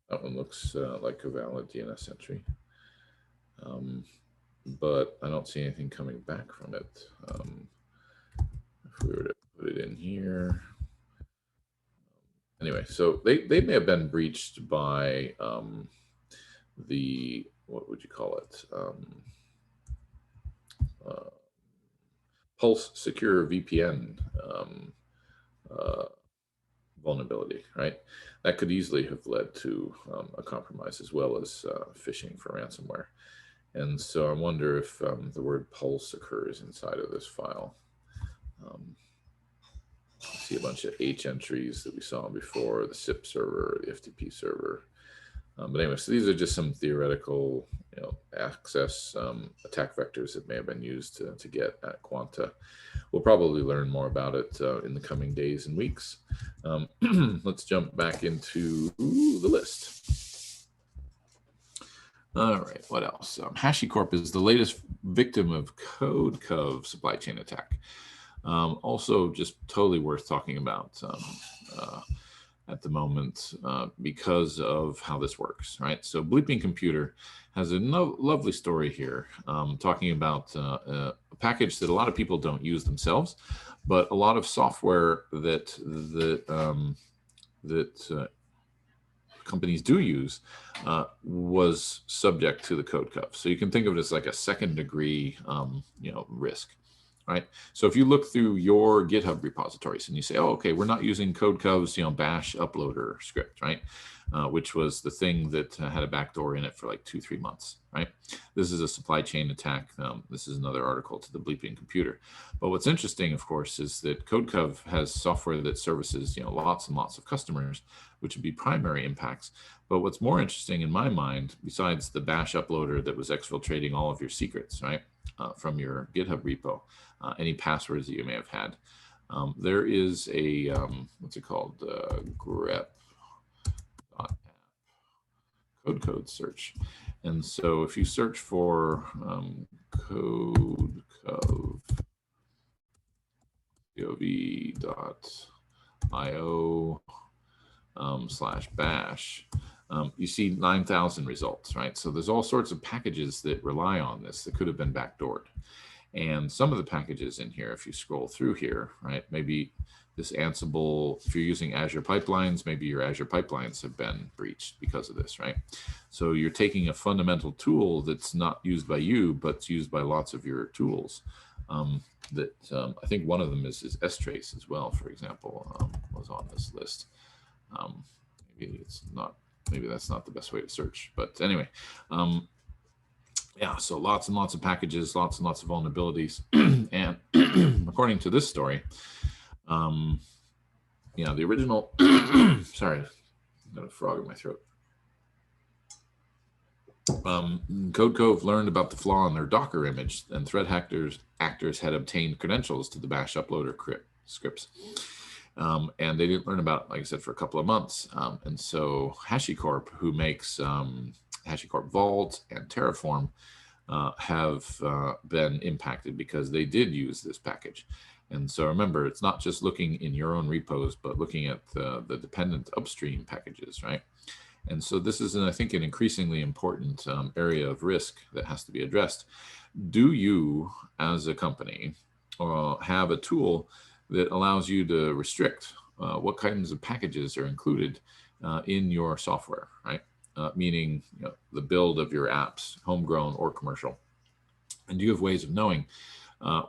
That one looks like a valid DNS entry. But I don't see anything coming back from it. If we were to put it in here. Anyway, so they may have been breached by the, what would you call it? Pulse Secure VPN vulnerability, right? That could easily have led to a compromise, as well as phishing for ransomware. And so I wonder if the word pulse occurs inside of this file. I see a bunch of H entries that we saw before, the SIP server, the FTP server. But anyway, so these are just some theoretical, access attack vectors that may have been used to get at Quanta. We'll probably learn more about it in the coming days and weeks. Let's jump back into the list. All right, what else? HashiCorp is the latest victim of CodeCov supply chain attack. Also just totally worth talking about at the moment because of how this works, right? So Bleeping Computer has a lovely story here talking about a package that a lot of people don't use themselves, but a lot of software that companies do use was subject to the CodeCov. So you can think of it as like a second degree risk. Right. So if you look through your GitHub repositories and you say, oh, okay, we're not using CodeCov's, bash uploader script, right? Which was the thing that had a backdoor in it for like 2-3 months, right? This is a supply chain attack. This is another article to the Bleeping Computer. But what's interesting, of course, is that CodeCov has software that services, lots and lots of customers, which would be primary impacts. But what's more interesting in my mind, besides the bash uploader that was exfiltrating all of your secrets, right, from your GitHub repo, any passwords that you may have had, there is a, what's it called, grep code search. And so if you search for codecov.io/bash, you see 9,000 results, right? So there's all sorts of packages that rely on this that could have been backdoored. And some of the packages in here, if you scroll through here, right, maybe this Ansible, if you're using Azure pipelines, maybe your Azure pipelines have been breached because of this, right? So you're taking a fundamental tool that's not used by you, but it's used by lots of your tools. I think one of them is strace as well, for example, was on this list. Maybe it's not, maybe that's not the best way to search, but anyway, yeah, so lots and lots of packages, lots and lots of vulnerabilities. And according to this story, the original, sorry, I've got a frog in my throat. CodeCov learned about the flaw in their Docker image, and threat actors had obtained credentials to the bash uploader scripts. And they didn't learn about it, like I said, for a couple of months. And so HashiCorp, who makes HashiCorp Vault and Terraform, have been impacted because they did use this package. And so remember, it's not just looking in your own repos, but looking at the dependent upstream packages, right? And so this is, I think, an increasingly important area of risk that has to be addressed. Do you, as a company, have a tool that allows you to restrict what kinds of packages are included in your software, right? Meaning the build of your apps, homegrown or commercial. And do you have ways of knowing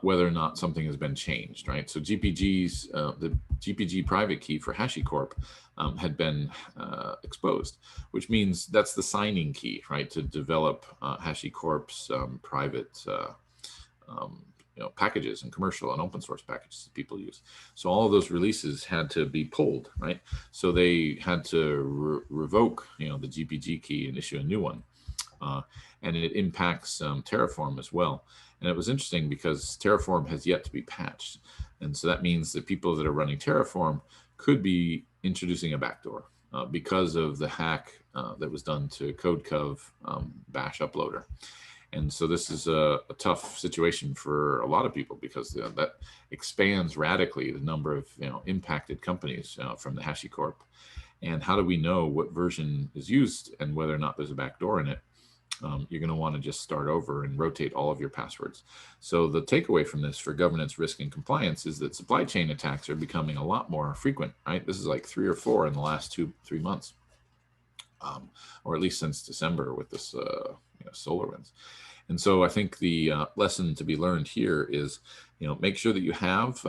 whether or not something has been changed, right? So GPG's, the GPG private key for HashiCorp had been exposed, which means that's the signing key, right, to develop HashiCorp's private packages and commercial and open source packages that people use. So all of those releases had to be pulled, right? So they had to revoke, the GPG key and issue a new one. and it impacts Terraform as well. And it was interesting because Terraform has yet to be patched. And so that means that people that are running Terraform could be introducing a backdoor because of the hack that was done to CodeCov bash uploader. And so this is a tough situation for a lot of people because that expands radically the number of impacted companies from the HashiCorp. And how do we know what version is used and whether or not there's a backdoor in it? You're going to want to just start over and rotate all of your passwords. So the takeaway from this for governance, risk, and compliance is that supply chain attacks are becoming a lot more frequent, right? This is like 3 or 4 in the last 2-3 months, or at least since December with this SolarWinds. And so I think the lesson to be learned here is, make sure that you have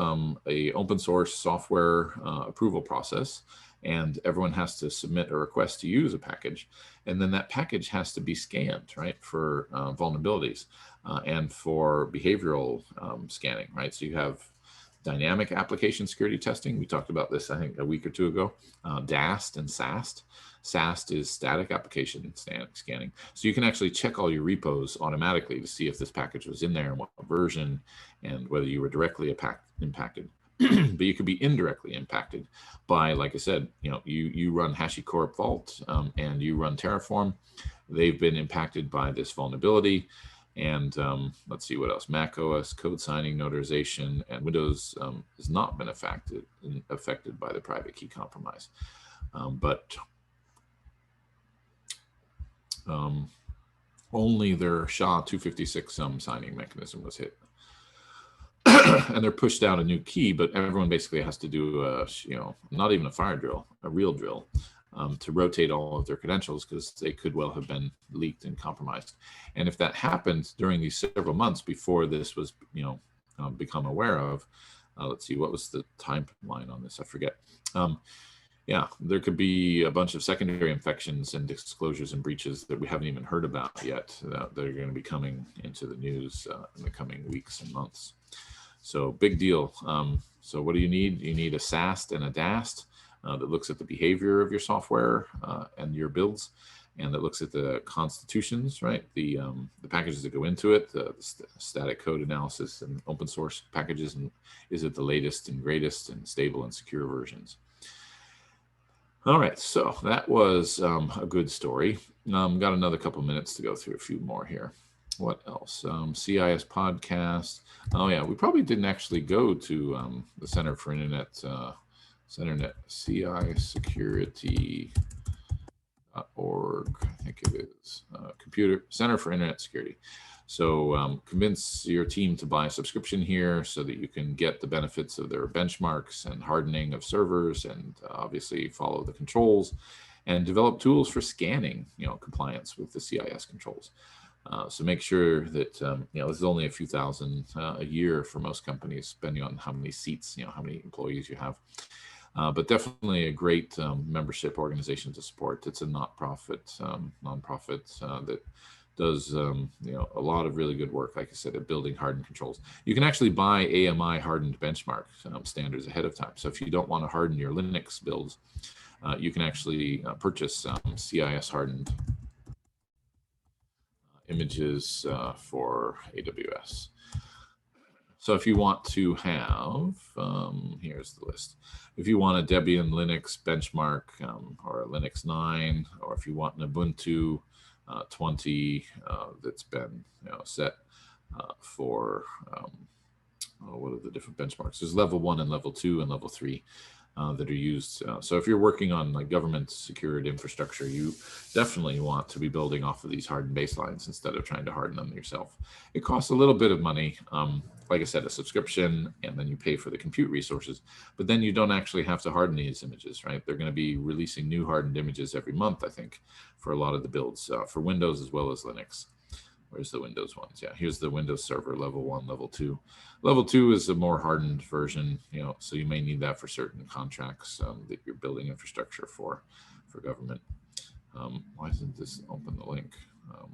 a open source software approval process, and everyone has to submit a request to use a package. And then that package has to be scanned, right, for vulnerabilities and for behavioral scanning, right? So you have dynamic application security testing. We talked about this, I think, a week or 2 ago, DAST and SAST. SAST is static application scanning. So you can actually check all your repos automatically to see if this package was in there and what version and whether you were directly impacted. But you could be indirectly impacted by, like I said, you run HashiCorp Vault and you run Terraform. They've been impacted by this vulnerability. And let's see what else. Mac OS, code signing, notarization, and Windows has not been affected by the private key compromise. But only their SHA-256 signing mechanism was hit. And they're pushed out a new key, but everyone basically has to do not even a fire drill, a real drill, to rotate all of their credentials because they could well have been leaked and compromised. And if that happened during these several months before this was, become aware of, let's see, what was the timeline on this? I forget. Yeah, there could be a bunch of secondary infections and disclosures and breaches that we haven't even heard about yet that are going to be coming into the news in the coming weeks and months. So big deal. So what do you need? You need a SAST and a DAST that looks at the behavior of your software and your builds, and that looks at the constitutions, right? The packages that go into it, the static code analysis and open source packages, and is it the latest and greatest and stable and secure versions? All right, so that was a good story. Got another couple minutes to go through a few more here. What else? CIS podcast. Oh yeah, we probably didn't actually go to the Center for Internet, CI Security.org, I think it is, Computer Center for Internet Security. So convince your team to buy a subscription here so that you can get the benefits of their benchmarks and hardening of servers, and obviously follow the controls and develop tools for scanning, compliance with the CIS controls. So make sure that, this is only a few thousand a year for most companies, depending on how many seats, how many employees you have. But definitely a great membership organization to support. It's a nonprofit that does a lot of really good work, like I said, at building hardened controls. You can actually buy AMI hardened benchmark standards ahead of time. So if you don't want to harden your Linux builds, you can actually purchase CIS hardened images for AWS. So if you want to have, here's the list. If you want a Debian Linux benchmark or a Linux 9, or if you want an Ubuntu 20 that's been set for, what are the different benchmarks? There's level 1 and level 2 and level 3 that are used. So if you're working on like government secured infrastructure, you definitely want to be building off of these hardened baselines instead of trying to harden them yourself. It costs a little bit of money. Like I said, a subscription, and then you pay for the compute resources, but then you don't actually have to harden these images, right? They're going to be releasing new hardened images every month, I think, for a lot of the builds for Windows as well as Linux. Where's the Windows ones? Yeah, here's the Windows Server level 1, level 2. Level 2 is a more hardened version, so you may need that for certain contracts that you're building infrastructure for government. Why doesn't this open the link? Oh,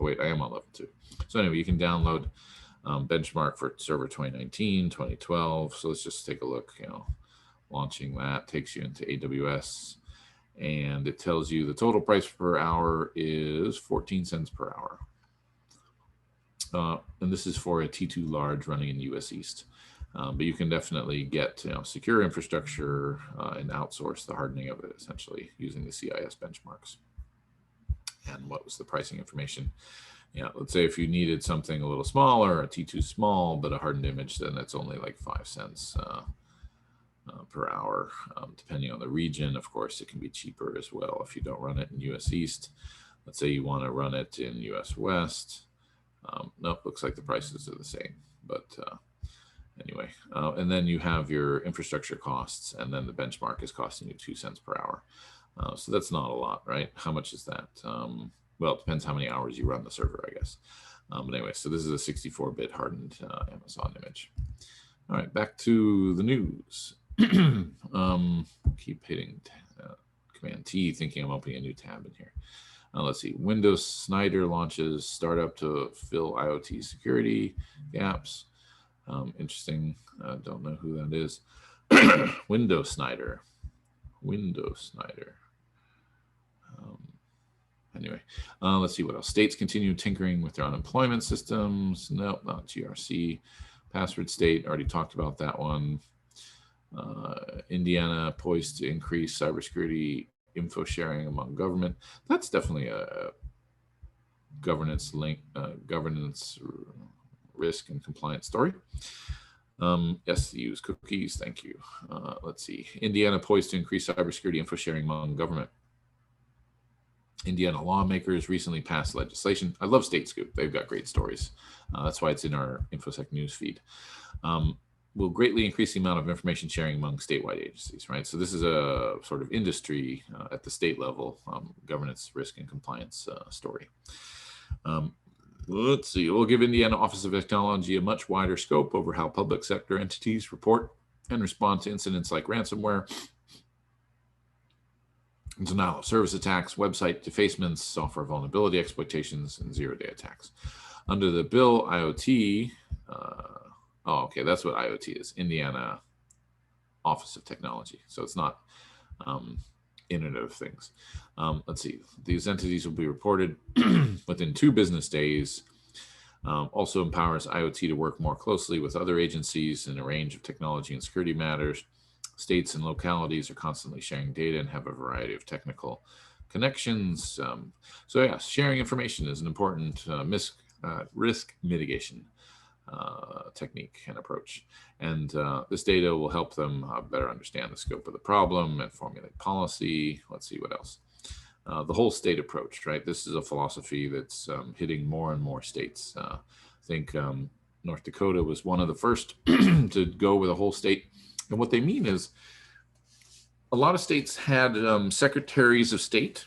wait, I am on level 2. So anyway, you can download benchmark for server 2019, 2012. So let's just take a look, launching that takes you into AWS. and it tells you the total price per hour is 14 cents per hour. And this is for a T2 large running in US East. But you can definitely get secure infrastructure and outsource the hardening of it essentially using the CIS benchmarks. And what was the pricing information? Yeah, let's say if you needed something a little smaller, a T2 small, but a hardened image, then that's only like 5 cents per hour. Depending on the region, of course, it can be cheaper as well if you don't run it in US East. Let's say you want to run it in US West. Nope, looks like the prices are the same, but anyway. And then you have your infrastructure costs, and then the benchmark is costing you 2 cents per hour. So that's not a lot, right? How much is that? Well, it depends how many hours you run the server, I guess. But anyway, so this is a 64-bit hardened Amazon image. All right, back to the news. Keep hitting Command T, thinking I'm opening a new tab in here. Let's see, Windows Snyder launches startup to fill IoT security gaps. Interesting, don't know who that is. Windows Snyder. Anyway, let's see what else. States continue tinkering with their unemployment systems. Nope, not GRC. Password state, already talked about that one. Indiana poised to increase cybersecurity info sharing among government. That's definitely a governance link, governance risk and compliance story. Yes, use cookies. Thank you. Let's see. Indiana poised to increase cybersecurity info sharing among government. Indiana lawmakers recently passed legislation. I love State Scoop. They've got great stories. That's why it's in our InfoSec news feed. Will greatly increase the amount of information sharing among statewide agencies, right? So this is a sort of industry at the state level governance, risk, and compliance story. Let's see. We'll give Indiana Office of Technology a much wider scope over how public sector entities report and respond to incidents like ransomware, denial of service attacks, website defacements, software vulnerability exploitations, and zero-day attacks. Under the bill, IoT, oh, okay, that's what IoT is, Indiana Office of Technology. So it's not Internet of Things. Let's see, these entities will be reported within 2 business days. Also empowers IoT to work more closely with other agencies in a range of technology and security matters. States and localities are constantly sharing data and have a variety of technical connections. So yeah, sharing information is an important risk mitigation technique and approach. And this data will help them better understand the scope of the problem and formulate policy. Let's see what else. The whole state approach, right? This is a philosophy that's hitting more and more states. I think North Dakota was one of the first to go with a whole state. And what they mean is a lot of states had secretaries of state,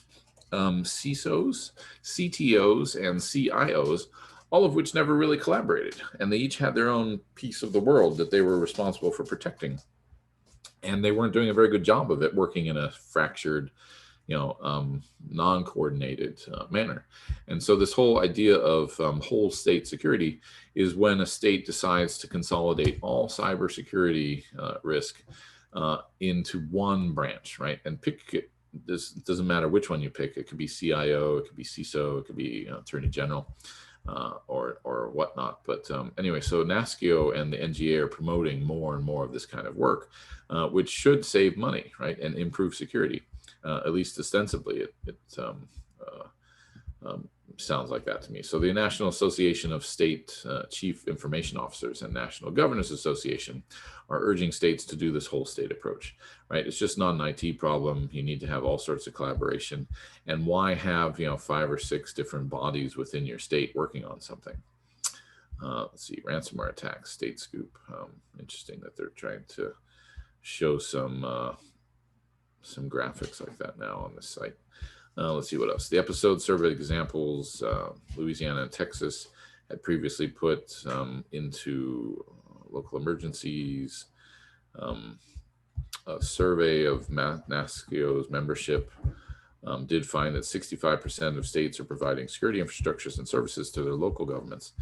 CISOs, CTOs, and CIOs, all of which never really collaborated. And they each had their own piece of the world that they were responsible for protecting. And they weren't doing a very good job of it, working in a fractured, non-coordinated manner. And so this whole idea of whole state security is when a state decides to consolidate all cybersecurity risk into one branch, right? And pick it. This doesn't matter which one you pick. It could be CIO, it could be CISO, it could be Attorney General, or whatnot. But anyway, so NASCIO and the NGA are promoting more and more of this kind of work, which should save money, right, and improve security. At least ostensibly, it sounds like that to me. So the National Association of State Chief Information Officers and National Governors Association are urging states to do this whole state approach, right? It's just not an IT problem. You need to have all sorts of collaboration. And why have, 5 or 6 different bodies within your state working on something? Let's see, ransomware attacks, State Scoop. Interesting that they're trying to show some graphics like that now on this site. Let's see what else. The episode surveyed examples. Louisiana and Texas had previously put into local emergencies, a survey of NASCIO's membership did find that 65% of states are providing security infrastructures and services to their local governments.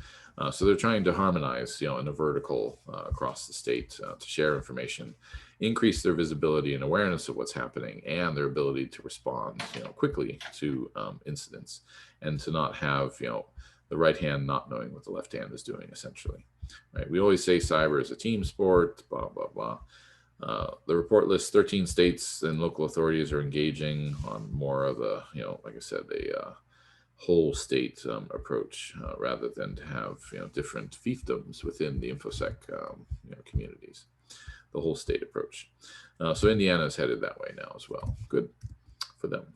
So they're trying to harmonize, in a vertical across the state to share information, increase their visibility and awareness of what's happening, and their ability to respond, quickly to incidents, and to not have, the right hand not knowing what the left hand is doing, essentially. Right? We always say cyber is a team sport, blah, blah, blah. The report lists 13 states and local authorities are engaging on more of a, like I said, a whole state approach rather than to have, different fiefdoms within the InfoSec communities, the whole state approach. So Indiana is headed that way now as well. Good for them.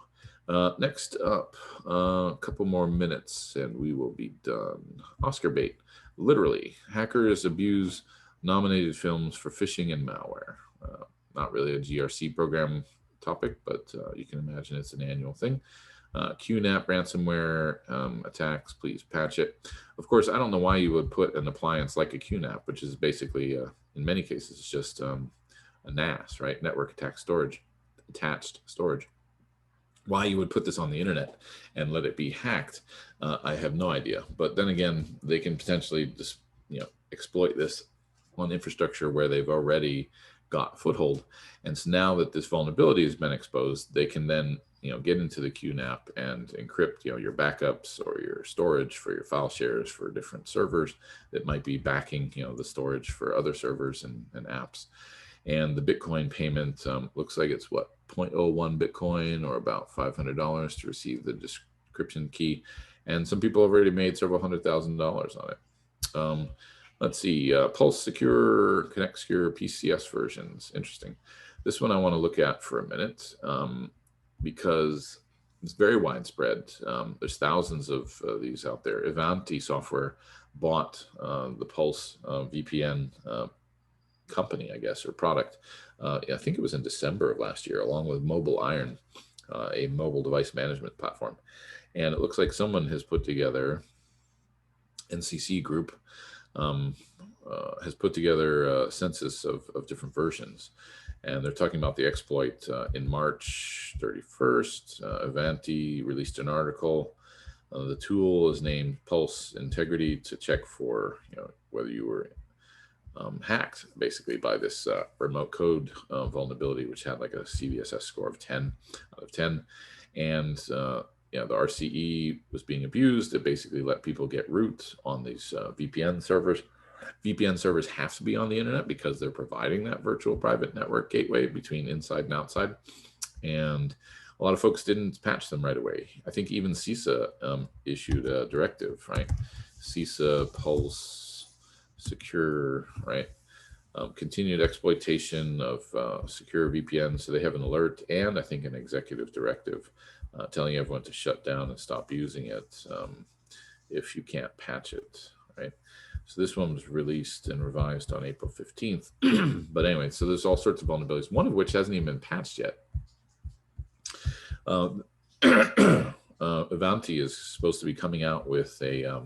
Next up, a couple more minutes and we will be done. Oscar bait, literally, hackers abuse nominated films for phishing and malware. Not really a GRC program topic, but you can imagine it's an annual thing. QNAP ransomware attacks, please patch it. Of course, I don't know why you would put an appliance like a QNAP, which is basically, in many cases, it's just a NAS, right? Network attached storage. Why you would put this on the internet and let it be hacked, I have no idea. But then again, they can potentially just, exploit this on infrastructure where they've already got foothold. And so now that this vulnerability has been exposed, they can then, get into the QNAP and encrypt, your backups or your storage for your file shares for different servers that might be backing, the storage for other servers and apps. And the Bitcoin payment looks like it's what, 0.01 Bitcoin or about $500 to receive the description key. And some people have already made several $100,000 on it. Let's see, Pulse Secure, Connect Secure, PCS versions. Interesting. This one I want to look at for a minute because it's very widespread. There's thousands of these out there. Ivanti Software bought the Pulse VPN company, I guess, or product. I think it was in December of last year, along with Mobile Iron, a mobile device management platform. And it looks like someone has put together, NCC Group, has put together a census of different versions. And they're talking about the exploit in March 31st. Ivanti released an article. The tool is named Pulse Integrity to check for whether you were hacked basically by this remote code vulnerability, which had like a CVSS score of 10 out of 10. And the RCE was being abused. It basically let people get root on these VPN servers. VPN servers have to be on the internet because they're providing that virtual private network gateway between inside and outside. And a lot of folks didn't patch them right away. I think even CISA issued a directive, right? CISA Pulse Secure, right? Continued exploitation of secure VPN. So they have an alert and I think an executive directive telling everyone to shut down and stop using it if you can't patch it, right? So this one was released and revised on April 15th. But anyway, so there's all sorts of vulnerabilities, one of which hasn't even been patched yet. Ivanti is supposed to be coming out with a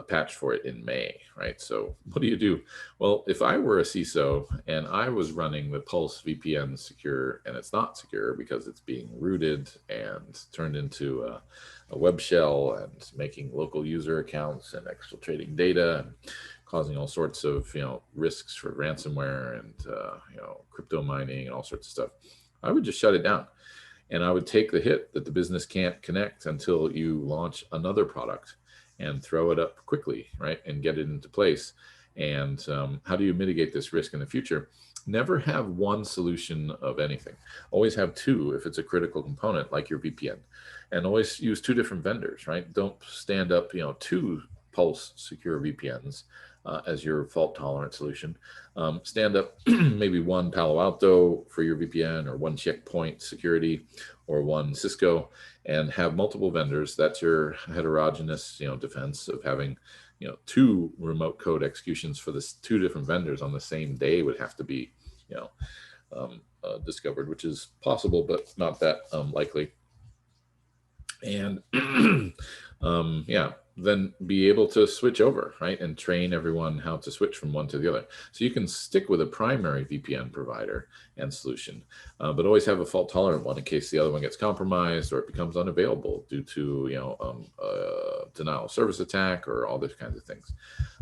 patch for it in May, right? So what do? Well, if I were a CISO and I was running the Pulse VPN secure and it's not secure because it's being rooted and turned into a web shell and making local user accounts and exfiltrating data and causing all sorts of risks for ransomware and crypto mining and all sorts of stuff, I would just shut it down. And I would take the hit that the business can't connect until you launch another product and throw it up quickly, right? And get it into place. And how do you mitigate this risk in the future? Never have one solution of anything. Always have two if it's a critical component like your VPN. And always use two different vendors, right? Don't stand up, two Pulse secure VPNs as your fault tolerant solution. Stand up maybe one Palo Alto for your VPN or one Checkpoint security or one Cisco, and have multiple vendors. That's your heterogeneous defense of having two remote code executions for this two different vendors on the same day would have to be discovered, which is possible but not that likely. And yeah, then be able to switch over, right? And train everyone how to switch from one to the other. So you can stick with a primary VPN provider and solution, but always have a fault tolerant one in case the other one gets compromised or it becomes unavailable due to, denial of service attack or all these kinds of things.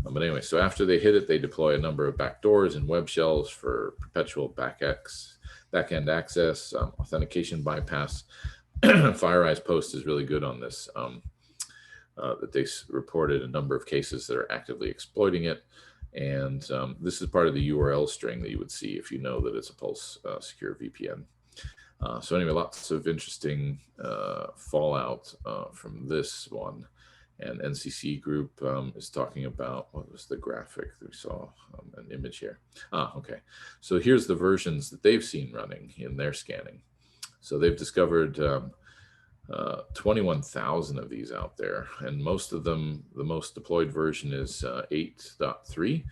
But anyway, so after they hit it, they deploy a number of backdoors and web shells for perpetual back-end access, authentication bypass. FireEye's post is really good on this. That they reported a number of cases that are actively exploiting it. And this is part of the URL string that you would see if you know that it's a Pulse secure VPN. So anyway, lots of interesting fallout from this one. And NCC group is talking about, what was the graphic that we saw, an image here. Okay. So here's the versions that they've seen running in their scanning. So they've discovered 21,000 of these out there, and most of them, the most deployed version is 8.3,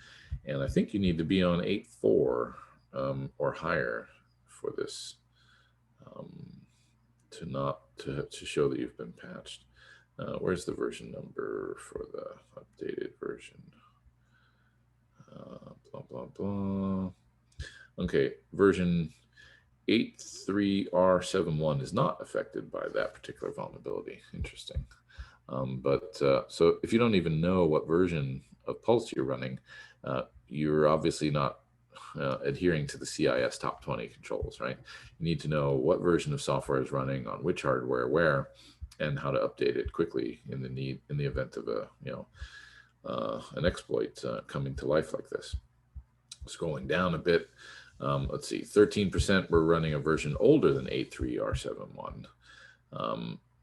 and I think you need to be on 8.4 or higher for this to show that you've been patched. Where's the version number for the updated version? Blah blah blah. Okay, version 83R71 is not affected by that particular vulnerability. Interesting. So if you don't even know what version of Pulse you're running, you're obviously not adhering to the CIS top 20 controls, right? You need to know what version of software is running on which hardware, where, and how to update it quickly in the event of an exploit coming to life like this. Scrolling down a bit. Let's see, 13% were running a version older than 83R71.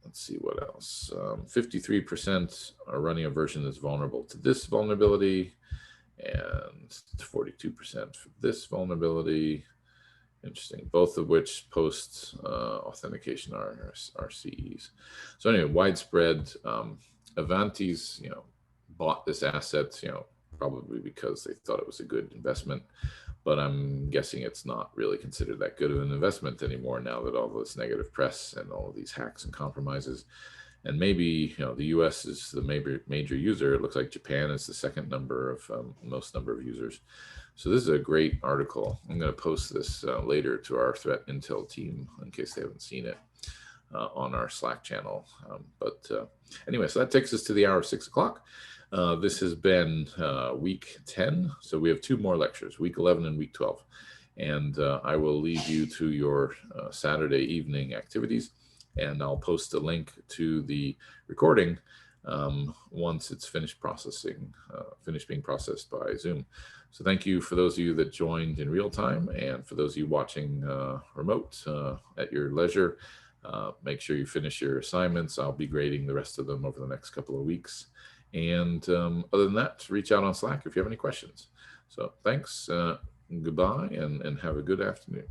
Let's see what else. 53% are running a version that's vulnerable to this vulnerability, and 42% for this vulnerability. Interesting, both of which post authentication RCEs. So anyway, widespread. Avanti's, bought this asset, probably because they thought it was a good investment. But I'm guessing it's not really considered that good of an investment anymore now that all this negative press and all of these hacks and compromises. And maybe, the US is the major user. It looks like Japan is the second most number of users. So this is a great article. I'm going to post this later to our threat intel team in case they haven't seen it on our Slack channel. Anyway, so that takes us to the hour of 6 o'clock. This has been week 10, so we have 2 more lectures, week 11 and week 12. And I will leave you to your Saturday evening activities, and I'll post a link to the recording once it's finished being processed by Zoom. So thank you for those of you that joined in real time, and for those of you watching remote at your leisure. Make sure you finish your assignments. I'll be grading the rest of them over the next couple of weeks. And other than that, reach out on Slack if you have any questions. So thanks, goodbye, and have a good afternoon.